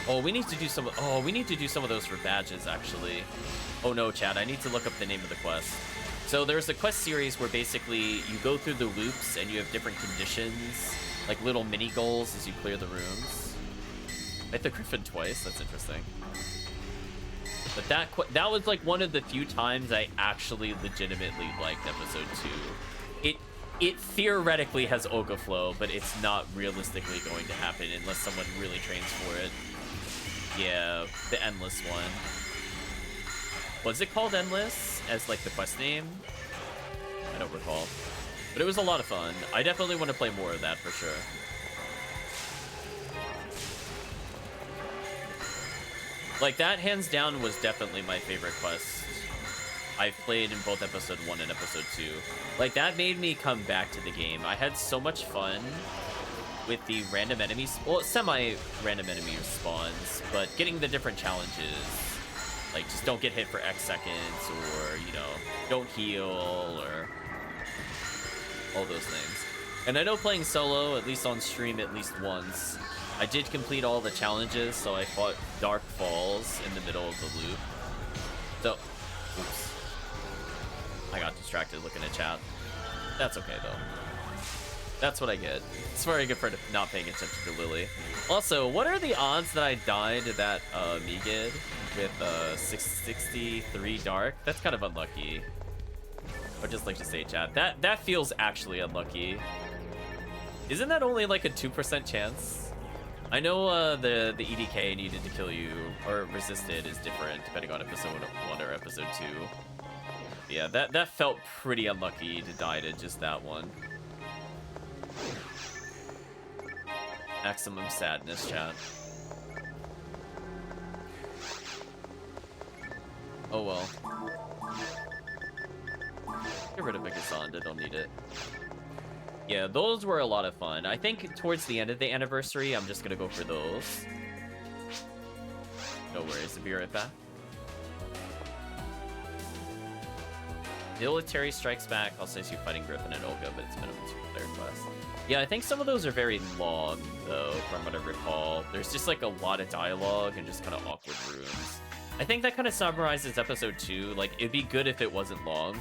Oh, we need to do some. Oh, we need to do some of those for badges, actually. Oh no, chat. I need to look up the name of the quest. So there's a quest series where basically you go through the loops and you have different conditions, like little mini goals as you clear the rooms. I hit the griffin twice. That's interesting. But that was like one of the few times I actually legitimately liked episode 2. It theoretically has Oga flow, but it's not realistically going to happen unless someone really trains for it. Yeah, the Endless one. Was it called Endless as like the quest name? I don't recall. But it was a lot of fun. I definitely want to play more of that for sure. Like, that hands down was definitely my favorite quest I've played in both episode 1 and episode 2. Like, that made me come back to the game. I had so much fun with the random enemies, well, semi-random enemy spawns, but getting the different challenges. Like, just don't get hit for X seconds, or, you know, don't heal, or all those things. And I know playing solo, at least on stream at least once, I did complete all the challenges, so I fought Dark Falls in the middle of the loop. So, oops. I got distracted looking at chat. That's okay, though. That's what I get. It's very good for not paying attention to Lily. Also, what are the odds that I died to that Megid with 663 Dark? That's kind of unlucky. I'd just like to say, chat, that feels actually unlucky. Isn't that only like a 2% chance? I know the EDK needed to kill you, or resisted is different depending on episode 1 or episode 2. Yeah, that felt pretty unlucky to die to just that one. Maximum sadness, chat. Oh well. Get rid of Hucaseal, I don't need it. Yeah, those were a lot of fun. I think towards the end of the anniversary, I'm just gonna go for those. No worries, I'll be right back. Military Strikes Back. I'll say you fighting Griffin and Olga, but it's minimum 2-player quest. Yeah, I think some of those are very long, though, from what I recall. There's just like a lot of dialogue and just kind of awkward rooms. I think that kind of summarizes episode 2. Like, it'd be good if it wasn't long,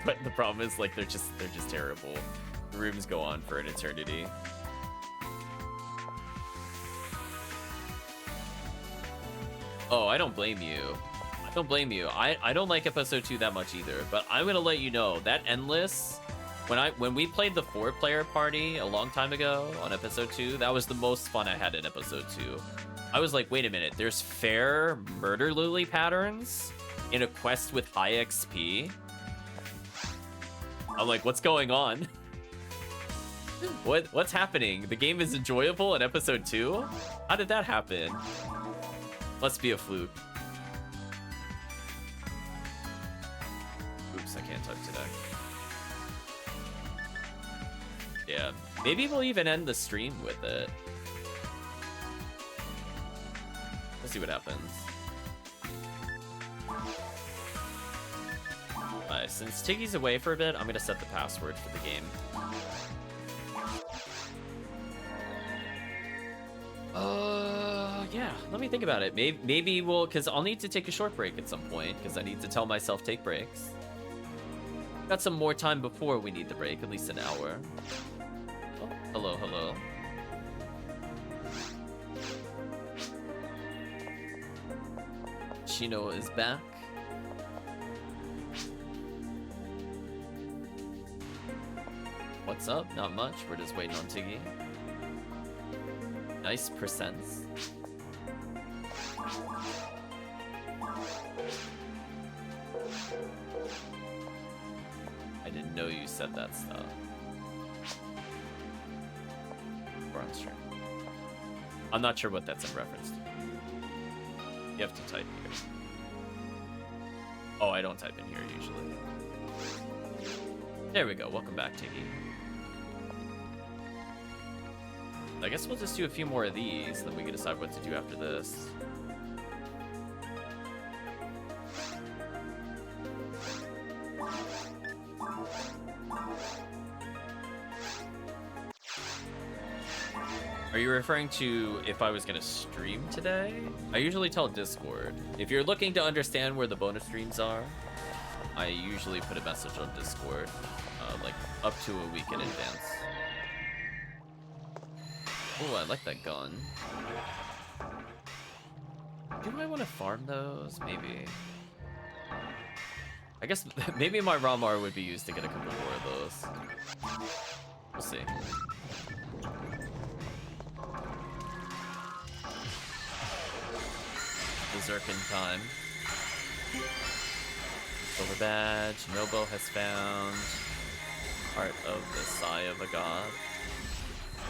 but the problem is like they're just terrible. The rooms go on for an eternity. Oh, I don't blame you. I don't blame you. I don't like episode 2 that much either, but I'm gonna let you know that Endless, when we played the 4-player party a long time ago on episode 2, that was the most fun I had in episode 2. I was like, wait a minute, there's fair murder lily patterns in a quest with high XP? I'm like, what's going on? What's happening? The game is enjoyable in episode 2? How did that happen? Must be a fluke. Oops, I can't talk today. Yeah, maybe we'll even end the stream with it. We'll see what happens. Alright, since Tiggy's away for a bit, I'm gonna set the password for the game. Yeah, let me think about it. Maybe we'll, because I'll need to take a short break at some point, because I need to tell myself take breaks. Got some more time before we need the break, at least an hour. Oh, hello, hello. Chino is back. What's up? Not much. We're just waiting on Tiggy. Nice percents. I didn't know you said that stuff. We're on stream. I'm not sure what that's in reference to. You have to type here. Oh, I don't type in here usually. There we go. Welcome back, Tiggy. I guess we'll just do a few more of these, then we can decide what to do after this. Are you referring to if I was gonna stream today? I usually tell Discord. If you're looking to understand where the bonus streams are, I usually put a message on Discord, like up to a week in advance. Oh, I like that gun. Do I want to farm those? Maybe. I guess maybe my Ramar would be used to get a couple more of those. We'll see. Berserkin time. Silver badge. Nobo has found Heart of the Sigh of a God.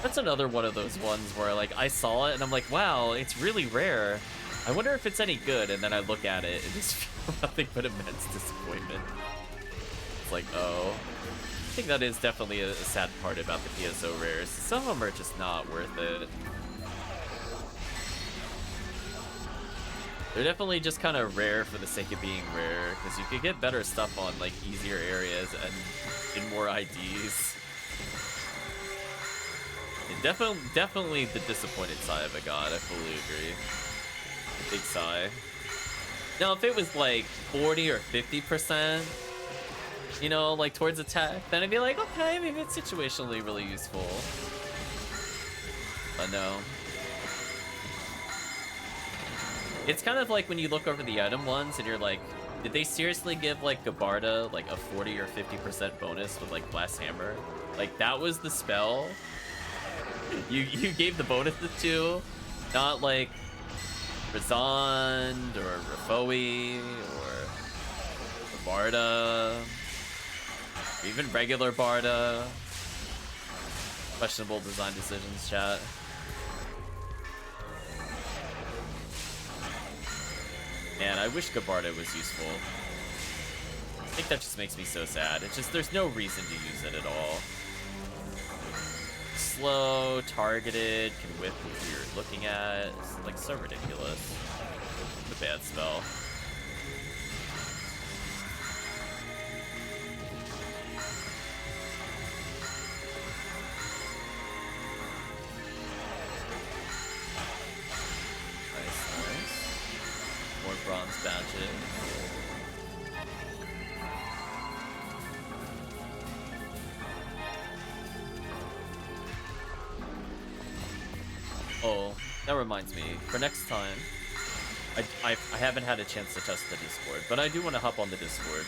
That's another one of those ones where like I saw it and I'm like, wow, it's really rare. I wonder if it's any good, and then I look at it and just feel nothing but immense disappointment. It's like, oh. I think that is definitely a sad part about the PSO rares. Some of them are just not worth it. They're definitely just kind of rare for the sake of being rare, because you could get better stuff on like easier areas and in more IDs. Definitely the disappointed sigh of a god, I fully agree. Big sigh. Now, if it was like 40 or 50%, you know, like towards attack, then I'd be like, okay, maybe it's situationally really useful. But no. It's kind of like when you look over the item ones and you're like, did they seriously give like Gabarda like a 40 or 50% bonus with like Blast Hammer? Like that was the spell you gave the bonuses to, not like Razond or Rafoi or Barda, or even regular Barda. Questionable design decisions, chat. Man, I wish Gabarda was useful. I think that just makes me so sad. It's just, there's no reason to use it at all. Slow, targeted, can whip who you're looking at. It's like so ridiculous. It's a bad spell. More bronze badges. Oh, that reminds me. For next time, I haven't had a chance to test the Discord, but I do want to hop on the Discord,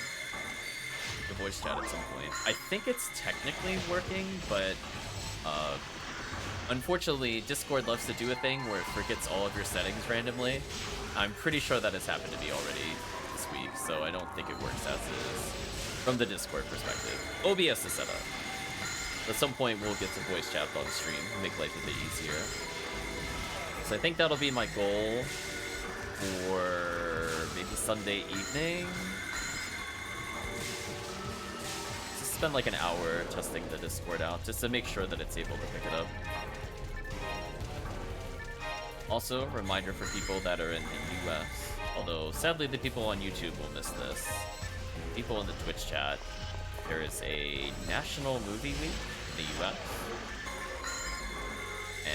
the voice chat at some point. I think it's technically working, but unfortunately, Discord loves to do a thing where it forgets all of your settings randomly. I'm pretty sure that has happened to me already this week, so I don't think it works as is from the Discord perspective. OBS is set up. At some point, we'll get to voice chat on stream and make life a bit easier. So I think that'll be my goal for maybe Sunday evening. Just spend like an hour testing the Discord out just to make sure that it's able to pick it up. Also, reminder for people that are in the US, although sadly the people on YouTube will miss this. People in the Twitch chat, there is a National Movie Week in the US.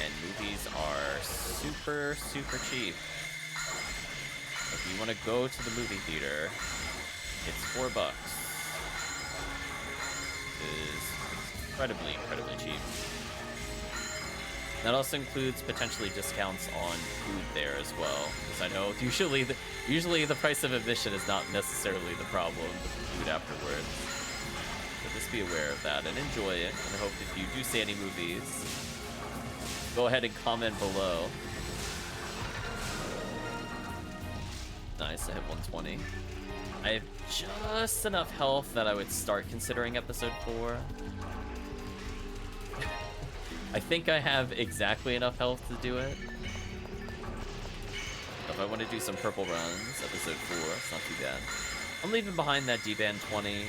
And movies are super, super cheap. If you want to go to the movie theater, it's $4. It is incredibly, incredibly cheap. That also includes potentially discounts on food there as well, because I know usually the price of admission is not necessarily the problem with the food afterwards. So just be aware of that and enjoy it. And I hope if you do see any movies, go ahead and comment below. Nice, I hit 120. I have just enough health that I would start considering episode 4. I think I have exactly enough health to do it. The If I want to do some purple runs, episode 4, it's not too bad. I'm leaving behind that D-band 20.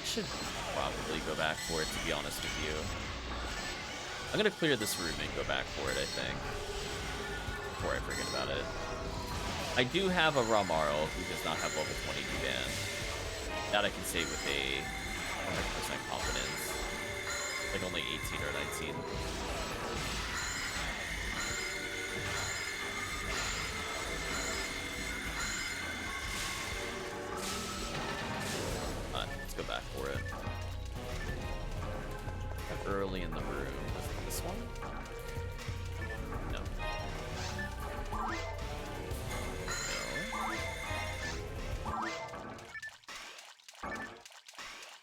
Should probably go back for it, to be honest with you. I'm gonna clear this room and go back for it, I think, before I forget about it. I do have a Ramaro who does not have level 20 D-band. That I can say with a 100% confidence. Like only 18 or 19. Let's go back for it. Early in the room. Was it this one? No.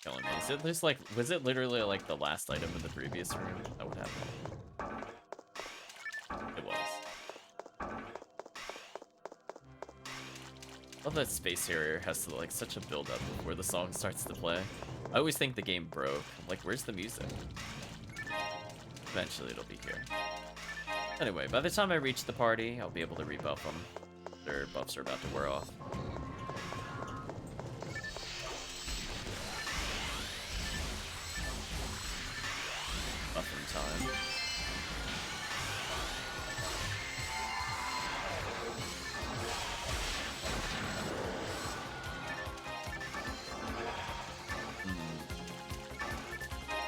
Killing me. Is it just like, was it literally like the last item in the previous room? That would happen. It was. I love that Space Harrier has to like such a build up before the song starts to play. I always think the game broke. I'm like, where's the music? Eventually it'll be here. Anyway, by the time I reach the party, I'll be able to rebuff them. Their buffs are about to wear off. Buffing time.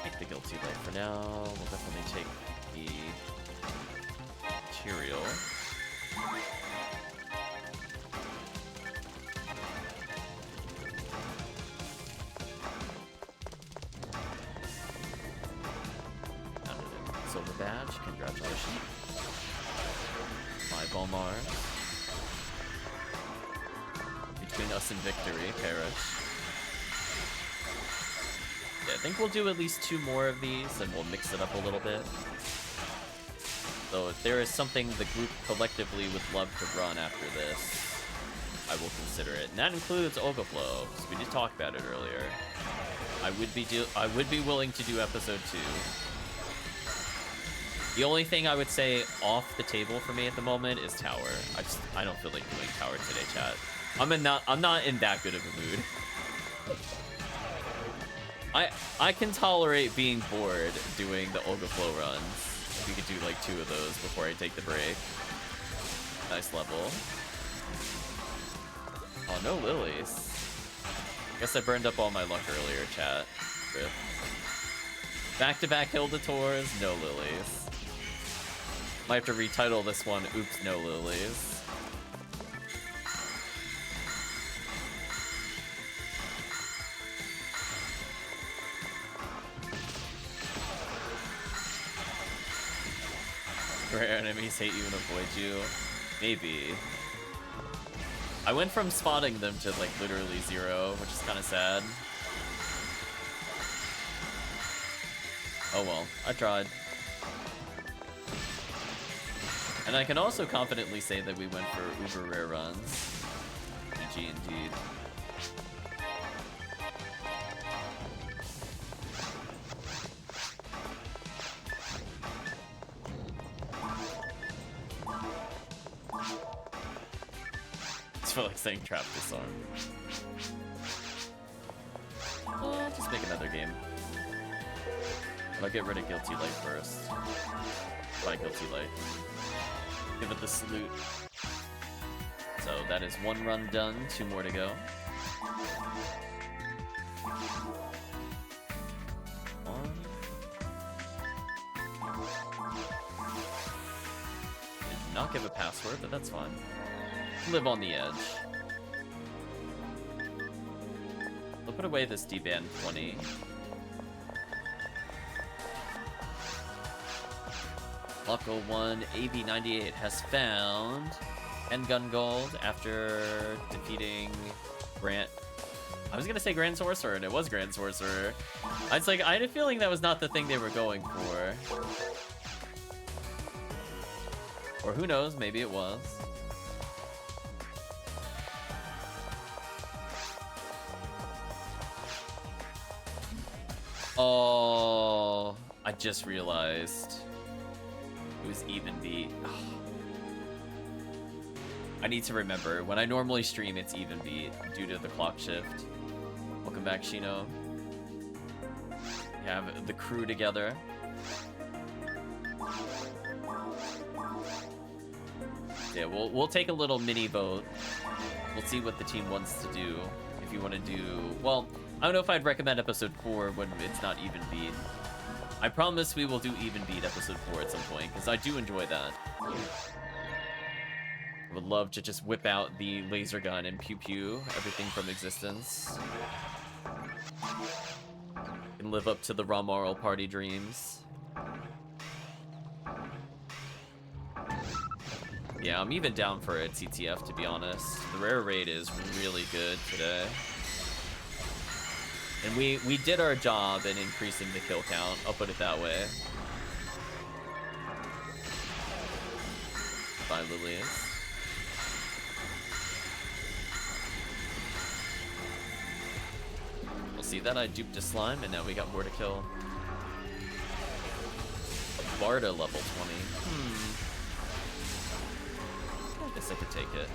Take the guilty light for now. We'll definitely take the material. Silver badge, congratulations. My Bomar. Between us and victory, perish. Yeah, I think we'll do at least 2 more of these, and we'll mix it up a little bit. So if there is something the group collectively would love to run after this, I will consider it. And that includes Ogaflow, because we did talk about it earlier. I would be willing to do episode 2. The only thing I would say off the table for me at the moment is tower. I don't feel like doing tower today, chat. I'm not in that good of a mood. I can tolerate being bored doing the Ogaflow runs. We could do like 2 of those before I take the break. Nice level. Oh, no Lillies. Guess I burned up all my luck earlier, chat. Rip. Back-to-back Hilda tours, no Lillies. Might have to retitle this one, Oops, No Lillies. Rare enemies hate you and avoid you. Maybe. I went from spotting them to like literally 0, which is kind of sad. Oh well, I tried. And I can also confidently say that we went for uber rare runs. GG indeed. I feel like saying trap this song. Just make another game. I'll get rid of Guilty Light first. By Guilty Light. Give it the salute. So that is 1 run done, 2 more to go. Did not give a password, but that's fine. Live on the edge. I'll put away this D-band 20. Loco 1 AB98 has found Handgun Gold after defeating Grant. I was gonna say Grand Sorcerer, and it was Grand Sorcerer. I had a feeling that was not the thing they were going for. Or who knows, maybe it was. Oh, I just realized it was even beat. I need to remember. When I normally stream, it's even beat due to the clock shift. Welcome back, Shino. We have the crew together. Yeah, we'll take a little mini vote. We'll see what the team wants to do. If you want to do... Well, I don't know if I'd recommend episode 4 when it's not even beat. I promise we will do even beat episode 4 at some point, because I do enjoy that. I would love to just whip out the laser gun and pew-pew everything from existence. And live up to the Ramoral party dreams. Yeah, I'm even down for a TTF, to be honest. The rare rate is really good today. And we did our job in increasing the kill count, I'll put it that way. Bye, Lillies. We'll see that I duped a slime, and now we got more to kill. Barda level 20. I guess I could take it.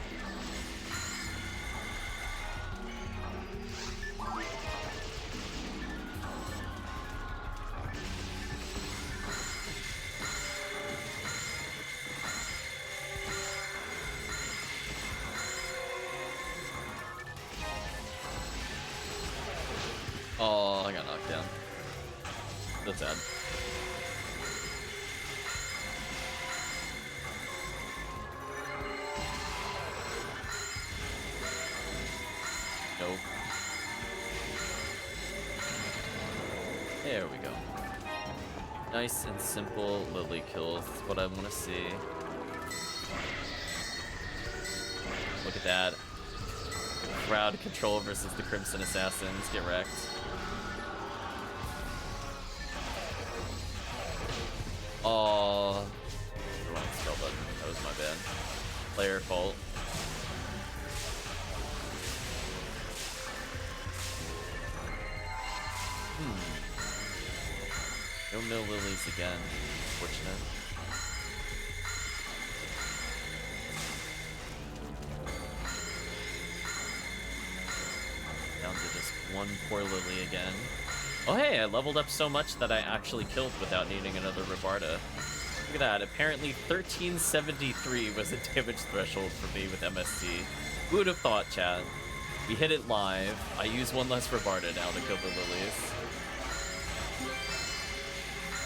Oh, I got knocked down. That's sad. Nope. There we go. Nice and simple Lily kills. That's what I want to see. Look at that. Crowd control versus the Crimson Assassins. Get wrecked. Oh, wrong spell button. That was my bad. Player fault. No mill Lillies again. Unfortunate. Down to just one poor Lily again. Oh hey, I leveled up so much that I actually killed without needing another Rabarda. Look at that, apparently 1373 was a damage threshold for me with MST. Who would have thought, chat? We hit it live, I use one less Rabarda now to kill the Lillies.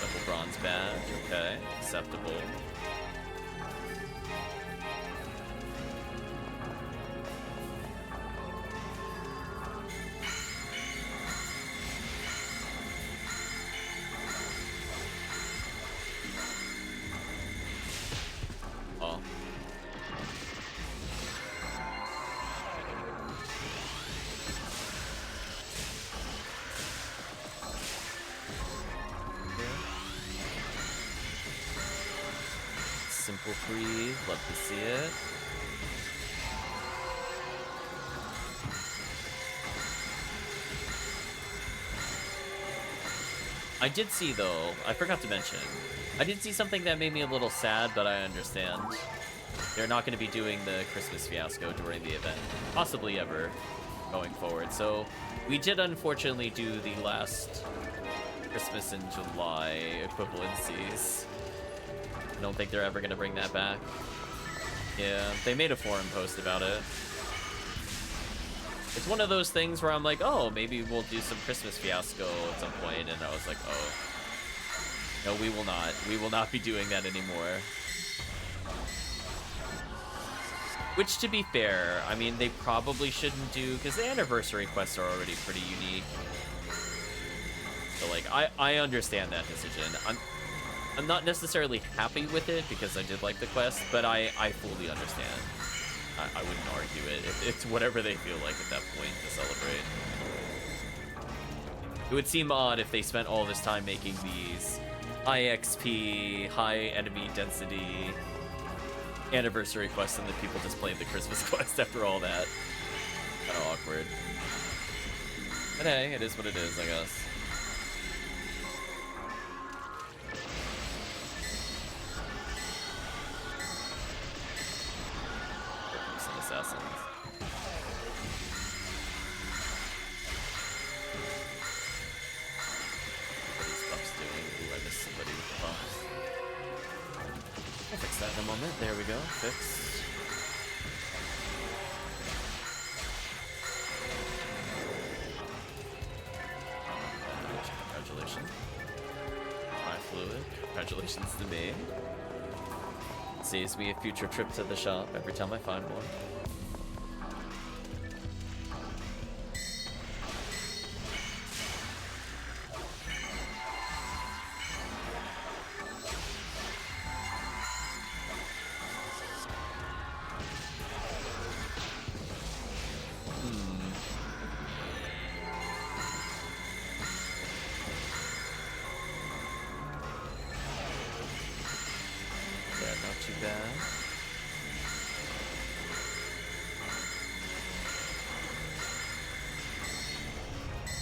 Double bronze badge, okay, acceptable. Simple free, love to see it. I did see though, I forgot to mention, I did see something that made me a little sad, but I understand. They're not going to be doing the Christmas fiasco during the event, possibly ever going forward. So we did unfortunately do the last Christmas in July equivalencies. I don't think they're ever going to bring that back. Yeah, they made a forum post about it. It's one of those things where I'm like, oh, maybe we'll do some Christmas fiasco at some point, and I was like, oh. No, we will not. We will not be doing that anymore. Which, to be fair, I mean, they probably shouldn't do, because the anniversary quests are already pretty unique. So, like, I understand that decision. I'm not necessarily happy with it because I did like the quest, but I fully understand. I wouldn't argue it. It's whatever they feel like at that point to celebrate. It would seem odd if they spent all this time making these high XP, high enemy density anniversary quests and then people just played the Christmas quest after all that. Kind of awkward. But hey, it is what it is, I guess. citizens. What are these buffs doing? Ooh, I missed somebody with the buffs. I'll fix that in a moment. There we go. Fixed. Congratulations. My fluid. Congratulations to me. Saves me a future trip to the shop every time I find one.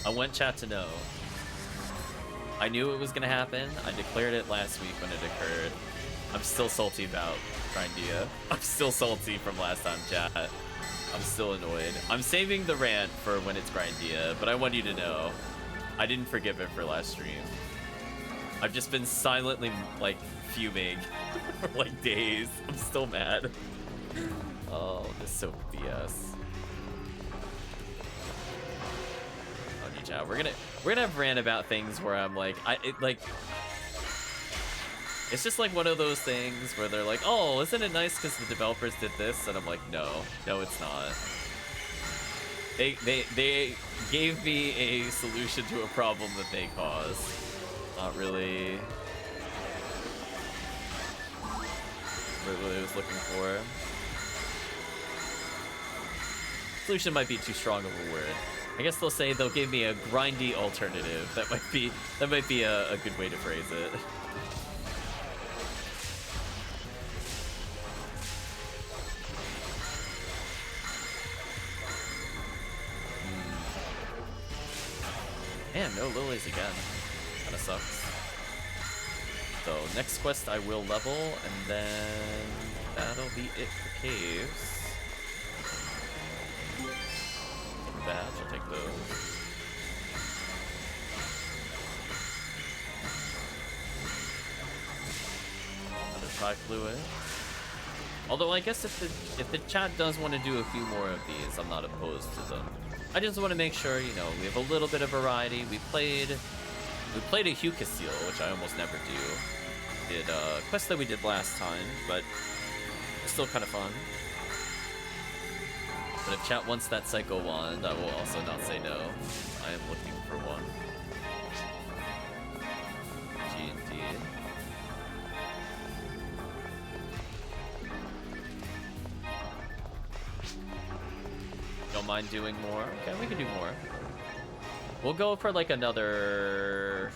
I want chat to know. I knew it was gonna happen. I declared it last week when it occurred. I'm still salty about Grindia. I'm still salty from last time, chat. I'm still annoyed. I'm saving the rant for when it's Grindia, but I want you to know, I didn't forgive it for last stream. I've just been silently, like, fuming for, like, days. I'm still mad. Oh, this is so BS. We're gonna have rant about things where I'm like, it's just like one of those things where they're like, oh, isn't it nice because the developers did this? And I'm like, no, it's not. They gave me a solution to a problem that they caused. Not really what I was looking for. Solution might be too strong of a word. I guess they'll say they'll give me a grindy alternative. That might be a good way to phrase it. Man, no Lillies again. Kinda sucks. So next quest I will level, and then that'll be it for caves. Badge, I'll take those. Another tri-fluid. Although I guess if the chat does want to do a few more of these, I'm not opposed to them. I just want to make sure, you know, we have a little bit of variety. We played a Hucaseal, which I almost never do. Did a quest that we did last time, but it's still kind of fun. But if chat wants that Psycho Wand, I will also not say no. I am looking for one. G indeed. Don't mind doing more? Okay, we can do more. We'll go for like another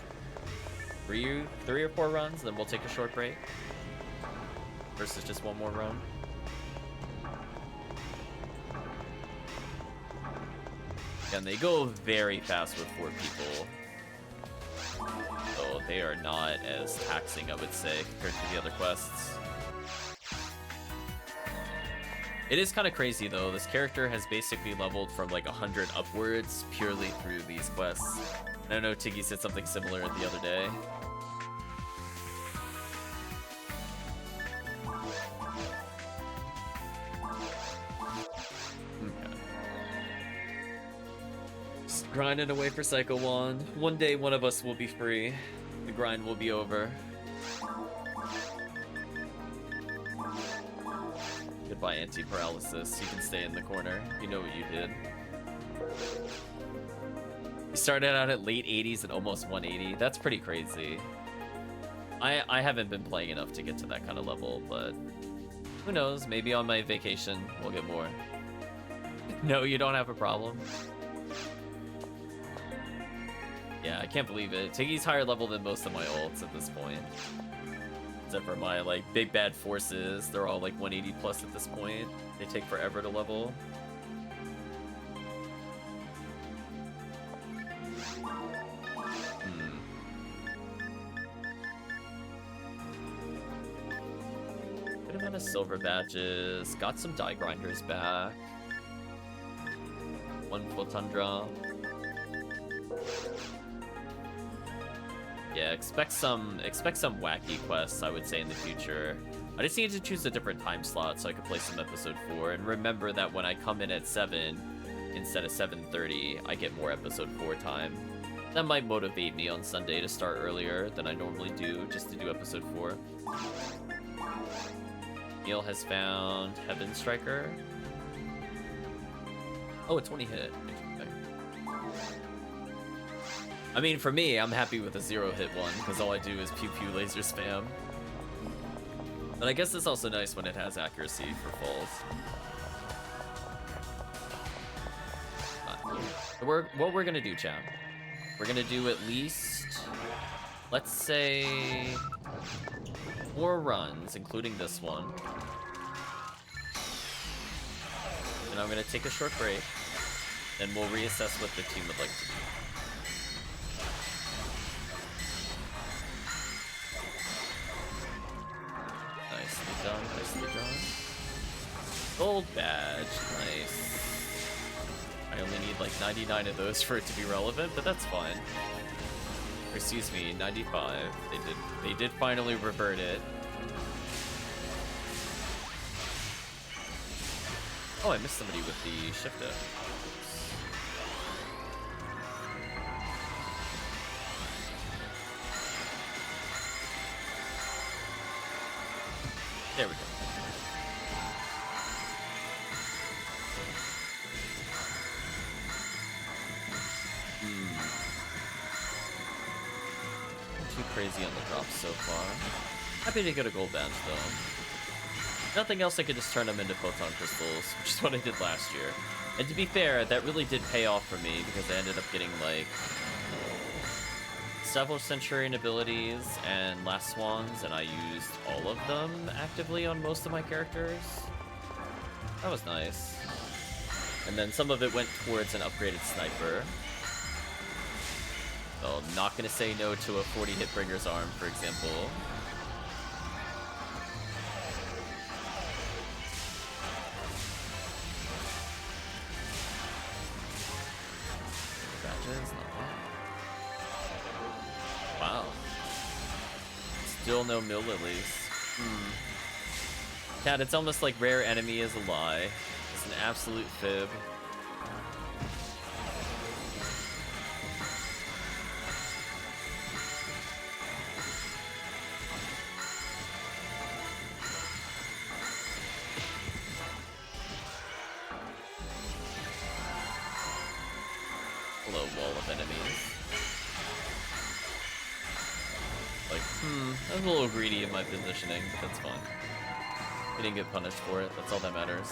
three or four runs, then we'll take a short break. Versus just one more run. And they go very fast with 4 people. So they are not as taxing, I would say, compared to the other quests. It is kind of crazy though. This character has basically leveled from like 100 upwards purely through these quests. And I know Tiggy said something similar the other day. Grinding away for Psycho Wand. One day one of us will be free. The grind will be over. Goodbye, anti-paralysis. You can stay in the corner. You know what you did. You started out at late 80s and almost 180. That's pretty crazy. I haven't been playing enough to get to that kind of level, but who knows? Maybe on my vacation we'll get more. No, you don't have a problem. Yeah, I can't believe it. Tiggy's higher level than most of my ults at this point. Except for my, like, big bad forces. They're all, like, 180 plus at this point. They take forever to level. Good amount of silver badges. Got some die grinders back. 1 full tundra. Yeah, expect some wacky quests, I would say, in the future. I just need to choose a different time slot so I can play some episode 4, and remember that when I come in at 7 instead of 7:30, I get more episode 4 time. That might motivate me on Sunday to start earlier than I normally do, just to do episode 4. Neil has found Heaven Striker. Oh, a 20 hit. I mean, for me, I'm happy with a 0-hit one, because all I do is pew-pew laser spam. But I guess it's also nice when it has accuracy for falls. What we're gonna do, chat. We're gonna do at least, let's say, 4 runs, including this one. And I'm gonna take a short break, then we'll reassess what the team would like to do. Nicely done, nicely done. Gold badge, nice. I only need like 99 of those for it to be relevant, but that's fine. Or, excuse me, 95. They did finally revert it. Oh, I missed somebody with the shift up. There we go. Too crazy on the drops so far. Happy to get a gold badge though. Nothing else, I could just turn them into photon crystals, which is what I did last year. And to be fair, that really did pay off for me because I ended up getting like several Centurion abilities and Last Swans, and I used all of them actively on most of my characters. That was nice. And then some of it went towards an upgraded sniper. So I'm not going to say no to a 40 hit Bringer's Arm, for example. Badges, not bad. Wow. Still no mill lilies. Cat, it's almost like rare enemy is a lie. It's an absolute fib. Hello, wall of enemies. Like, I was a little greedy in my positioning, but that's fine. I didn't get punished for it, that's all that matters.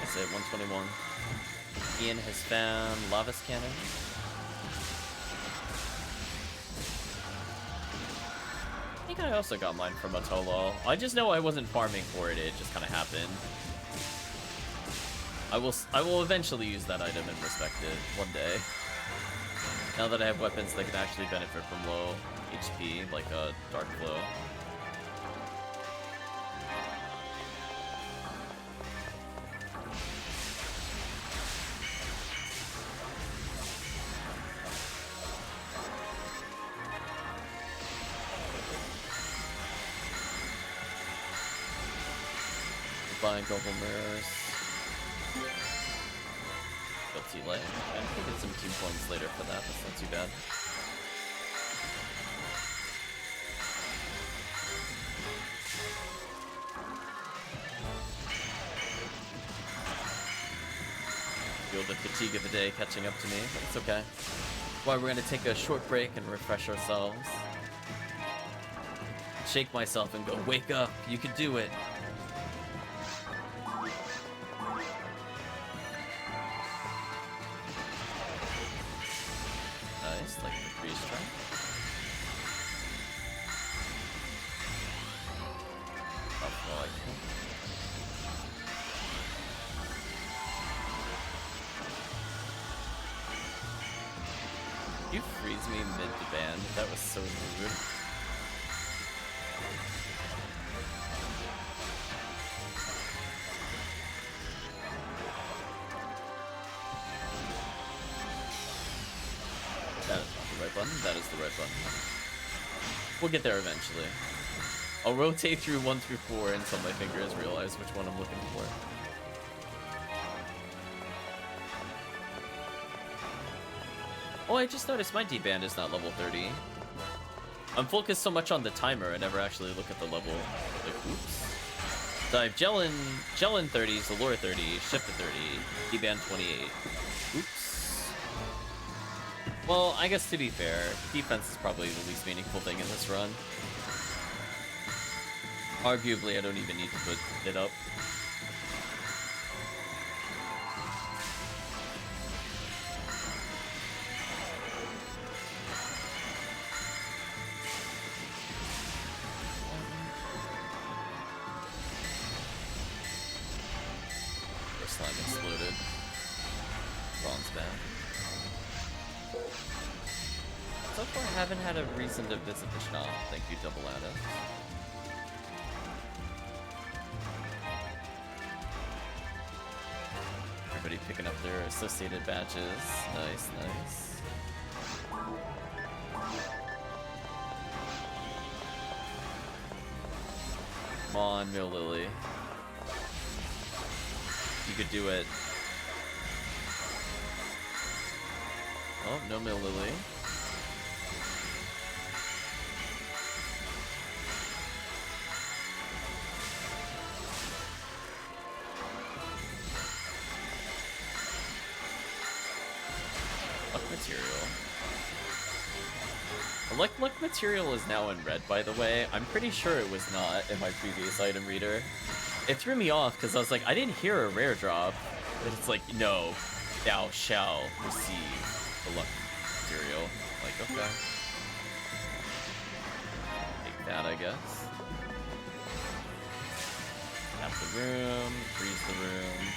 That's it, 121. Ian has found Lava's Cannon. I think I also got mine from Atolo. I just know I wasn't farming for it, it just kind of happened. I will eventually use that item and respect it one day. Now that I have weapons that can actually benefit from low HP, like a Dark Flow. Buying global mirrors. Guilty light. I can get some team points later for that. That's not too bad. Feel the fatigue of the day catching up to me, but it's okay. Why we're gonna take a short break and refresh ourselves. Shake myself and go, wake up, you can do it. Like the freeze strike. like him. You freeze me mid to band. That was so rude. That is not the right button. That is the right button. We'll get there eventually. I'll rotate through 1 through 4 until my fingers realize which one I'm looking for. Oh, I just noticed my D-band is not level 30. I'm focused so much on the timer, I never actually look at the level. Like, oops. So I have Gel in 30s, Allure 30, Shift to 30, D-band 28. Oops. Well, I guess to be fair, defense is probably the least meaningful thing in this run. Arguably, I don't even need to put it up. Slime exploded. Bronze band. So far, I haven't had a reason to visit the shop. Thank you, Double Ada. Everybody picking up their associated badges. Nice, nice. Come on, Mill Lily. You could do it. Oh, no Mill Lily. Luck material. Luck material is now in red, by the way. I'm pretty sure it was not in my previous item reader. It threw me off because I was like, I didn't hear a rare drop. And it's like, no, thou shall receive the luck material. Like, okay. Take that, I guess. Tap the room, freeze the room.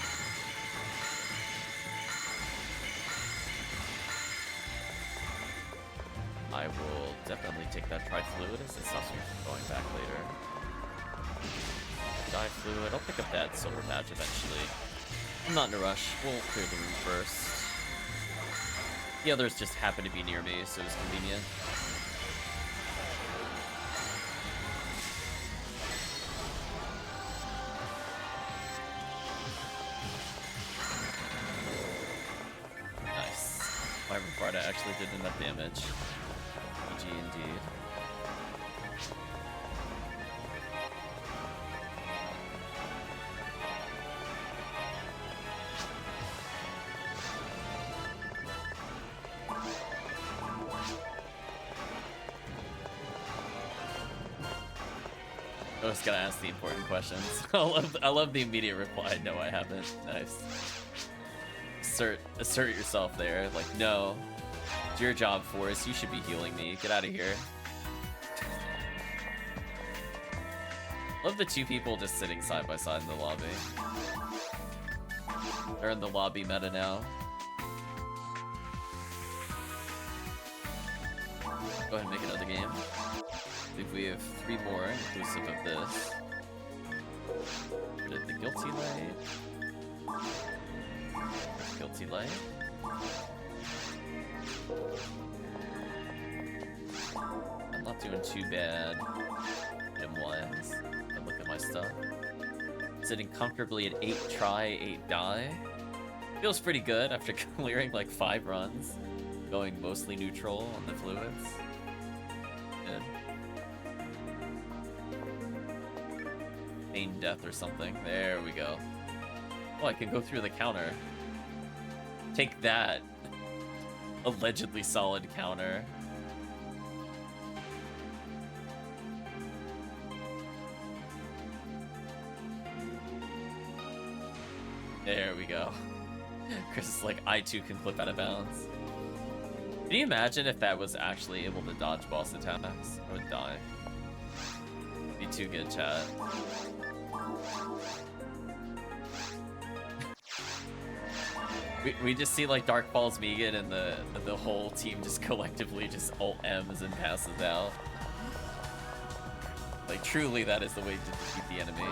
I will definitely take that Tri-Fluid as it stops me from going back later. Die Fluid, I'll pick up that silver badge eventually. I'm not in a rush, we'll clear the room first. The others just happen to be near me, so it's convenient. Nice. My Rebarda actually did enough damage. GG indeed. I was gonna ask the important questions. I love the immediate reply. No, I haven't. Nice. Assert yourself there. Like, no. It's your job, Forrest. You should be healing me. Get out of here. Love the two people just sitting side by side in the lobby. They're in the lobby meta now. Go ahead and make another game. I believe we have 3 more, inclusive of this. Did the Guilty Light? Guilty Light? I'm not doing too bad item-wise. I look at my stuff. Sitting comfortably at 8 try, 8 die. Feels pretty good after clearing like 5 runs. Going mostly neutral on the fluids. Good. Feign death or something. There we go. Oh, I can go through the counter. Take that. Allegedly solid counter. There we go. Chris is like, I too can clip out of bounds. Can you imagine if that was actually able to dodge boss attacks? I would die. Be too good, chat. We just see like Dark Falls Megan and the whole team just collectively just ult M's and passes out. Like truly that is the way to defeat the enemy.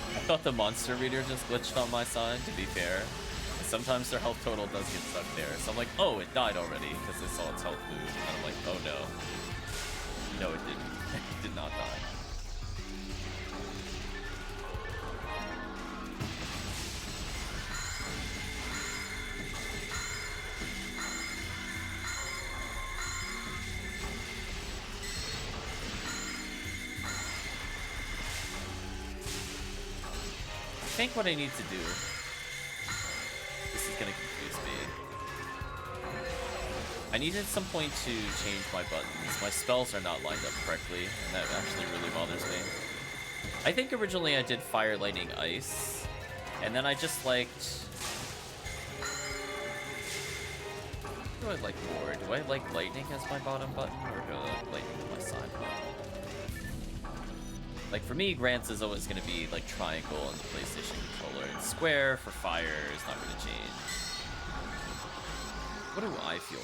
I thought the monster reader just glitched on my side, to be fair. Sometimes their health total does get stuck there. So I'm like, oh, it died already, because I saw its health move. And I'm like, oh no. No, it didn't. It did not die. I think what I need to do, this is gonna confuse me. I need at some point to change my buttons. My spells are not lined up correctly, and that actually really bothers me. I think originally I did Fire, Lightning, Ice, and then I just liked... What do I like more? Do I like Lightning as my bottom button, or do I like Lightning as my side button? Like, for me, Grants is always going to be, like, triangle on the PlayStation controller, and square for fire is not going to change. What do I feel?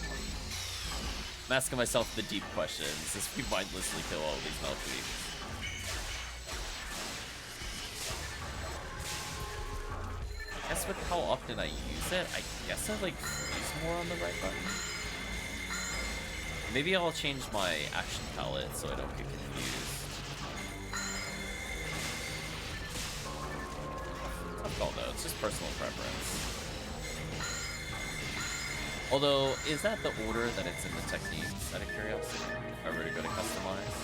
I'm asking myself the deep questions as we mindlessly kill all these Maltweeds. I guess with how often I use it, I guess I, like, freeze more on the right button. Maybe I'll change my action palette so I don't get confused. Though it's just personal preference. Although, is that the order that it's in the techniques, out of curiosity? If I were to go to customize.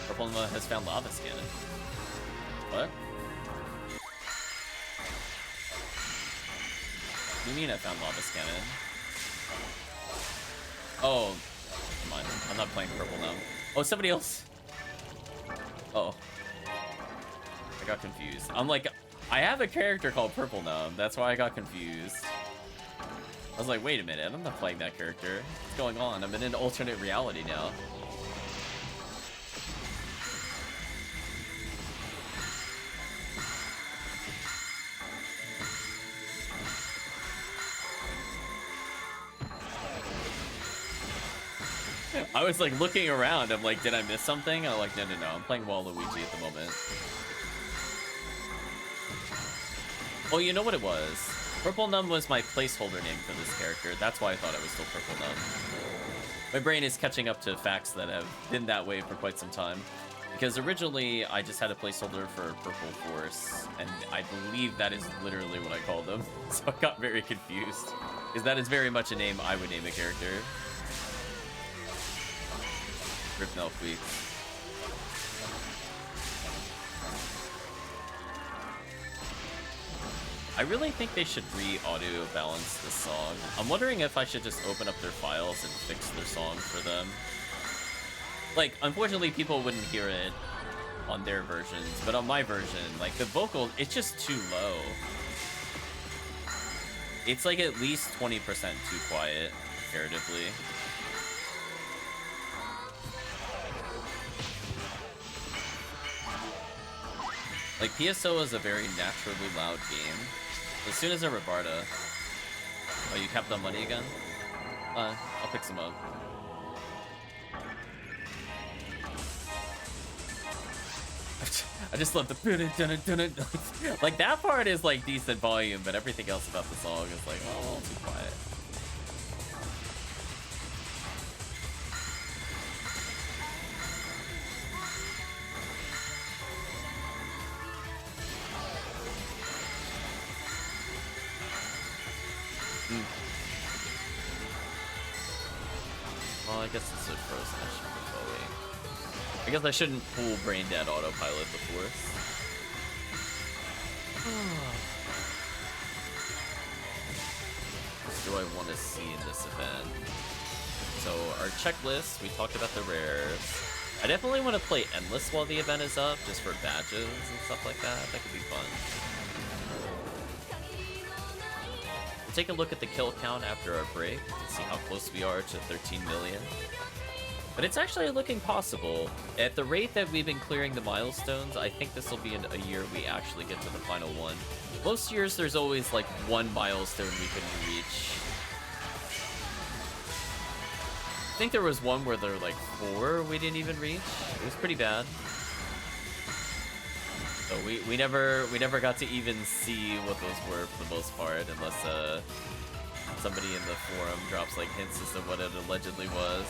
Purplema has found lava scanning. What? What do you mean I found lava scanning? Oh, come on. I'm not playing purple now. Oh, somebody else. Uh oh. I got confused. I'm like, I have a character called Purple Numb. That's why I got confused. I was like, wait a minute, I'm not playing that character. What's going on? I'm in an alternate reality now. I was like looking around. I'm like, did I miss something? I'm like, no. I'm playing Waluigi at the moment. Oh, you know what it was? Purple Numb was my placeholder name for this character. That's why I thought it was still Purple Numb. My brain is catching up to facts that have been that way for quite some time. Because originally, I just had a placeholder for Purple Force, and I believe that is literally what I called them. So I got very confused. Because that is very much a name I would name a character. Rip Nelfweek. I really think they should re-audio balance this song. I'm wondering if I should just open up their files and fix their song for them. Like, unfortunately, people wouldn't hear it on their versions, but on my version, like, the vocal, it's just too low. It's like at least 20% too quiet, comparatively. Like, PSO is a very naturally loud game. As soon as a Rabarda... Oh, you kept on money again? I'll pick some up. I just love the... Like, that part is, like, decent volume, but everything else about the song is, like, oh, too quiet. Well, I guess it's a frozen issue with Bowie. I guess I shouldn't pull Brain Dead autopilot before. What do I want to see in this event? So our checklist, we talked about the rares. I definitely want to play Endless while the event is up, just for badges and stuff like that. That could be fun. We'll take a look at the kill count after our break and see how close we are to 13 million. But it's actually looking possible. At the rate that we've been clearing the milestones, I think this will be a year we actually get to the final one. Most years, there's always like one milestone we couldn't reach. I think there was one where there were like 4 we didn't even reach. It was pretty bad. So we never got to even see what those were for the most part, unless somebody in the forum drops like hints as to what it allegedly was.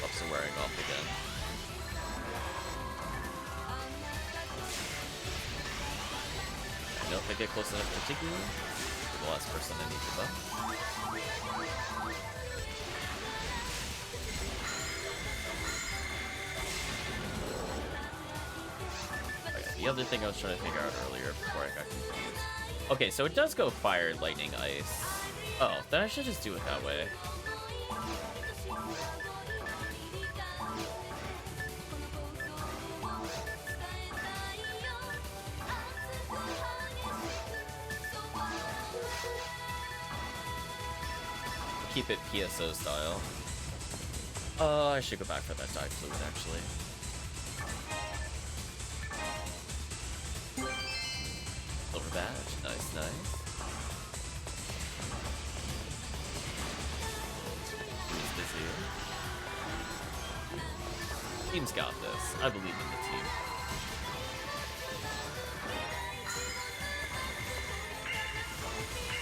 Opps are wearing off again. Nope, I get close enough to Tiggy. The last person I need to buff. Okay, the other thing I was trying to figure out earlier before I got confused. Okay, so it does go fire, lightning, ice. Oh, then I should just do it that way. Keep it PSO style. I should go back for that dye fluid actually. Silver badge, nice, nice. Who's busy? Team's got this. I believe in the team.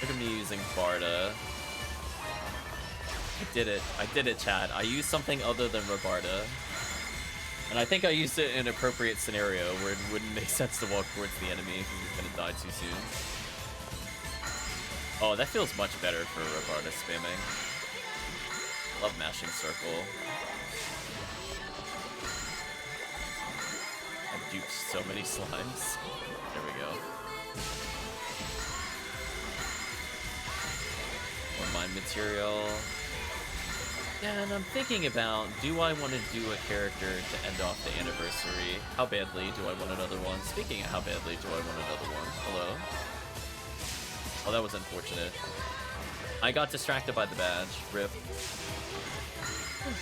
Look at me using Barda. I did it, chat. I used something other than Rabarda. And I think I used it in an appropriate scenario where it wouldn't make sense to walk towards the enemy because he's gonna die too soon. Oh, that feels much better for Rabarda spamming. Love mashing circle. I've duped so many slimes. There we go. More mind material. Yeah, and I'm thinking about, do I want to do a character to end off the anniversary? How badly do I want another one? Speaking of how badly do I want another one? Hello? Oh, that was unfortunate. I got distracted by the badge. RIP.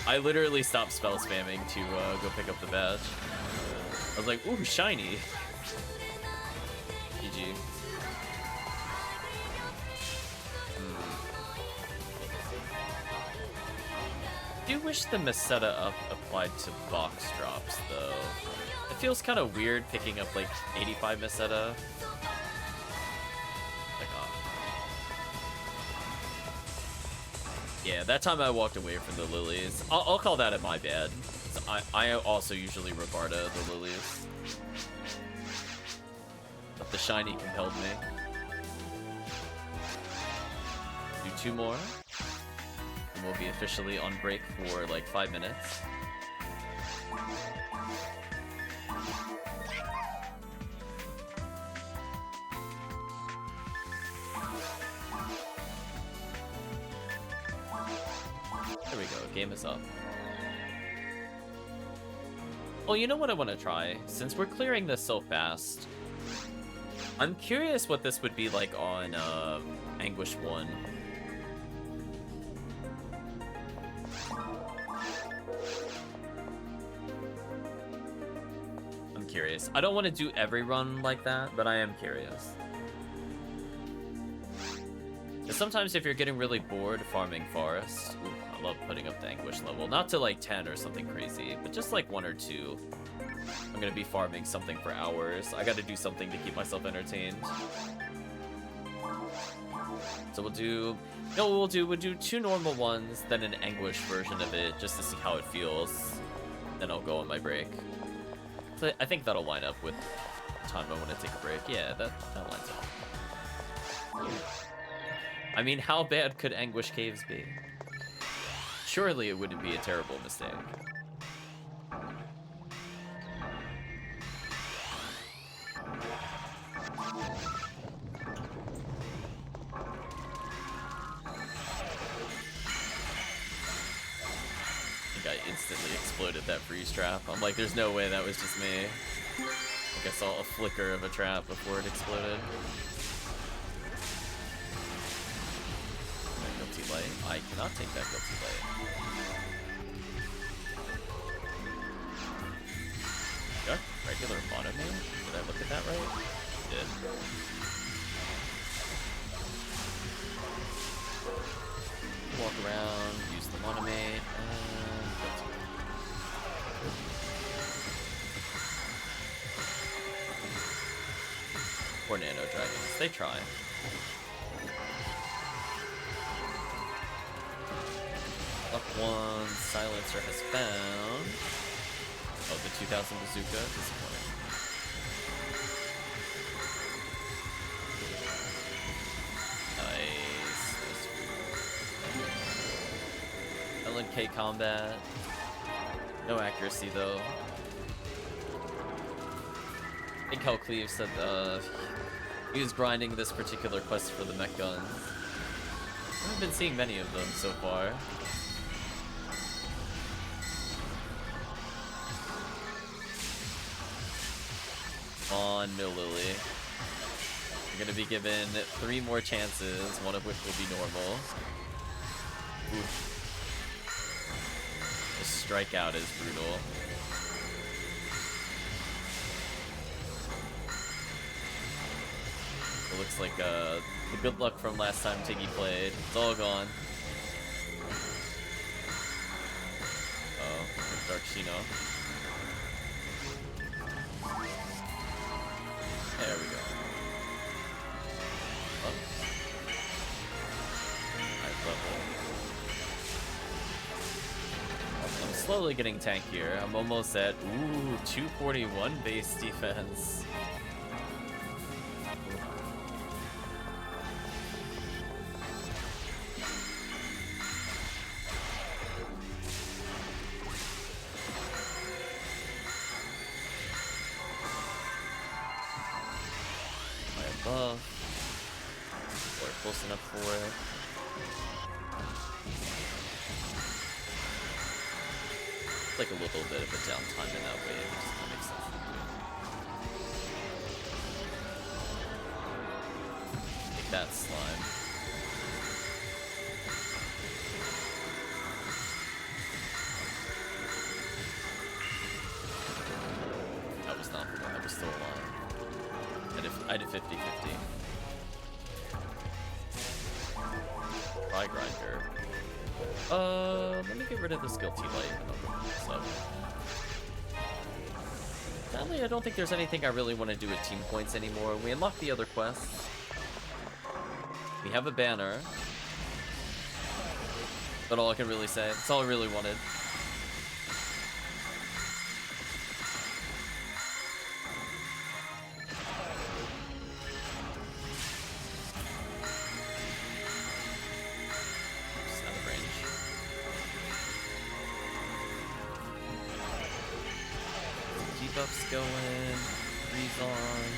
I literally stopped spell spamming to go pick up the badge. I was like, ooh, shiny. GG. I do wish the Meseta up applied to box drops, though. It feels kind of weird picking up, like, 85 Meseta. Like, yeah, that time I walked away from the Lillies. I'll call that my bad. So I also usually Rabarda the Lillies. But the shiny compelled me. Do 2 more. And we'll be officially on break for like 5 minutes. There we go, game is up. Well, you know what I want to try? Since we're clearing this so fast, I'm curious what this would be like on Anguish 1. Curious. I don't want to do every run like that, but I am curious. Sometimes if you're getting really bored farming forest, ooh, I love putting up the Anguish level. Not to like 10 or something crazy, but just like 1 or 2. I'm gonna be farming something for hours. I gotta do something to keep myself entertained. So we'll do 2 normal ones, then an Anguish version of it, just to see how it feels. Then I'll go on my break. So I think that'll line up with the time I want to take a break. Yeah, that lines up. I mean, how bad could Anguish Caves be? surely it wouldn't be a terrible mistake. I instantly exploded that freeze trap. I'm like, there's no way that was just me. Like I saw a flicker of a trap before it exploded. That guilty light. I cannot take that guilty light. Got regular mono main? Did I look at that right? I did. Walk around, use the mono main, Poor nano dragons, they try. Up one, silencer has found. Oh, the 2000 bazooka, disappointing. Nice. LNK combat. No accuracy though. I think Hellcleave said he was grinding this particular quest for the mech guns. I haven't been seeing many of them so far. On no Lily. You're gonna be given 3 more chances, one of which will be normal. Oof. The strikeout is brutal. It looks like the good luck from last time Tiggy played. It's all gone. Oh, Dark Shino. There we go. Oh. High level. I'm slowly getting tankier. I'm almost at, ooh, 241 base defense. Buff. We're close enough for it. It's like a little bit of a downtime in that wave. It just kind of makes sense to do. Take that slime. That was not the one that was still alive. I did 50-50. Try grinder. Let me get rid of this guilty light and I'll go up. Sadly, I don't think there's anything I really want to do with team points anymore. We unlocked the other quests. We have a banner. That's all I can really say. That's all I really wanted. Buffs going, freeze on.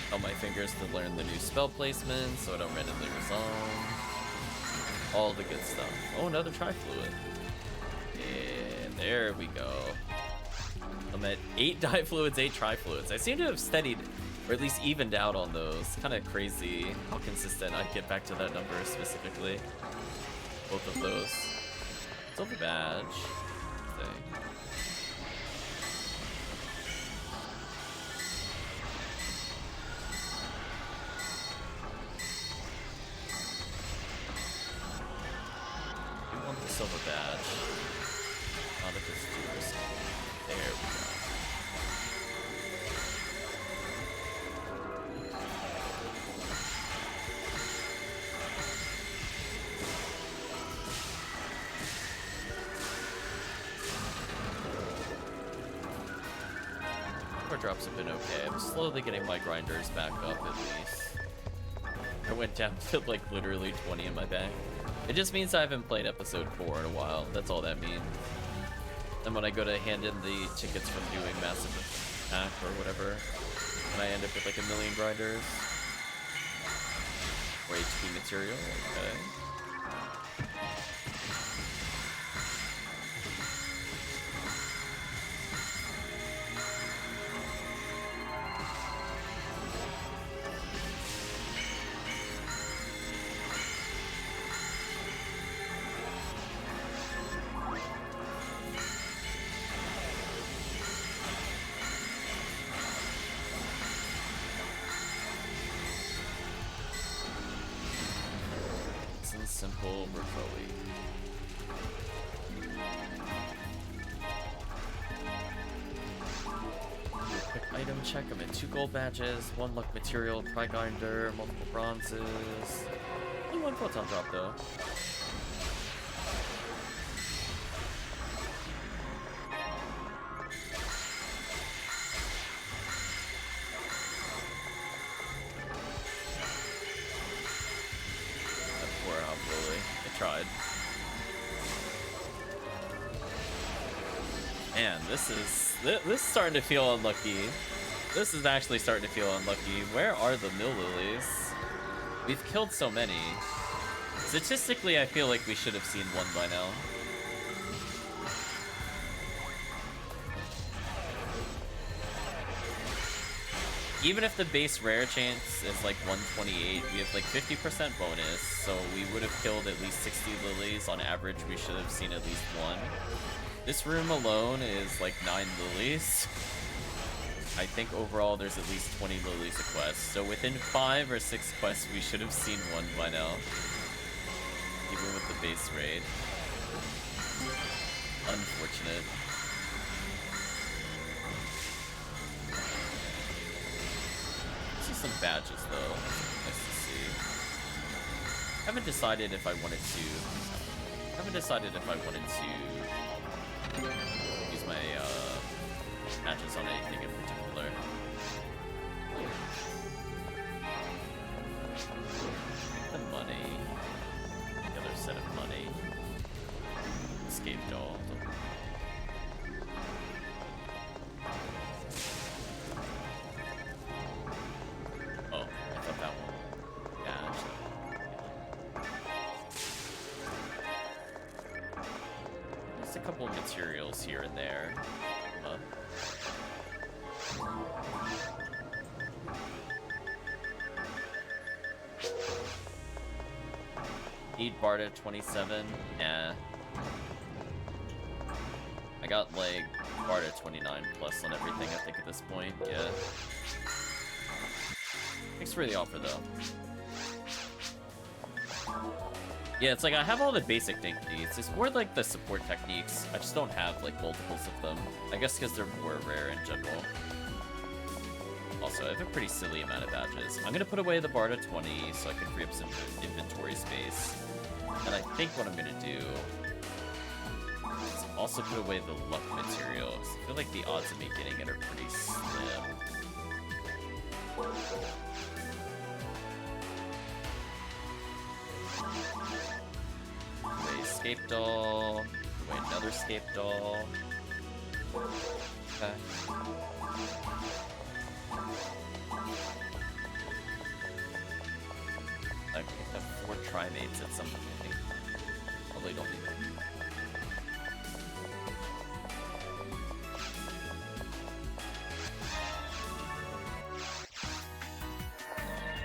Tell my fingers to learn the new spell placement so I don't randomly resolve. All the good stuff. Oh, another tri-fluid. And there we go. I'm at 8 difluids, 8 tri-fluids. I seem to have steadied, or at least evened out on those. Kind of crazy how consistent I get back to that number specifically. Both of those. Silver badge. Thing. Silver badge. Not if it's too risky. There we go. Core drops have been okay. I'm slowly getting my grinders back up at least. I went down to like literally 20 in my bank. It just means I haven't played episode 4 in a while. That's all that means. And when I go to hand in the tickets from doing Massive Attack or whatever, and I end up with like 1 million grinders or HP material, okay. Simple Merfolly. Quick item check. I'm at 2 gold badges, 1 luck material, pry grinder, multiple bronzes. Only 1 photon drop though. Man, this is starting to feel unlucky. This is actually starting to feel unlucky. Where are the mill lilies? We've killed so many. Statistically, I feel like we should have seen 1 by now. Even if the base rare chance is like 128, we have like 50% bonus, so we would have killed at least 60 lilies. On average, we should have seen at least 1. This room alone is like 9 lilies. I think overall there's at least 20 lilies a quest, so within 5 or 6 quests we should have seen 1 by now. Even with the base raid. Unfortunate. Some badges though. Nice to see. Haven't decided if I wanted to use my badges on anything in particular. The money. The other set of money. Escape doll. Materials here and there. Need Barda 27? Yeah. I got like Barda 29 plus on everything, I think, at this point. Yeah. Thanks for the offer though. Yeah, it's like I have all the basic tank needs. It's more like the support techniques. I just don't have like multiples of them. I guess because they're more rare in general. Also, I have a pretty silly amount of badges. I'm gonna put away the Barda 20 so I can free up some inventory space. And I think what I'm gonna do is also put away the luck materials. I feel like the odds of me getting it are pretty slim. Escape doll. Wait, another escape doll. Okay. I picked up 4 trimates at some point. Probably don't need them.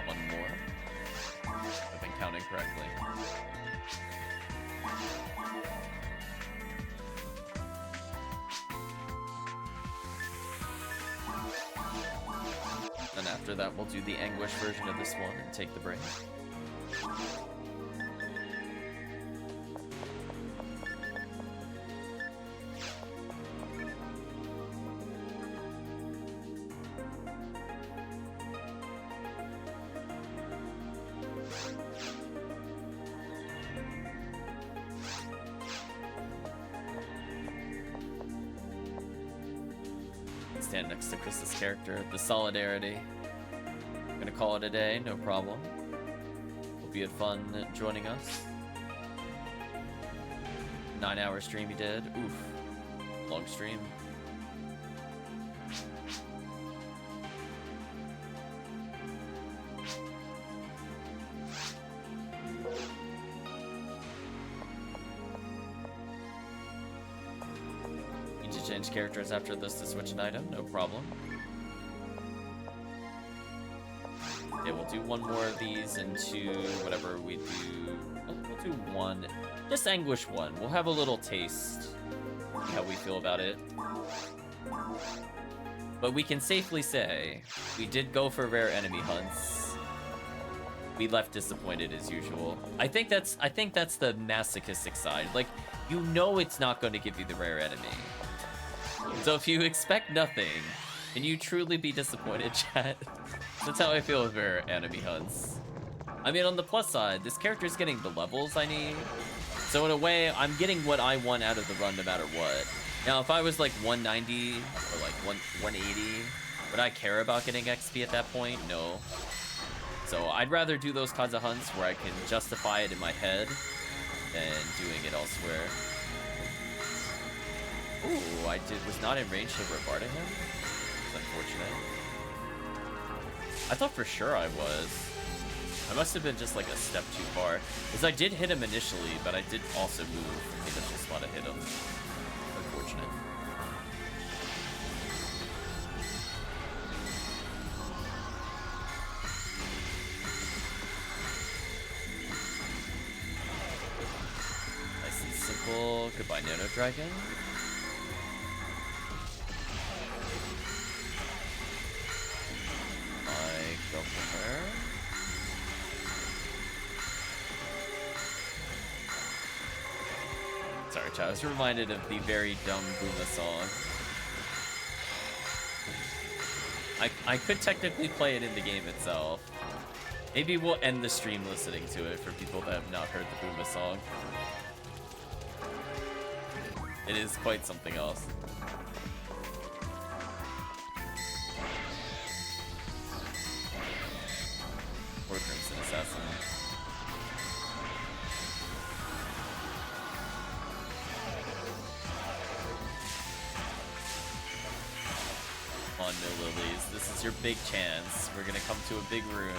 One more. I've been counting correctly. And after that, we'll do the Anguish version of this one and take the break. Stand next to Krista's character, the solidarity. I'm gonna call it a day, no problem. be had fun joining us. 9-hour stream you did. Oof. Long stream. Need to change characters after this to switch an item? No problem. Okay, we'll do one more of these into whatever we do. We'll do one. Just Anguish 1. We'll have a little taste. See how we feel about it. But we can safely say we did go for rare enemy hunts. We left disappointed as usual. I think that's the masochistic side. Like, you know it's not going to give you the rare enemy. So if you expect nothing, can you truly be disappointed, chat? That's how I feel with rare enemy hunts. I mean, on the plus side, this character is getting the levels I need. So in a way, I'm getting what I want out of the run no matter what. Now, if I was like 190 or like 180, would I care about getting XP at that point? No. So I'd rather do those kinds of hunts where I can justify it in my head than doing it elsewhere. Ooh, was not in range to rebar to him? It's unfortunate. I thought for sure I was. I must have been just like a step too far. Because I did hit him initially, but I did also move from the initial spot to hit him. Unfortunate. Nice and simple. Goodbye, Nano Dragon. I go for her. Sorry, chat. I was reminded of the very dumb Booma song. I could technically play it in the game itself. Maybe we'll end the stream listening to it for people that have not heard the Booma song. It is quite something else. Poor Crimson Assassin. On no Lillies. This is your big chance. We're gonna come to a big room.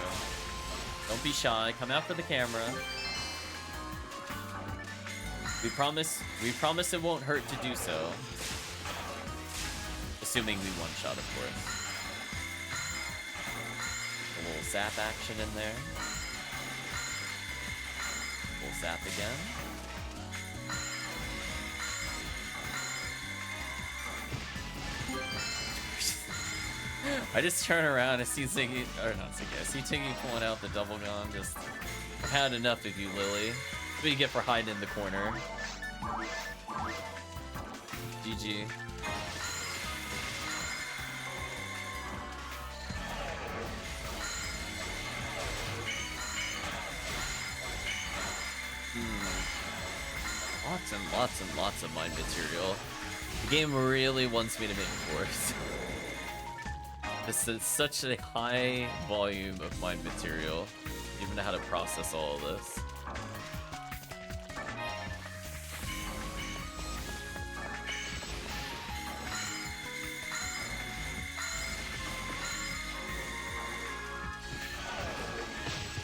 Don't be shy. Come out for the camera. We promise it won't hurt to do so. Assuming we one-shot, of course. A little zap action in there. We'll zap again. I just turn around and see Ziggy, or not Ziggy, I see Tiggy pulling out the double gun. Just, I've had enough of you, Lily. What do you get for hiding in the corner? GG. Lots and lots of mind material. The game really wants me to make force. This is such a high volume of mind material. I don't even know how to process all of this.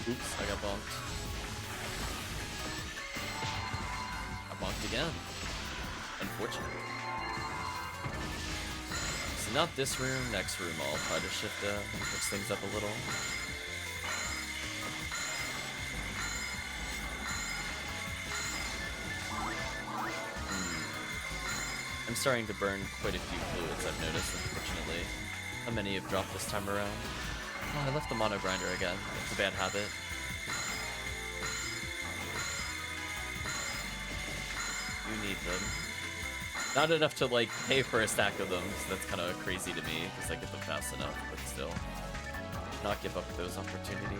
Oops, I got bumped. I bumped again. Unfortunate. So not this room, next room I'll try to shift mix things up a little. I'm starting to burn quite a few fluids, I've noticed, unfortunately. How many have dropped this time around? Oh, I left the mono grinder again. It's a bad habit. You need them. Not enough to, like, pay for a stack of them, so that's kind of crazy to me, because I get them fast enough, but still. Not give up those opportunities.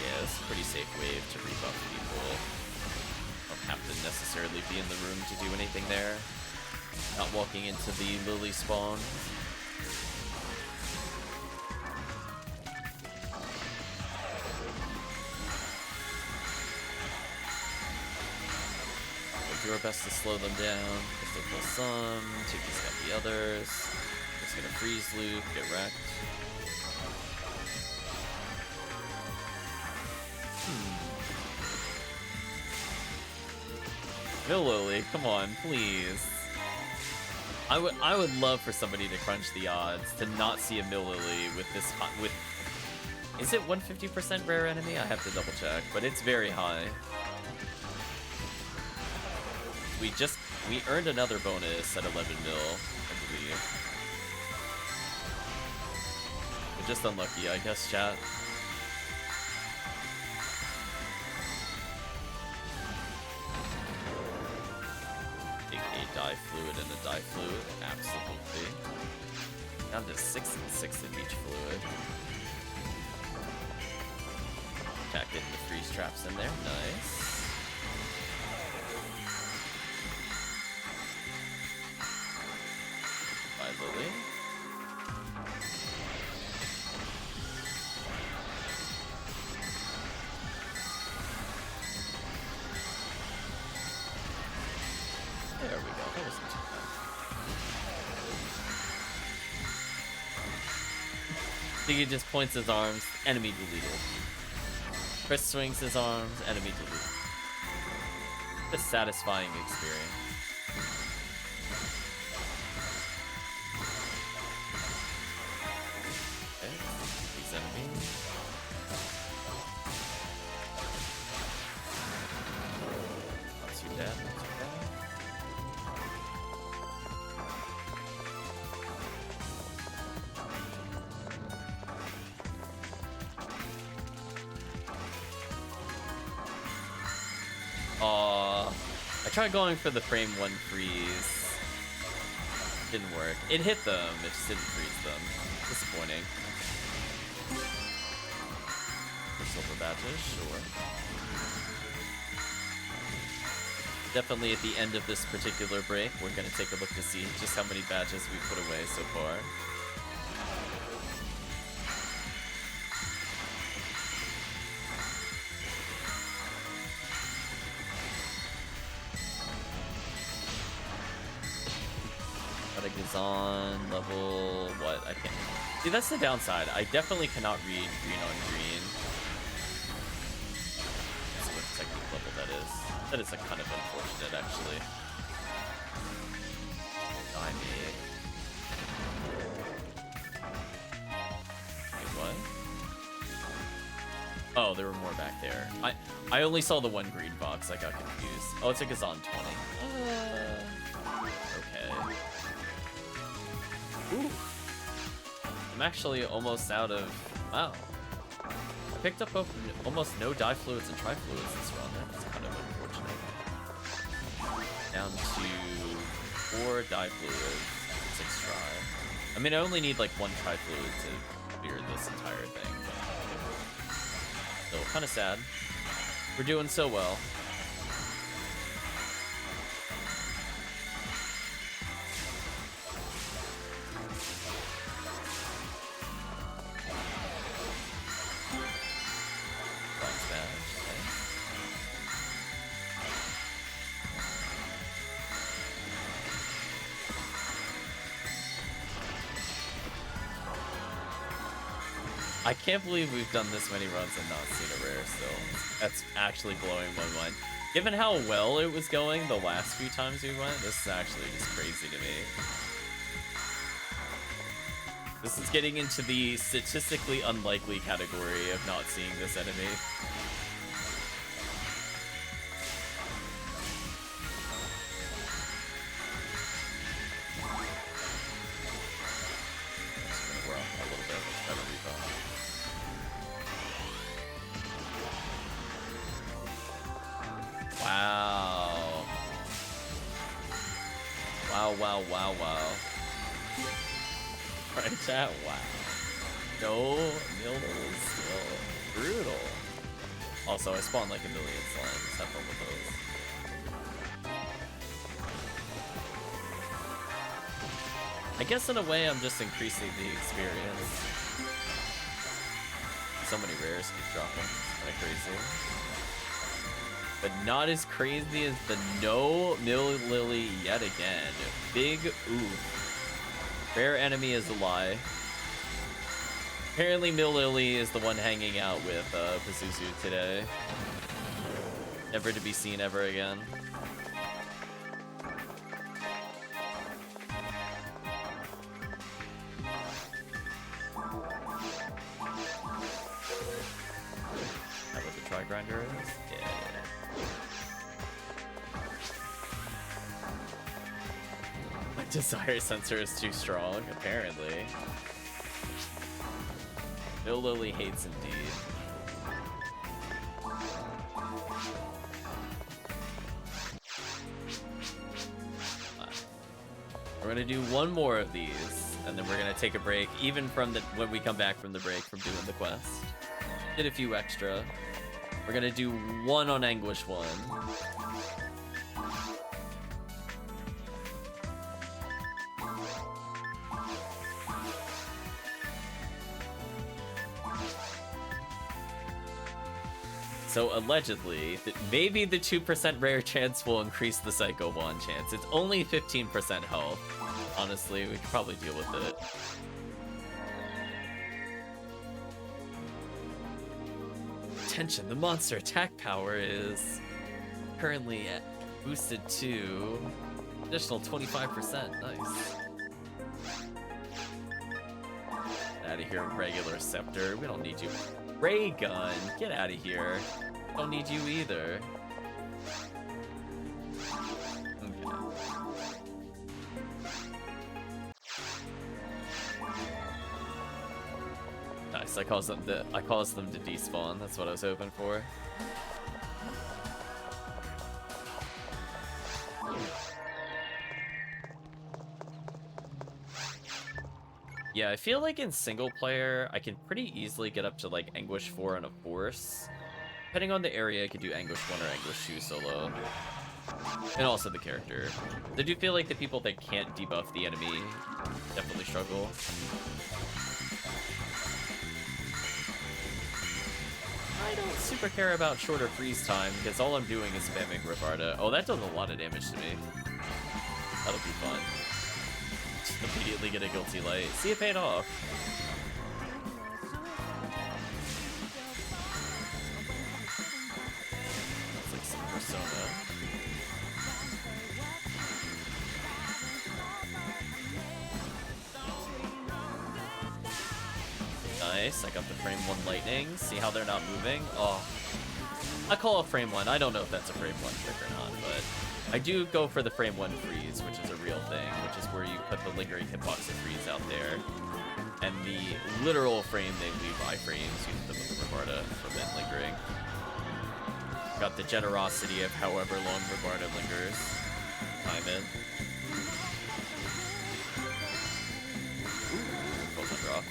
Yeah, it's a pretty safe wave to rebuff people. Don't have to necessarily be in the room to do anything there. Not walking into the Lily spawn. our best to slow them down. Pistol kill some. Tiggy's got the others. Just gonna freeze loop, get wrecked. Mill Lily, come on, please. I would love for somebody to crunch the odds to not see a Mill Lily with this with. Is it 150% rare enemy? I have to double check, but it's very high. We earned another bonus at 11 mil, I believe. We're just unlucky, I guess, chat. Take a dye fluid and a dye fluid, absolutely. Down to 6 and 6 of each fluid. Tack in the freeze traps in there, nice. Bye, Lily. There we go, that wasn't too bad. Tiggy just points his arms, enemy deleted. Chris swings his arms, enemy deleted. A satisfying experience. Okay, these enemies. Not too bad, not too bad. I tried going for the frame 1 freeze. Didn't work. It hit them, it just didn't freeze them. Disappointing. For silver badges, sure. Definitely at the end of this particular break, we're gonna take a look to see just how many badges we put away so far. On level what? I can't see. That's the downside. I definitely cannot read green on green. Let's see what technique level that is. That is a kind of unfortunate, actually. I mean, wait, what? Oh, there were more back there. I only saw the 1 green box. I got confused. Oh, it's a Gazon 20. Okay. Ooh. I'm actually almost out of... Wow. I picked up almost no dye fluids and tri-fluids this run. That's kind of unfortunate. Down to 4 dye fluids, 6 tri. I mean, I only need like 1 tri-fluid to clear this entire thing. But still, kind of sad. We're doing so well. I can't believe we've done this many runs and not seen a rare still. That's actually blowing my mind. Given how well it was going the last few times we went, this is actually just crazy to me. This is getting into the statistically unlikely category of not seeing this enemy. Wow. Right, chat? Wow. No, Mildo's still brutal. Also, I spawned like a million slimes. Have fun with those. I guess in a way, I'm just increasing the experience. So many rares keep dropping. It's kind of crazy. but not as crazy as the no Mill Lily yet again. Big oof. Rare enemy is a lie. Apparently Mill Lily is the one hanging out with Pazuzu today. Never to be seen ever again. That what the Tri-Grinder is? Yeah. My desire sensor is too strong, apparently. Mill Lily hates indeed. We're gonna do one more of these, and then we're gonna take a break, even from when we come back from the break from doing the quest. Did a few extra. We're gonna do one on Anguish 1. So allegedly, maybe the 2% rare chance will increase the Psycho Wand chance. It's only 15% health. Honestly, we could probably deal with it. Attention, the monster attack power is currently at boosted to additional 25%. Nice. Out of here, regular scepter. We don't need you. Ray gun, get out of here. Don't need you either. Okay. Nice. I caused them to despawn. That's what I was hoping for. Yeah, I feel like in single player, I can pretty easily get up to like Anguish 4 on a Force. Depending on the area, I could do Anguish 1 or Anguish 2 solo. And also the character. I do feel like the people that can't debuff the enemy definitely struggle. I don't super care about shorter freeze time, because all I'm doing is spamming Rivarda. Oh, that does a lot of damage to me. That'll be fun. Immediately get a guilty light. See, it paid off. That's like some Persona. Nice. I got the frame 1 lightning. See how they're not moving? Oh. I call it frame 1. I don't know if that's a frame 1 trick or not, but I do go for the frame 1 freeze, which is a real thing, which is where you put the lingering hitbox of freeze out there. And the literal frame they leave iframes, use them with the Rivarda to prevent lingering. Got the generosity of however long Rivarda lingers. Time it. Ooh, goes under off.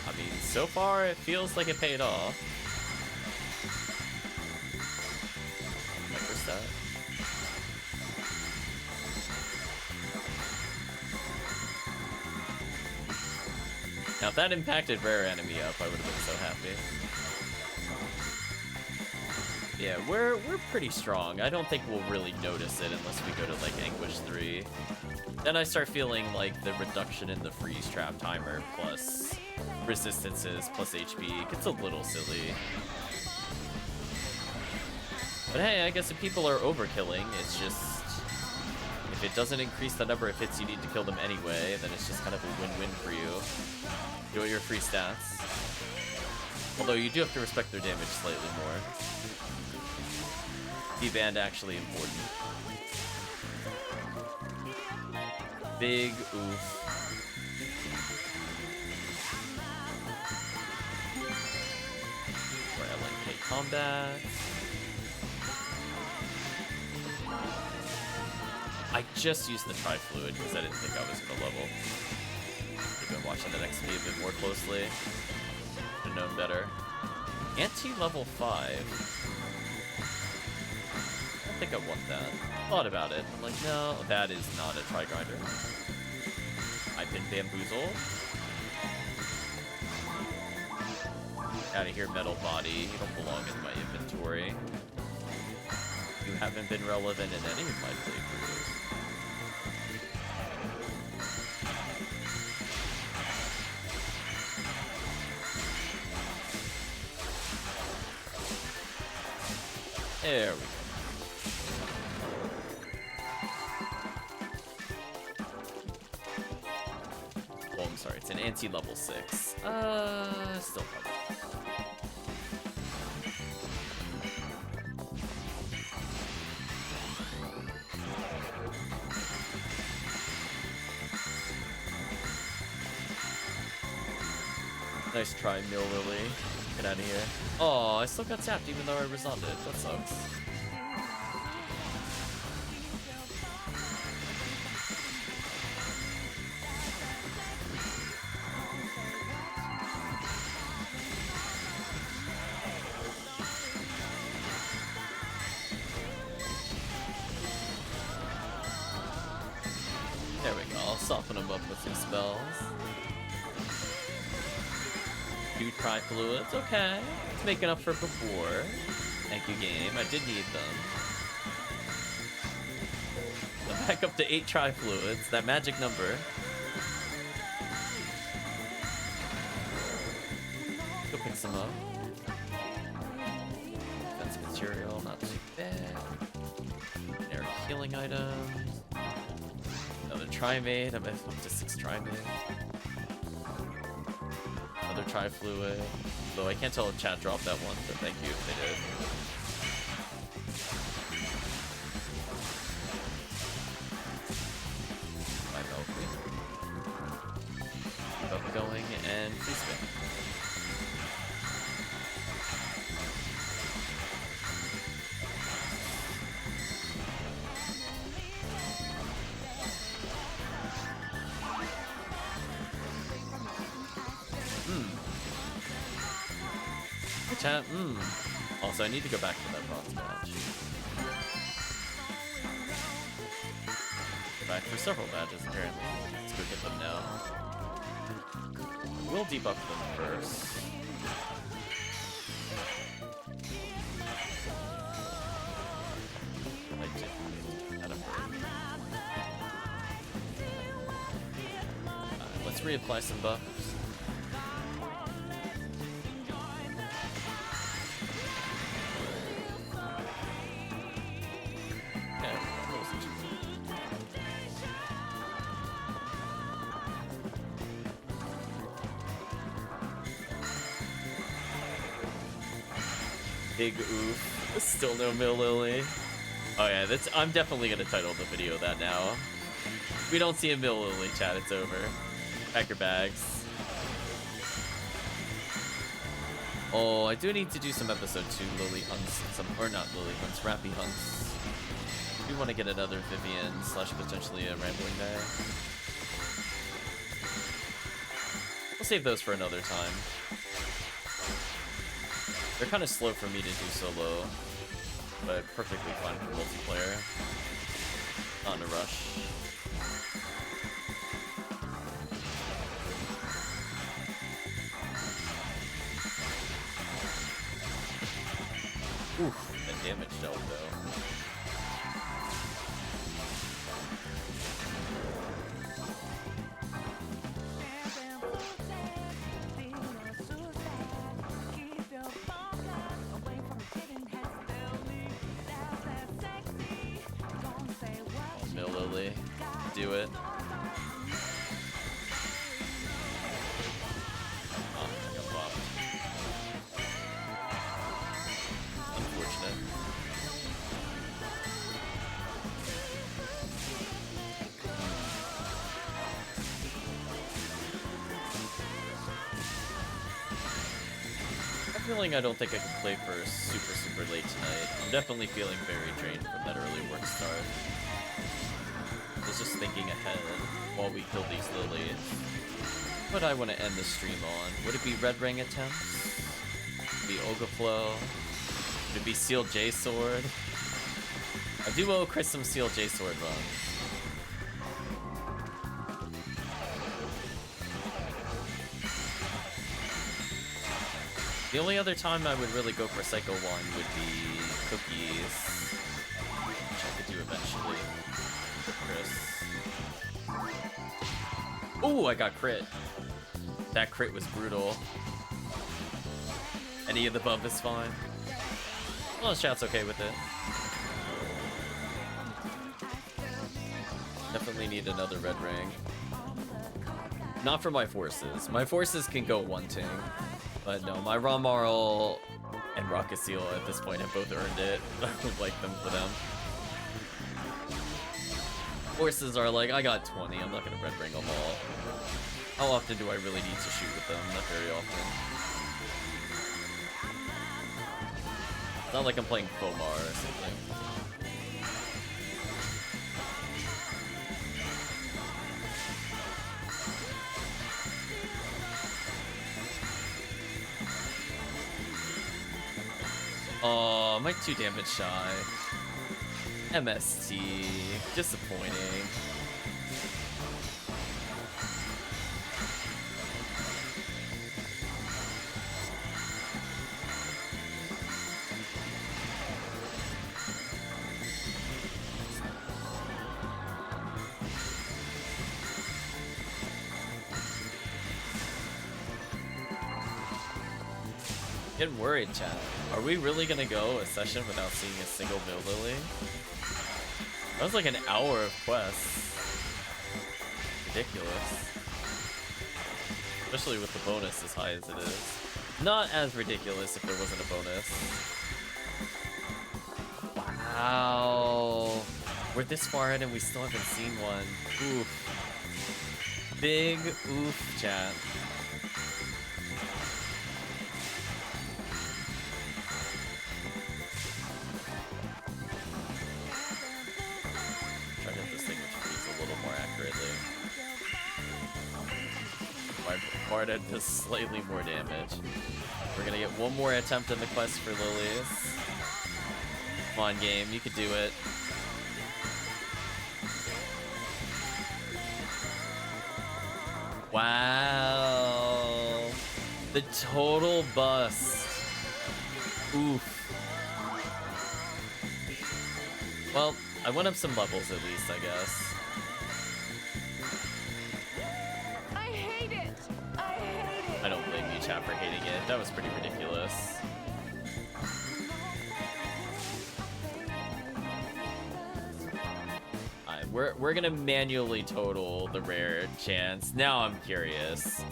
I mean, so far it feels like it paid off. Now, if that impacted rare enemy up, I would have been so happy. Yeah, we're pretty strong. I don't think we'll really notice it unless we go to like Anguish 3. Then I start feeling like the reduction in the freeze trap timer plus resistances plus HP gets a little silly. But hey, I guess if people are overkilling, it's just... if it doesn't increase the number of hits you need to kill them anyway, then it's just kind of a win-win for you. Enjoy your free stats. Although you do have to respect their damage slightly more. D-band actually important. Big oof. For LNK combat. I just used the Tri-Fluid because I didn't think I was going to level. I've been watching the XP a bit more closely. Should have known better. Anti-level 5. I don't think I want that. Thought about it. I'm like, no, that is not a Tri-Grinder. I've been bamboozled. Out of here, metal body. You don't belong in my inventory. You haven't been relevant in any of my playthroughs. There we go. Oh, I'm sorry. It's an anti-level 6. Still probably. Nice try, Mill Lily. Get out of here. Oh, I still got tapped even though I responded. That sucks. There we go. I'll soften him up with some spells. 2 tri-fluids, okay. It's making up for before. Thank you, game. I did need them. I'm back up to 8 tri-fluids, that magic number. Go pick some up. Defense material, not too bad. Generic healing items. Another tri-made. I'm up to 6 tri-made. Tri-fluid, though I can't tell if chat dropped that one, but thank you if they did. My Valkyrie. Keep up going and free spin. Chat, Also, I need to go back to that bronze badge. Back for several badges, apparently. Let's go get them now. We'll debuff them first. Let's reapply some buffs. Big oof. Still no Mill Lily. Oh yeah, I'm definitely gonna title the video that now. If we don't see a Mill Lily, chat, it's over. Pack your bags. Oh, I do need to do some episode 2 Lily hunts, or not Lily hunts, Rappy hunts. I do want to get another Vivian / potentially a Rambling Day. We'll save those for another time. They're kind of slow for me to do solo, but perfectly fine for multiplayer. Not in a rush. Oof, that damage dealt though. Do it. Oh, I got popped. Unfortunate. I'm feeling I don't think I can play for super late tonight. I'm definitely feeling very drained from that early work start. I was just thinking ahead while we kill these Lillies. What I want to end the stream on? Would it be Red Ring attempts? Would it be Ogaflow? Would it be Seal J Sword? I do owe Chris some Seal J Sword runs. The only other time I would really go for Psycho 1 would be Cookies, which I could do eventually with Chris. Ooh, I got crit. That crit was brutal. Any of the above is fine. Well, chat's okay with it. Definitely need another red ring. Not for my forces. My forces can go one ting. But no, my Ramarl and Hucaseal at this point have both earned it. I would like them for them. Forces are like, I got 20, I'm not gonna red ring them all. How often do I really need to shoot with them? Not very often. It's not like I'm playing Fomar or something. Oh, I'm like 2 damage shy. MST. Disappointing. Getting worried, chat. Are we really gonna go a session without seeing a single Mill Lily? That was like an hour of quests. Ridiculous. Especially with the bonus as high as it is. Not as ridiculous if there wasn't a bonus. Wow. We're this far in and we still haven't seen one. Oof. Big oof, chat. Barda does slightly more damage. We're gonna get one more attempt in the quest for Lillies. Come on, game, you could do it. Wow. The total bust. Oof. Well, I went up some levels at least, I guess. I don't blame you, chat, for hating it. That was pretty ridiculous. Alright, we're gonna manually total the rare chance. Now I'm curious.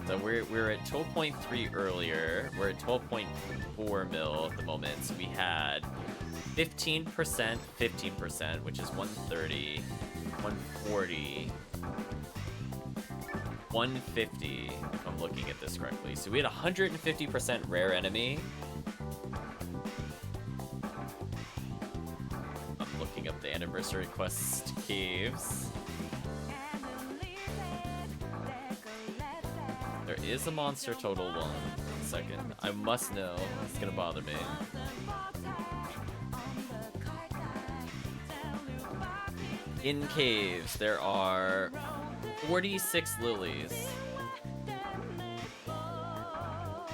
So we're at 12.3 earlier. We're at 12.4 mil at the moment. So we had 15%, 15%, which is 130, 140. 150, if I'm looking at this correctly. So we had 150% rare enemy. I'm looking up the anniversary quest caves. There is a monster total one. 1 second. I must know. It's gonna bother me. In caves, there are 46 Lillies.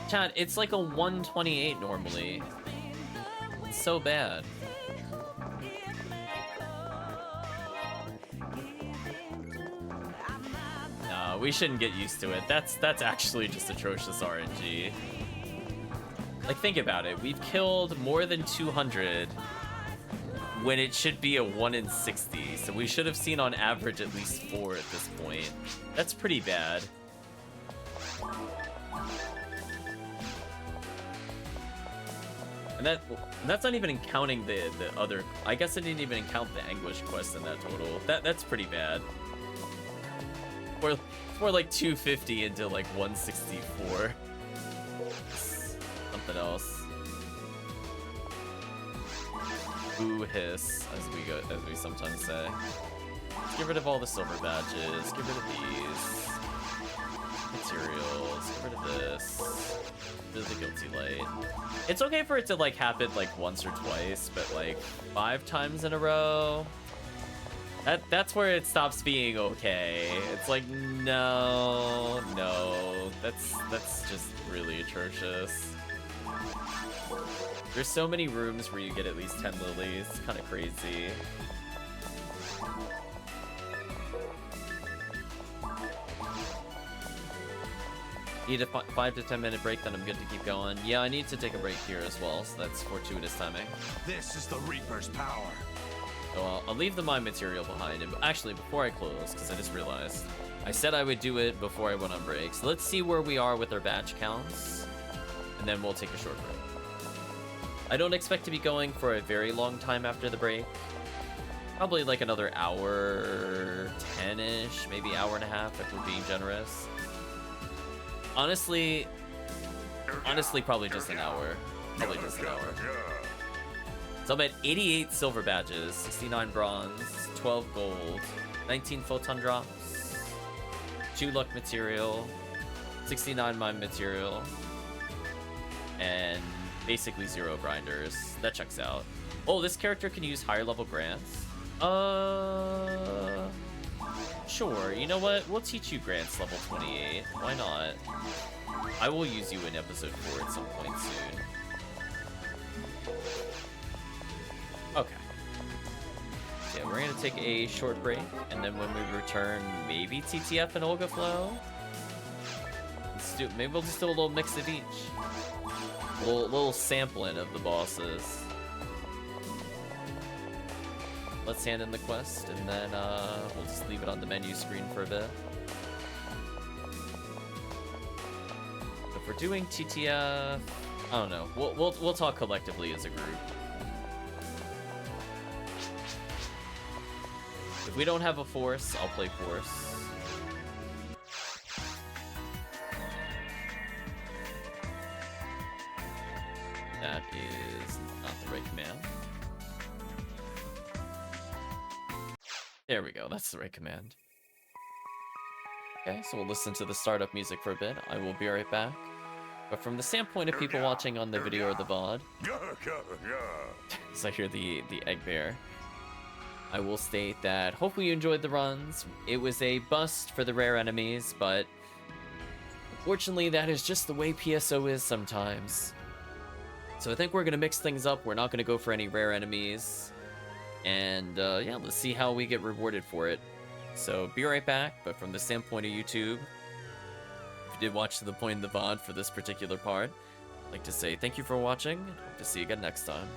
Chat, it's like a 128 normally. It's so bad. No, we shouldn't get used to it. That's actually just atrocious RNG. Like, think about it. We've killed more than 200 when it should be a 1 in 60, so we should have seen on average at least 4 at this point. That's pretty bad. And that's not even counting the other. I guess I didn't even count the Anguish quest in that total. That's pretty bad. We're like 250 into like 164. Something else. Boo hiss, as we sometimes say. Let's get rid of all the silver badges. Get rid of these materials. Get rid of this. Get rid of the guilty light. It's okay for it to like happen like once or twice, but like 5 times in a row. That's where it stops being okay. It's like no, That's just really atrocious. There's so many rooms where you get at least 10 lilies. It's kind of crazy. Need a 5 to 10 minute break, then I'm good to keep going. Yeah, I need to take a break here as well, so that's fortuitous timing. This is the Reaper's power. So I'll leave the mine material behind. And actually, before I close, because I just realized, I said I would do it before I went on break. So let's see where we are with our badge counts, and then we'll take a short break. I don't expect to be going for a very long time after the break. Probably like another hour 10-ish, maybe hour and a half if we're being generous. Honestly, probably just an hour. Probably just an hour. So I'm at 88 silver badges, 69 bronze, 12 gold, 19 photon drops, 2 luck material, 69 mine material, and basically 0 grinders. That checks out. Oh, this character can use higher level grants? Sure. You know what? We'll teach you grants level 28. Why not? I will use you in episode 4 at some point soon. Okay. Yeah, we're gonna take a short break, and then when we return, maybe TTF and Olga Flow. Maybe we'll just do a little mix of each. Little sampling of the bosses. Let's hand in the quest, and then we'll just leave it on the menu screen for a bit. If we're doing TTF, I don't know. We'll talk collectively as a group. If we don't have a force, I'll play force. That is not the right command. There we go, that's the right command. Okay, so we'll listen to the startup music for a bit. I will be right back. But from the standpoint of people watching on the video or the VOD, as I hear the egg bear, I will state that hopefully you enjoyed the runs. It was a bust for the rare enemies, but unfortunately that is just the way PSO is sometimes. So I think we're going to mix things up. We're not going to go for any rare enemies. And yeah, let's see how we get rewarded for it. So be right back, but from the standpoint of YouTube, if you did watch to the point in the VOD for this particular part, I'd like to say thank you for watching, and hope to see you again next time.